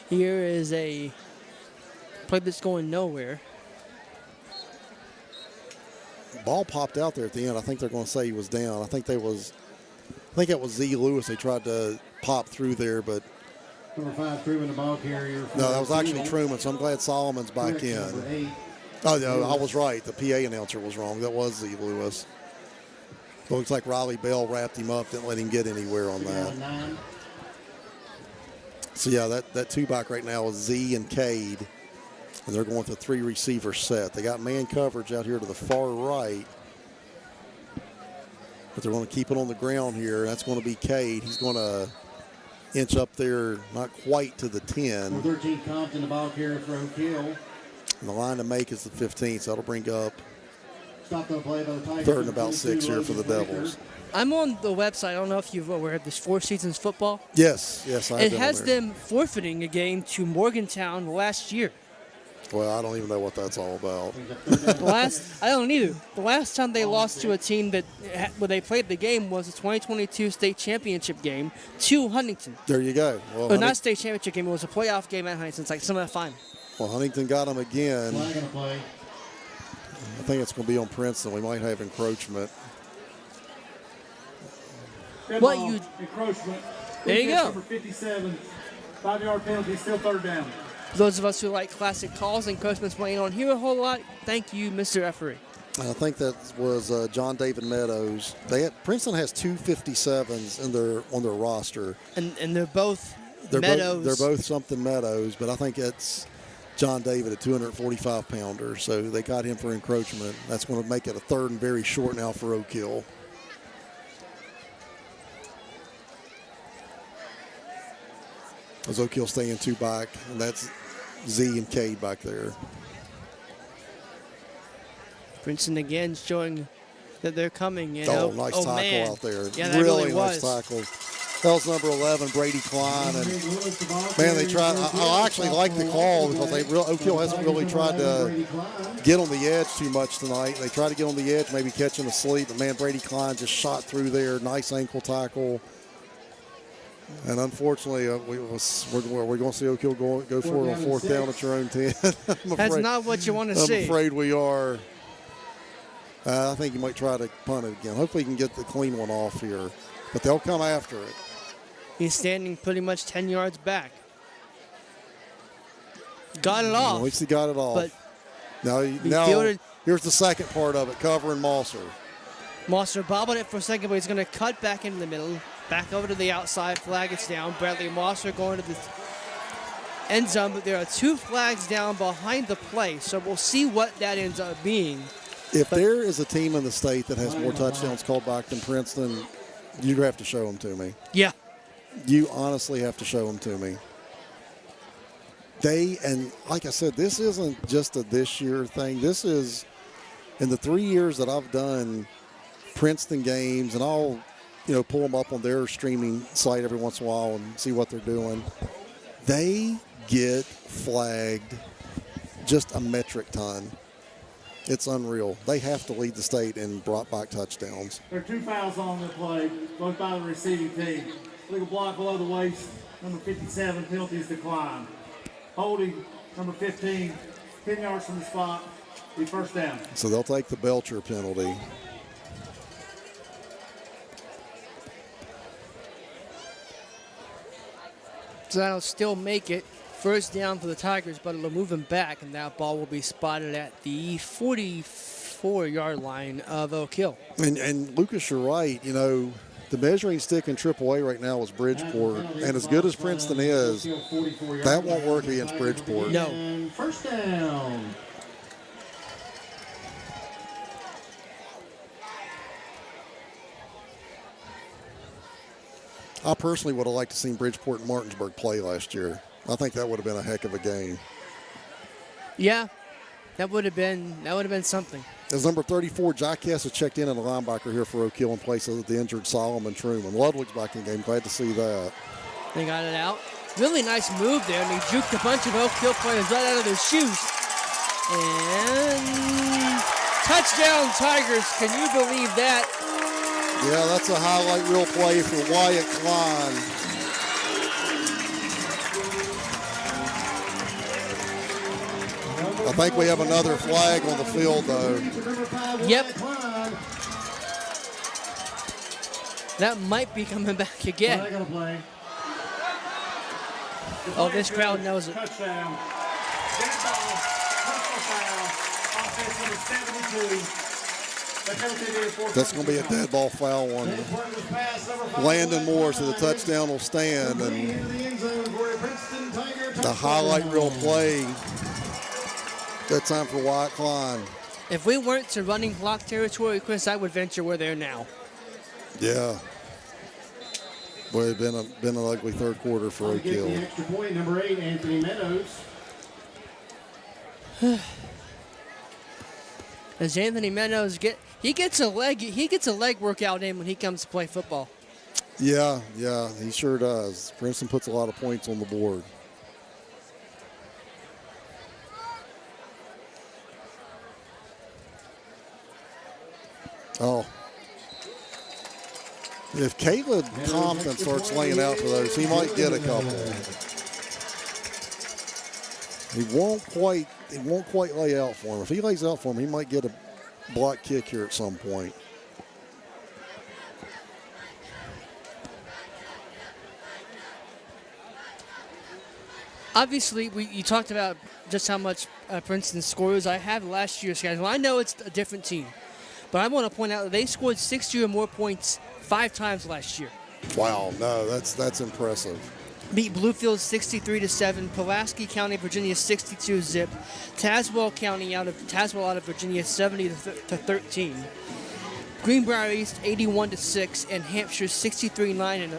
Here is a play that's going nowhere. Ball popped out there at the end. I think they're going to say he was down. I think it was Z. Lewis. They tried to pop through there, but Number 5, Truman, the ball carrier. no, that was actually Truman. So I'm glad Solomon's back in. Oh no, I was right. The PA announcer was wrong. That was Z. Lewis. It looks like Riley Bell wrapped him up. Didn't let him get anywhere on that. So yeah, that two-back right now is Z and Cade. And they're going with a 3-receiver set. They got man coverage out here to the far right. But they're going to keep it on the ground here. That's going to be Cade. He's going to inch up there, not quite to the 10. 13, Compton, the ball carrier for Oak Hill. And the line to make is the 15, so that'll bring up Stop the play by the Tigers. 3rd and about 6 here for the Devils. I'm on the website. I don't know if you're aware of this Four Seasons football. Yes, I have It has them forfeiting a game to Morgantown last year. Well, I don't even know what that's all about. I don't either. The last time they lost to a team where they played the game was the 2022 state championship game to Huntington. There you go. Well, Not state championship game. It was a playoff game at Huntington. It's like semifinal. Well, Huntington got them again. Flag on the play. I think it's going to be on Princeton. We might have encroachment. Encroachment. There you go. Number 57, 5-yard penalty, still 3rd down. Those of us who like classic calls and encroachments playing on here a whole lot, thank you, Mr. Referee. I think that was John David Meadows. Princeton has 2 57s on their roster. And they're both Meadows. They're both something Meadows, but I think it's John David, a 245-pounder. So they got him for encroachment. That's going to make it a 3rd and very short now for Oak Hill. As Oak Hill staying 2 back, and that's Z and Cade back there. Princeton again showing that they're coming. Nice tackle man. out there. Yeah, that really nice was. tackle. That was number 11, Brady Klein. And man, they tried. I actually like the call because Oak Hill hasn't really tried to get on the edge too much tonight. They tried to get on the edge, maybe catch him asleep. But man, Brady Klein just shot through there. Nice ankle tackle. And unfortunately, we're going to see Oak Hill go for it on 4th down at your own 10. That's not what you want to see. I'm afraid we are. I think you might try to punt it again. Hopefully, you can get the clean one off here. But they'll come after it. He's standing pretty much 10 yards back. got it off. At least he got it off. But now fielded. Here's the second part of it, covering Moser. Moser bobbled it for a second, but he's going to cut back into the middle, back over to the outside, flag is down. Bradley Moser going to the end zone, but there are 2 flags down behind the play, so we'll see what that ends up being. If there is a team in the state that has more touchdowns called back than Princeton, you have to show them to me. Yeah. You honestly have to show them to me. And like I said, this isn't just a this year thing. This is, in the 3 years that I've done Princeton games, and I'll, pull them up on their streaming site every once in a while and see what they're doing. They get flagged just a metric ton. It's unreal. They have to lead the state in brought back touchdowns. There are 2 fouls on the play, both by the receiving team. Legal block below the waist, number 57, penalties to Klein. Holding, number 15, 10 yards from the spot, the first down. So they'll take the Belcher penalty. So that'll still make it first down for the Tigers, but it'll move them back, and that ball will be spotted at the 44-yard line of Oak Hill. And Lucas, you're right. The measuring stick in AAA right now is Bridgeport, and as good as Princeton is, that won't work against Bridgeport. No. And first down. I personally would have liked to seen Bridgeport and Martinsburg play last year. I think that would have been a heck of a game. Yeah, that would have been something. As number 34, Jack Hess has checked in at a linebacker here for Oak Hill in place of the injured Solomon Truman. Ludwig's back in the game. Glad to see that. They got it out. Really nice move there, and he juked a bunch of Oak Hill players right out of their shoes. And touchdown, Tigers. Can you believe that? Yeah, that's a highlight reel play for Wyatt Klein. I think we have another flag on the field, though. Yep. That might be coming back again. Oh, this crowd knows it. Touchdown. Dead ball, personal foul, offense number 72. That's going to be a dead ball foul on Landon Moore, so the touchdown will stand. And the highlight reel play, that time for Wyatt Klein. If we weren't to running block territory, Chris, I would venture we're there now. Yeah. Boy, it's been an ugly third quarter for Oak Hill. Extra point, number 8, Anthony Meadows. As Anthony Meadows he gets a leg workout in when he comes to play football. Yeah, he sure does. Princeton puts a lot of points on the board. Oh. If Caleb Compton starts laying out for those, he might get a couple. He won't quite lay out for him. If he lays out for him, he might get a block kick here at some point. Obviously, you talked about just how much Princeton scores. I have last year's schedule. I know it's a different team, but I want to point out that they scored 60 or more points 5 times last year. Wow, no, that's impressive. Beat Bluefield 63-7, Pulaski County, Virginia 62-zip, Tazewell County out of Virginia 70-13, Greenbrier East 81-6, and Hampshire 63-9 in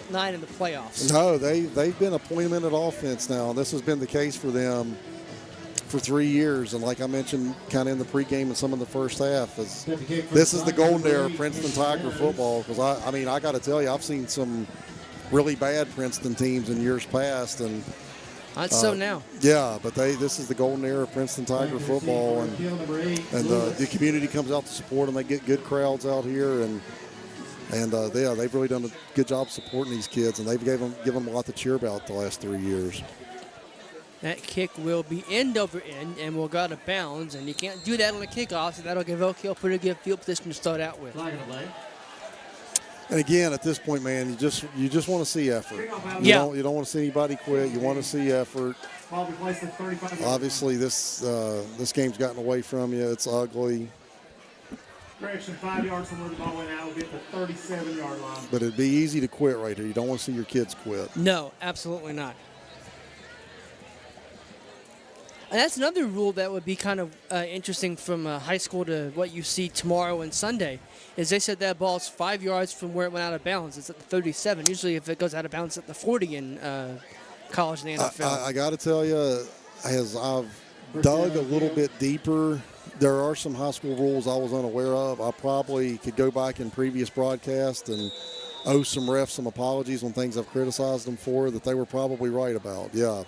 the playoffs. No, they've been a point-a-minute offense now. This has been the case for them for 3 years, and like I mentioned, kind of in the pregame and some in the first half, this is the golden era of Princeton Tiger football. Because I got to tell you, I've seen some really bad Princeton teams in years past, and Not so now. Yeah, but this is the golden era of Princeton Tiger football, and the community comes out to support them. They get good crowds out here, and they've really done a good job supporting these kids, and they've given them a lot to cheer about the last 3 years. That kick will be end over end and will go out of bounds, and you can't do that on a kickoff, so that'll give Oak Hill pretty good field position to start out with. And again, at this point, man, you just want to see effort. Yeah. You don't want to see anybody quit. You want to see effort. Ball be placed at 35. Obviously, this game's gotten away from you. It's ugly. Correction, 5 yards from where the ball went out. We'll get the 37-yard line. But it'd be easy to quit right here. You don't want to see your kids quit. No, absolutely not. And that's another rule that would be kind of interesting from high school to what you see tomorrow and Sunday, is they said that ball's 5 yards from where it went out of bounds. It's at the 37. Usually if it goes out of bounds, it's at the 40 in college and the NFL. I got to tell you, as I've dug a little bit deeper, there are some high school rules I was unaware of. I probably could go back in previous broadcasts and owe some refs some apologies on things I've criticized them for that they were probably right about. Yeah.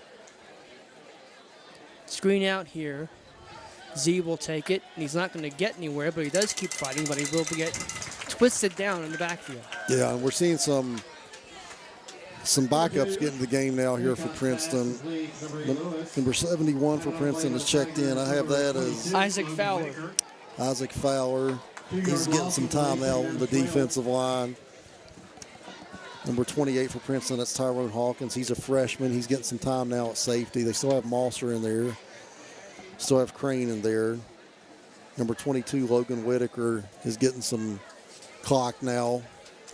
Screen out here. Z will take it. And he's not going to get anywhere, but he does keep fighting, but he will get twisted down in the backfield. Yeah, and we're seeing some backups get into the game now here for Princeton. Number 71 for Princeton is checked in. I have that as Isaac Fowler. Isaac Fowler. He's getting some time now on the defensive line. Number 28 for Princeton, that's Tyrone Hawkins. He's a freshman. He's getting some time now at safety. They still have Moser in there. Still have Klein in there. Number 22, Logan Whitaker, is getting some clock now.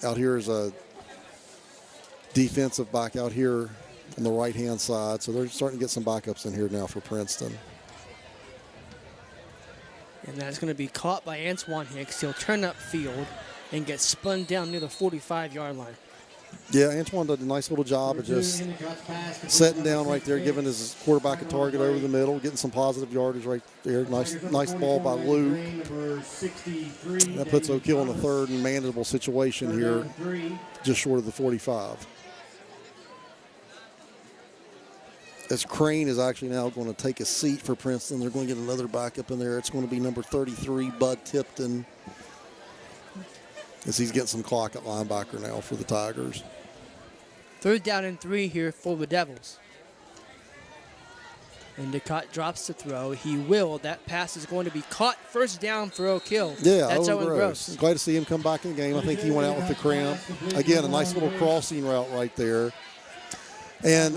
Out here is a defensive back out here on the right-hand side. So they're starting to get some backups in here now for Princeton. And that's going to be caught by Antoine Hicks. He'll turn upfield and get spun down near the 45-yard line. Yeah, Antoine did a nice little job of just setting down right there, giving his quarterback a target over the middle, getting some positive yardage right there. Nice ball by Luke. That puts O'Kill in a third and manageable situation here, just short of the 45. As Klein is actually now going to take a seat for Princeton, they're going to get another backup in there. It's going to be number 33, Bud Tipton, as he's getting some clock at linebacker now for the Tigers. 3rd down and 3 here for the Devils. Endicott drops the throw. He will. That pass is going to be caught. 1st down for O'Kill. Yeah, that's Owen Owen Gross. Glad to see him come back in the game. I think he went out with the cramp. Again, a nice little crossing route right there. And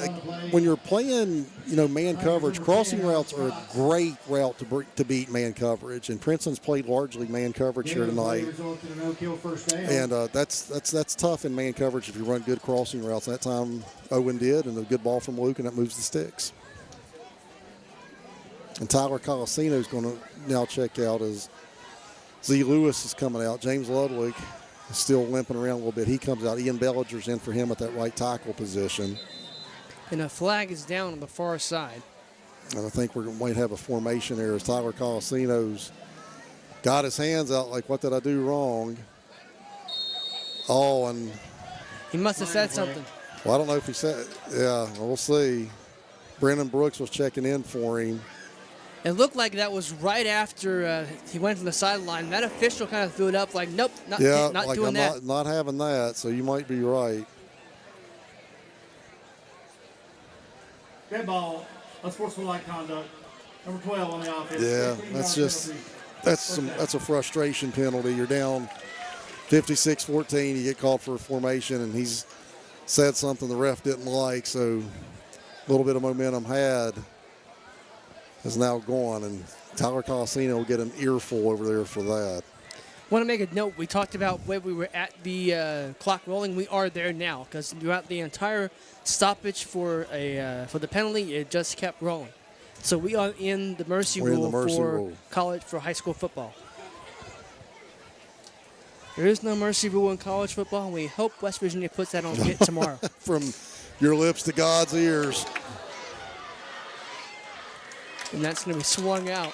when you're playing, man coverage, crossing routes are a great route to beat man coverage. And Princeton's played largely man coverage here tonight. And that's tough in man coverage if you run good crossing routes. That time Owen did, and a good ball from Luke, and that moves the sticks. And Tyler Colosino is going to now check out as Z. Lewis is coming out. James Ludwig is still limping around a little bit. He comes out. Ian Bellinger's in for him at that right tackle position. And a flag is down on the far side. And I think we might have a formation there as Tyler Colosino's got his hands out like, what did I do wrong? Oh, and he must have said something. Well, I don't know if he said, yeah, we'll see. Brennan Brooks was checking in for him. It looked like that was right after he went to the sideline. That official kind of threw it up like, nope, not like doing that. I'm not having that, so you might be right. Dead ball, unsportsmanlike conduct. Number 12 on the offense. Yeah, that's a frustration penalty. You're down 56-14. You get called for a formation, and he's said something the ref didn't like, so a little bit of momentum had is now gone, and Tyler Colosino will get an earful over there for that. I want to make a note. We talked about where we were at the clock rolling. We are there now because throughout the entire stoppage for the penalty, it just kept rolling. So we are in the mercy rule for college, for high school football. There is no mercy rule in college football, and we hope West Virginia puts that on hit tomorrow. From your lips to God's ears. And that's going to be swung out.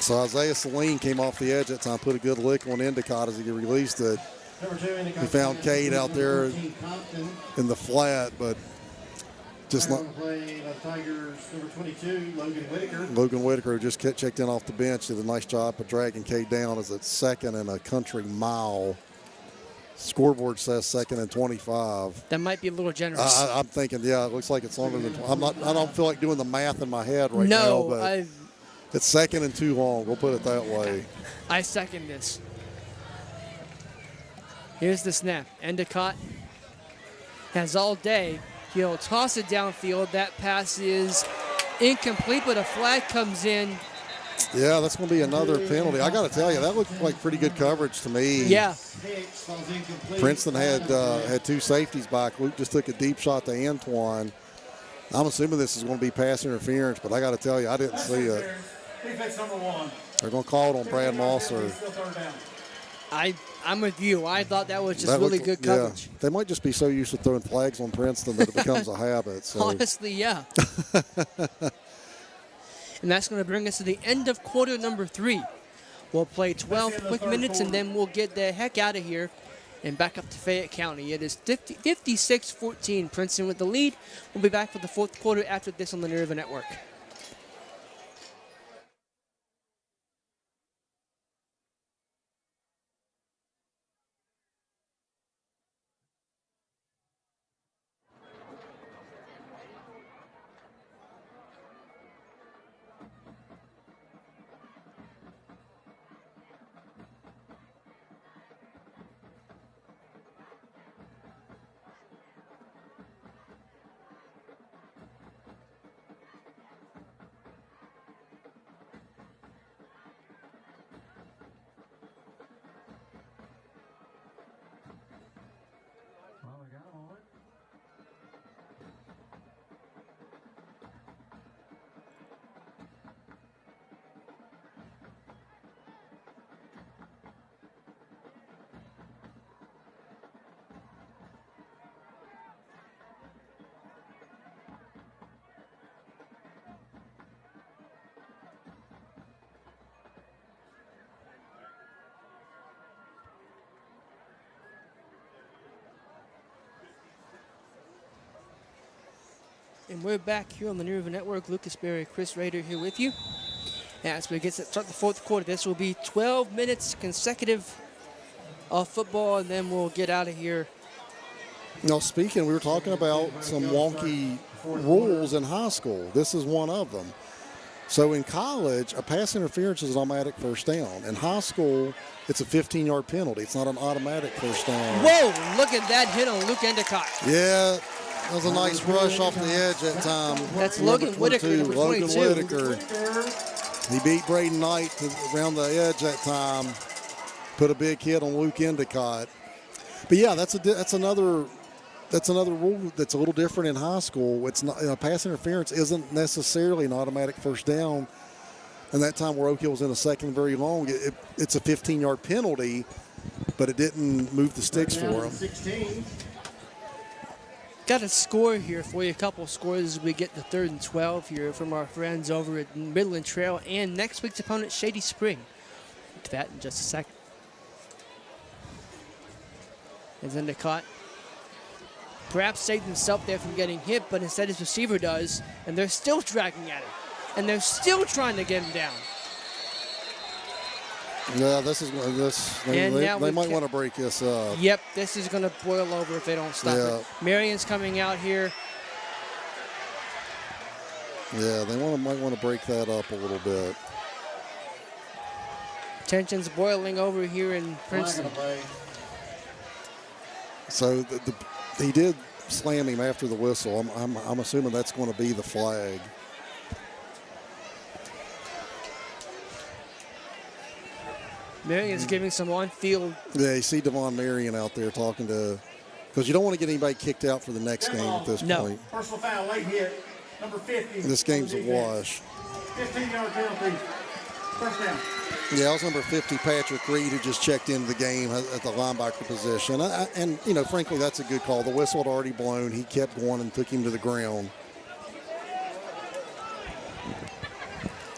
So Isaiah Saline came off the edge that time, put a good lick on Endicott as he released it. He found Cade out there in the flat, but just not. Logan Whitaker just checked in off the bench, did a nice job of dragging Cade down as it's 2nd and a country mile. Scoreboard says 2nd and 25. That might be a little generous. I'm thinking, yeah, it looks like it's longer than. I don't feel like doing the math in my head right now, but it's 2nd and too long. We'll put it that way. I second this. Here's the snap. Endicott has all day. He'll toss it downfield. That pass is incomplete, but a flag comes in. Yeah, that's going to be another penalty. I got to tell you, that looked like pretty good coverage to me. Yeah. Princeton had two safeties back. Luke just took a deep shot to Antoine. I'm assuming this is going to be pass interference, but I got to tell you, I didn't see it. Defense number 1. They're going to call it on Brad Moser. I'm with you. I thought that was just really good coverage. Yeah. They might just be so used to throwing flags on Princeton that it becomes a habit. So. Honestly, yeah. And that's going to bring us to the end of quarter number 3. We'll play 12 quick minutes, and then we'll get the heck out of here and back up to Fayette County. It is 56-14. Princeton with the lead. We'll be back for the fourth quarter after this on the Nerva Network. And we're back here on the Nerva Network. Lucas Berry, Chris Rader here with you. As we get to start the fourth quarter, this will be 12 minutes consecutive of football, and then we'll get out of here. Now, speaking, we were talking about some wonky rules in high school. This is one of them. So in college, a pass interference is an automatic first down. In high school, it's a 15-yard penalty. It's not an automatic first down. Whoa, look at that hit on Luke Endicott. Yeah. That was a nice rush off the edge that time. That's Logan Whitaker, number 22. Logan Whitaker. He beat Braden Knight around the edge that time. Put a big hit on Luke Endicott. But yeah, that's another rule that's a little different in high school. It's not pass interference isn't necessarily an automatic first down. And that time where Oak Hill was in a second very long, it's a 15-yard penalty, but it didn't move the sticks for him. 16. Got a score here for you, a couple scores as we get the 3rd and 12 here from our friends over at Midland Trail and next week's opponent, Shady Spring. To that in just a second. As Endicott perhaps saved himself there from getting hit, but instead his receiver does, and they're still dragging at him. And they're still trying to get him down. Yeah, they might want to break this up. Yep, this is going to boil over if they don't stop it. Marion's coming out here. Yeah, they might want to break that up a little bit. Tension's boiling over here in Princeton. So he did slam him after the whistle. I'm assuming that's going to be the flag. Marion's giving some on-field. Yeah, you see Devon Marion out there talking to, because you don't want to get anybody kicked out for the next game at this point. Personal foul, late hit, number 50. This game's a wash. 15-yard penalty, first down. Yeah, that was number 50, Patrick Reed, who just checked into the game at the linebacker position. And frankly, that's a good call. The whistle had already blown. He kept going and took him to the ground.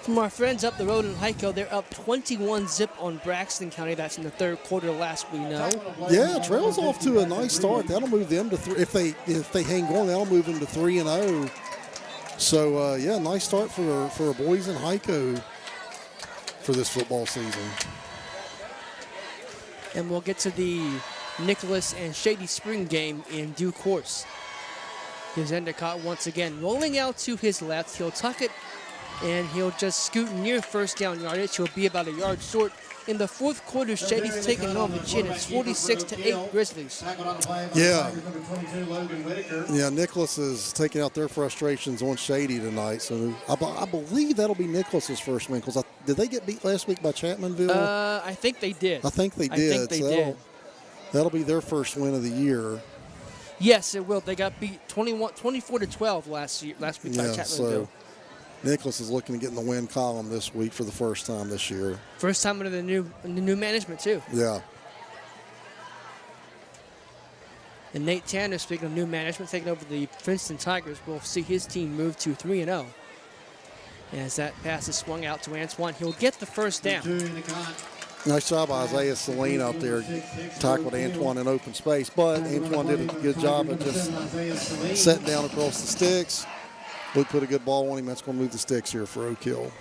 From our friends up the road in Heiko, they're up 21-zip on Braxton County. That's in the 3rd quarter last we know. Yeah, Trail's off to a nice start. That'll move them to 3. If they hang on, that'll move them to 3-0. So yeah, nice start for our boys in Heiko for this football season. And we'll get to the Nicholas and Shady Spring game in due course. Here's Endicott once again rolling out to his left. He'll tuck it, and he'll just scoot near first down yardage. He'll be about a yard short In the fourth quarter, Shady's taking on the chin. It's 46-8 Grizzlies. Yeah. Yeah, Nicholas is taking out their frustrations on Shady tonight. So I believe that'll be Nicholas's first win. Because did they get beat last week by Chapmanville? I think they did. I think they did. That'll be their first win of the year. Yes, it will. They got beat 24-12 last week by Chapmanville. So Nicholas is looking to get in the win column this week for the first time this year. First time under the new management too. Yeah. And Nate Tanner, speaking of new management, taking over the Princeton Tigers, will see his team move to 3-0. As that pass is swung out to Antoine, he'll get the first down. Nice job by Isaiah Saline out there, tackled Antoine in open space, but Antoine did a good job of just setting down across the sticks. Luke put a good ball on him. That's going to move the sticks here for Oak Hill.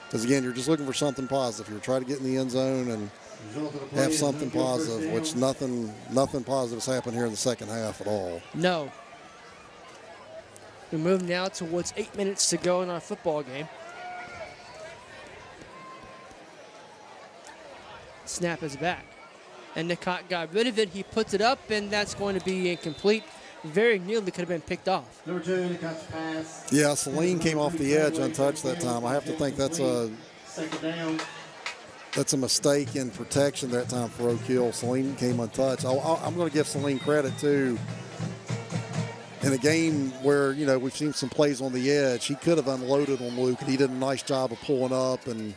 Because, again, you're just looking for something positive. You're trying to get in the end zone and have something positive, which nothing positive has happened here in the second half at all. No. We move now towards 8 minutes to go in our football game. Snap is back. Endicott got rid of it. He puts it up, and that's going to be incomplete. Very nearly could have been picked off. Number 2, Endicott's pass. Yeah, Saline came off the edge untouched that time. I have to think that's a mistake in protection that time for Oak Hill. Saline came untouched. I'm going to give Saline credit, too. In a game where, we've seen some plays on the edge, he could have unloaded on Luke, and he did a nice job of pulling up and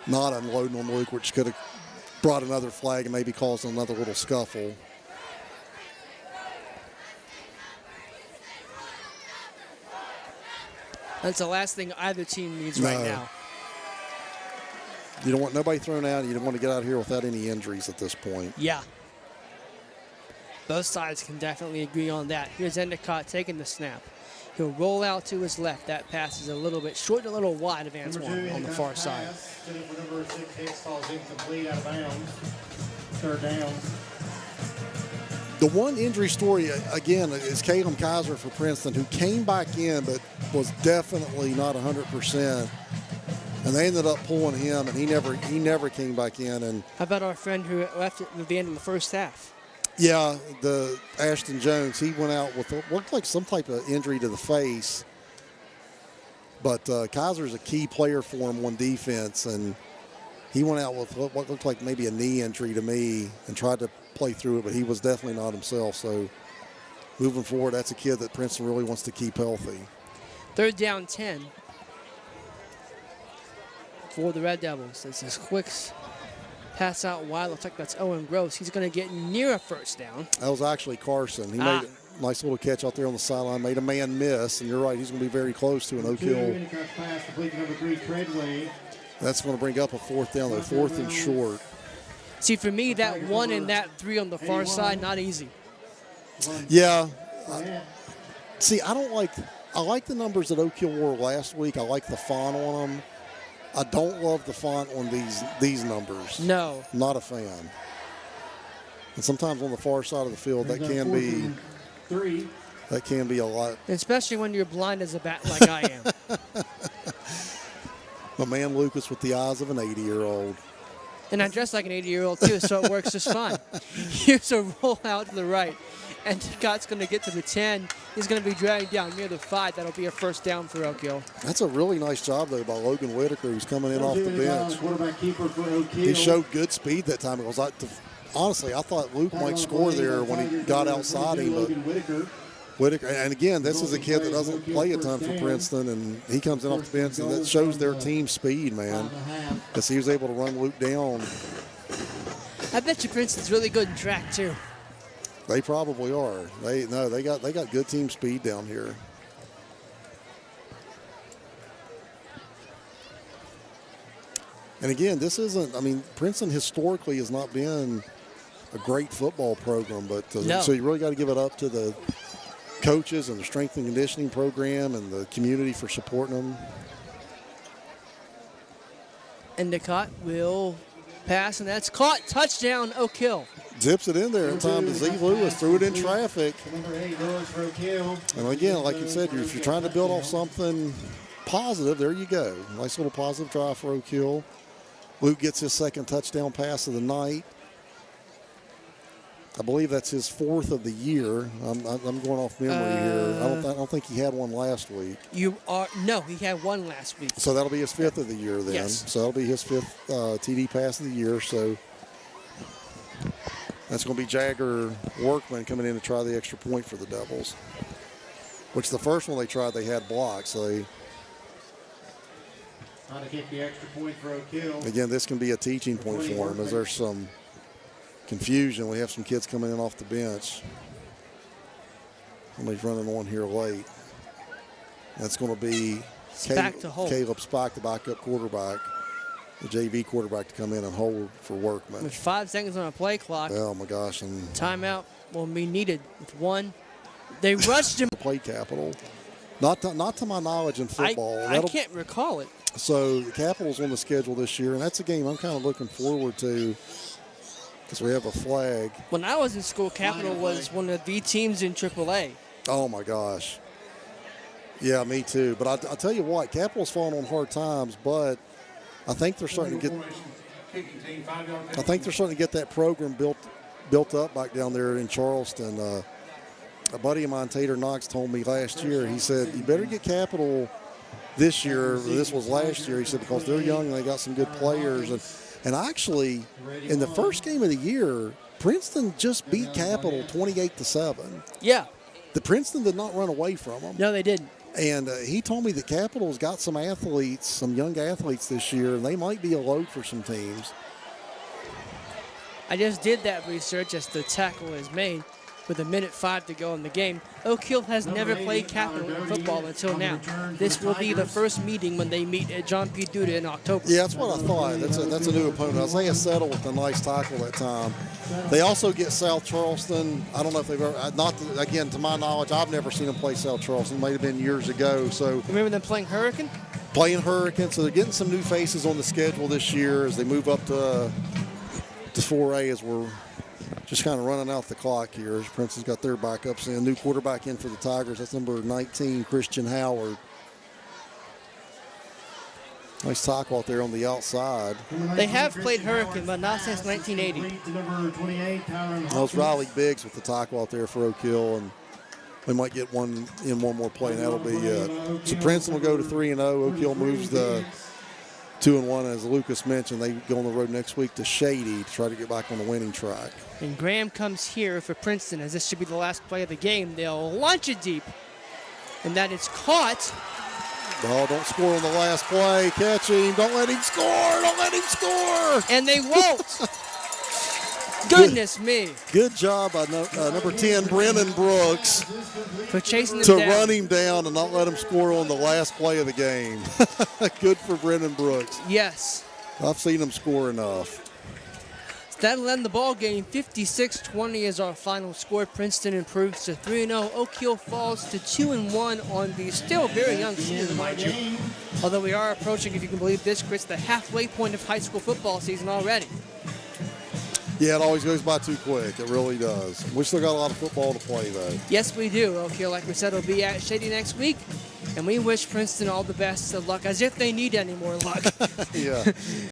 not unloading on Luke, which could have brought another flag and maybe caused another little scuffle. That's the last thing either team needs right now. You don't want nobody thrown out. You don't want to get out of here without any injuries at this point. Yeah. Both sides can definitely agree on that. Here's Endicott taking the snap. He'll roll out to his left. That pass is a little bit short and a little wide of Antoine on the far side. Number 6 Hicks falls incomplete out of bounds. Third down. The one injury story, again, is Caleb Kaiser for Princeton, who came back in but was definitely not 100%. And they ended up pulling him, and he never came back in. And how about our friend who left at the end of the first half? Yeah, the Ashton Jones, he went out with what looked like some type of injury to the face. But Kaiser's a key player for him on defense, and he went out with what looked like maybe a knee injury to me and tried to play through it, but he was definitely not himself. So moving forward, that's a kid that Princeton really wants to keep healthy. Third down 10 for the Red Devils. This is Quick's pass out wide. Looks like that's Owen Gross. He's going to get near a first down. That was actually Carson. He made a nice little catch out there on the sideline, made a man miss, and you're right, he's going to be very close to an Oak Hill. That's going to bring up a fourth down, though, fourth and short. See, for me, that 1 and that 3 on the far side, not easy. Yeah. I like the numbers that Oak Hill wore last week. I like the font on them. I don't love the font on these numbers. No. Not a fan. And sometimes on the far side of the field, that can be a lot. Especially when you're blind as a bat like I am. My man Lucas with the eyes of an 80-year-old. And I dress like an 80-year-old, too, so it works just fine. Here's a roll out to the right. And Scott's going to get to the 10. He's going to be dragged down near the 5. That'll be a first down for Oak Hill. That's a really nice job, though, by Logan Whitaker, who's coming in off the bench. He showed good speed that time. Honestly, I thought Luke might score there when he got outside him. But Whitaker, and again, this is a kid that doesn't play a ton for Princeton, and he comes in off the bench, and that shows their team speed, man, because he was able to run Luke down. I bet you Princeton's really good in track, too. They probably are. They got good team speed down here. And again, Princeton historically has not been a great football program, but no. So you really got to give it up to the coaches and the strength and conditioning program and the community for supporting them. Endicott will pass, and that's caught. Touchdown, Oak Hill. Zips it in there in time to Z. Lewis, threw it in traffic. And again, like you said, if you're trying to build off something positive, there you go. Nice little positive drive for Oak Hill. Luke gets his second touchdown pass of the night. I believe that's his 4th of the year. I'm going off memory here. I don't think he had one last week. No, he had one last week. So that'll be his 5th of the year then. Yes. So that'll be his 5th TD pass of the year. So that's going to be Jagger Workman coming in to try the extra point for the Devils. Which the first one they tried, they had blocks. So Trying to kick the extra point for Oak Hill. again, this can be a teaching point for him as there's some confusion. We have some kids coming in off the bench. Somebody's running on here late. That's going to be Caleb Spack, the backup quarterback, the JV quarterback, to come in and hold for Workman. With 5 seconds on a play clock. Oh my gosh! And Timeout will be needed with 1. They rushed him. Play Capital, not to my knowledge in football. I can't recall it. So the Capitals on the schedule this year, and that's a game I'm kind of looking forward to because we have a flag. When I was in school, Capital was one of the teams in AAA. Oh my gosh! Yeah, me too. But I'll tell you what, Capital's falling on hard times, but I think they're starting to get. I think they're starting to get that program built up back down there in Charleston. A buddy of mine, Tater Knox, told me last year. He said, "You better get Capital this year." This was last year. He said because they're young and they got some good players. And actually, in the first game of the year, Princeton just beat Capital 28-7. Yeah. The Princeton did not run away from them. No, they didn't. And he told me that Capital's got some athletes, some young athletes this year, and they might be a load for some teams. I just did that research as the tackle is made with 1:05 to go in the game. Oak Hill has never played Capital in football until now. This will be the first meeting when they meet at John P. Duda in October. Yeah, that's what I thought. That's a new opponent. Isaiah Settle with a nice tackle that time. They also get South Charleston. I don't know if they've ever, again, to my knowledge, I've never seen them play South Charleston. It might have been years ago. So remember them playing Hurricane? Playing Hurricane. So they're getting some new faces on the schedule this year as they move up to 4A as we're just kind of running out the clock here. As Princeton's got their backups in. New quarterback in for the Tigers. That's number 19, Christian Howard. Nice tackle out there on the outside. They have played Hurricane, but not since 1980. That was Riley Biggs with the tackle out there for Oak Hill, and we might get one more play, and that'll be it. So Princeton will go to 3-0. Oak Hill moves to 2-1, as Lucas mentioned. They go on the road next week to Shady to try to get back on the winning track. And Graham comes here for Princeton, as this should be the last play of the game. They'll launch it deep, and that is caught. Oh, don't score on the last play. Catch him. Don't let him score. Don't let him score. And they won't. Goodness me. Good job by number 10, Brennan Brooks, for chasing him to down. run him down and not let him score on the last play of the game. Good for Brennan Brooks. Yes. I've seen him score enough. That'll end the ball game. 56-20 is our final score. Princeton improves to 3-0. Oak Hill falls to 2-1 on the still very young season, mind you. Although we are approaching, if you can believe this, Chris, the halfway point of high school football season already. Yeah, it always goes by too quick. It really does. We still got a lot of football to play, though. Yes, we do. Oak Hill, like we said, will be at Shady next week. And we wish Princeton all the best of luck, as if they need any more luck. Yeah.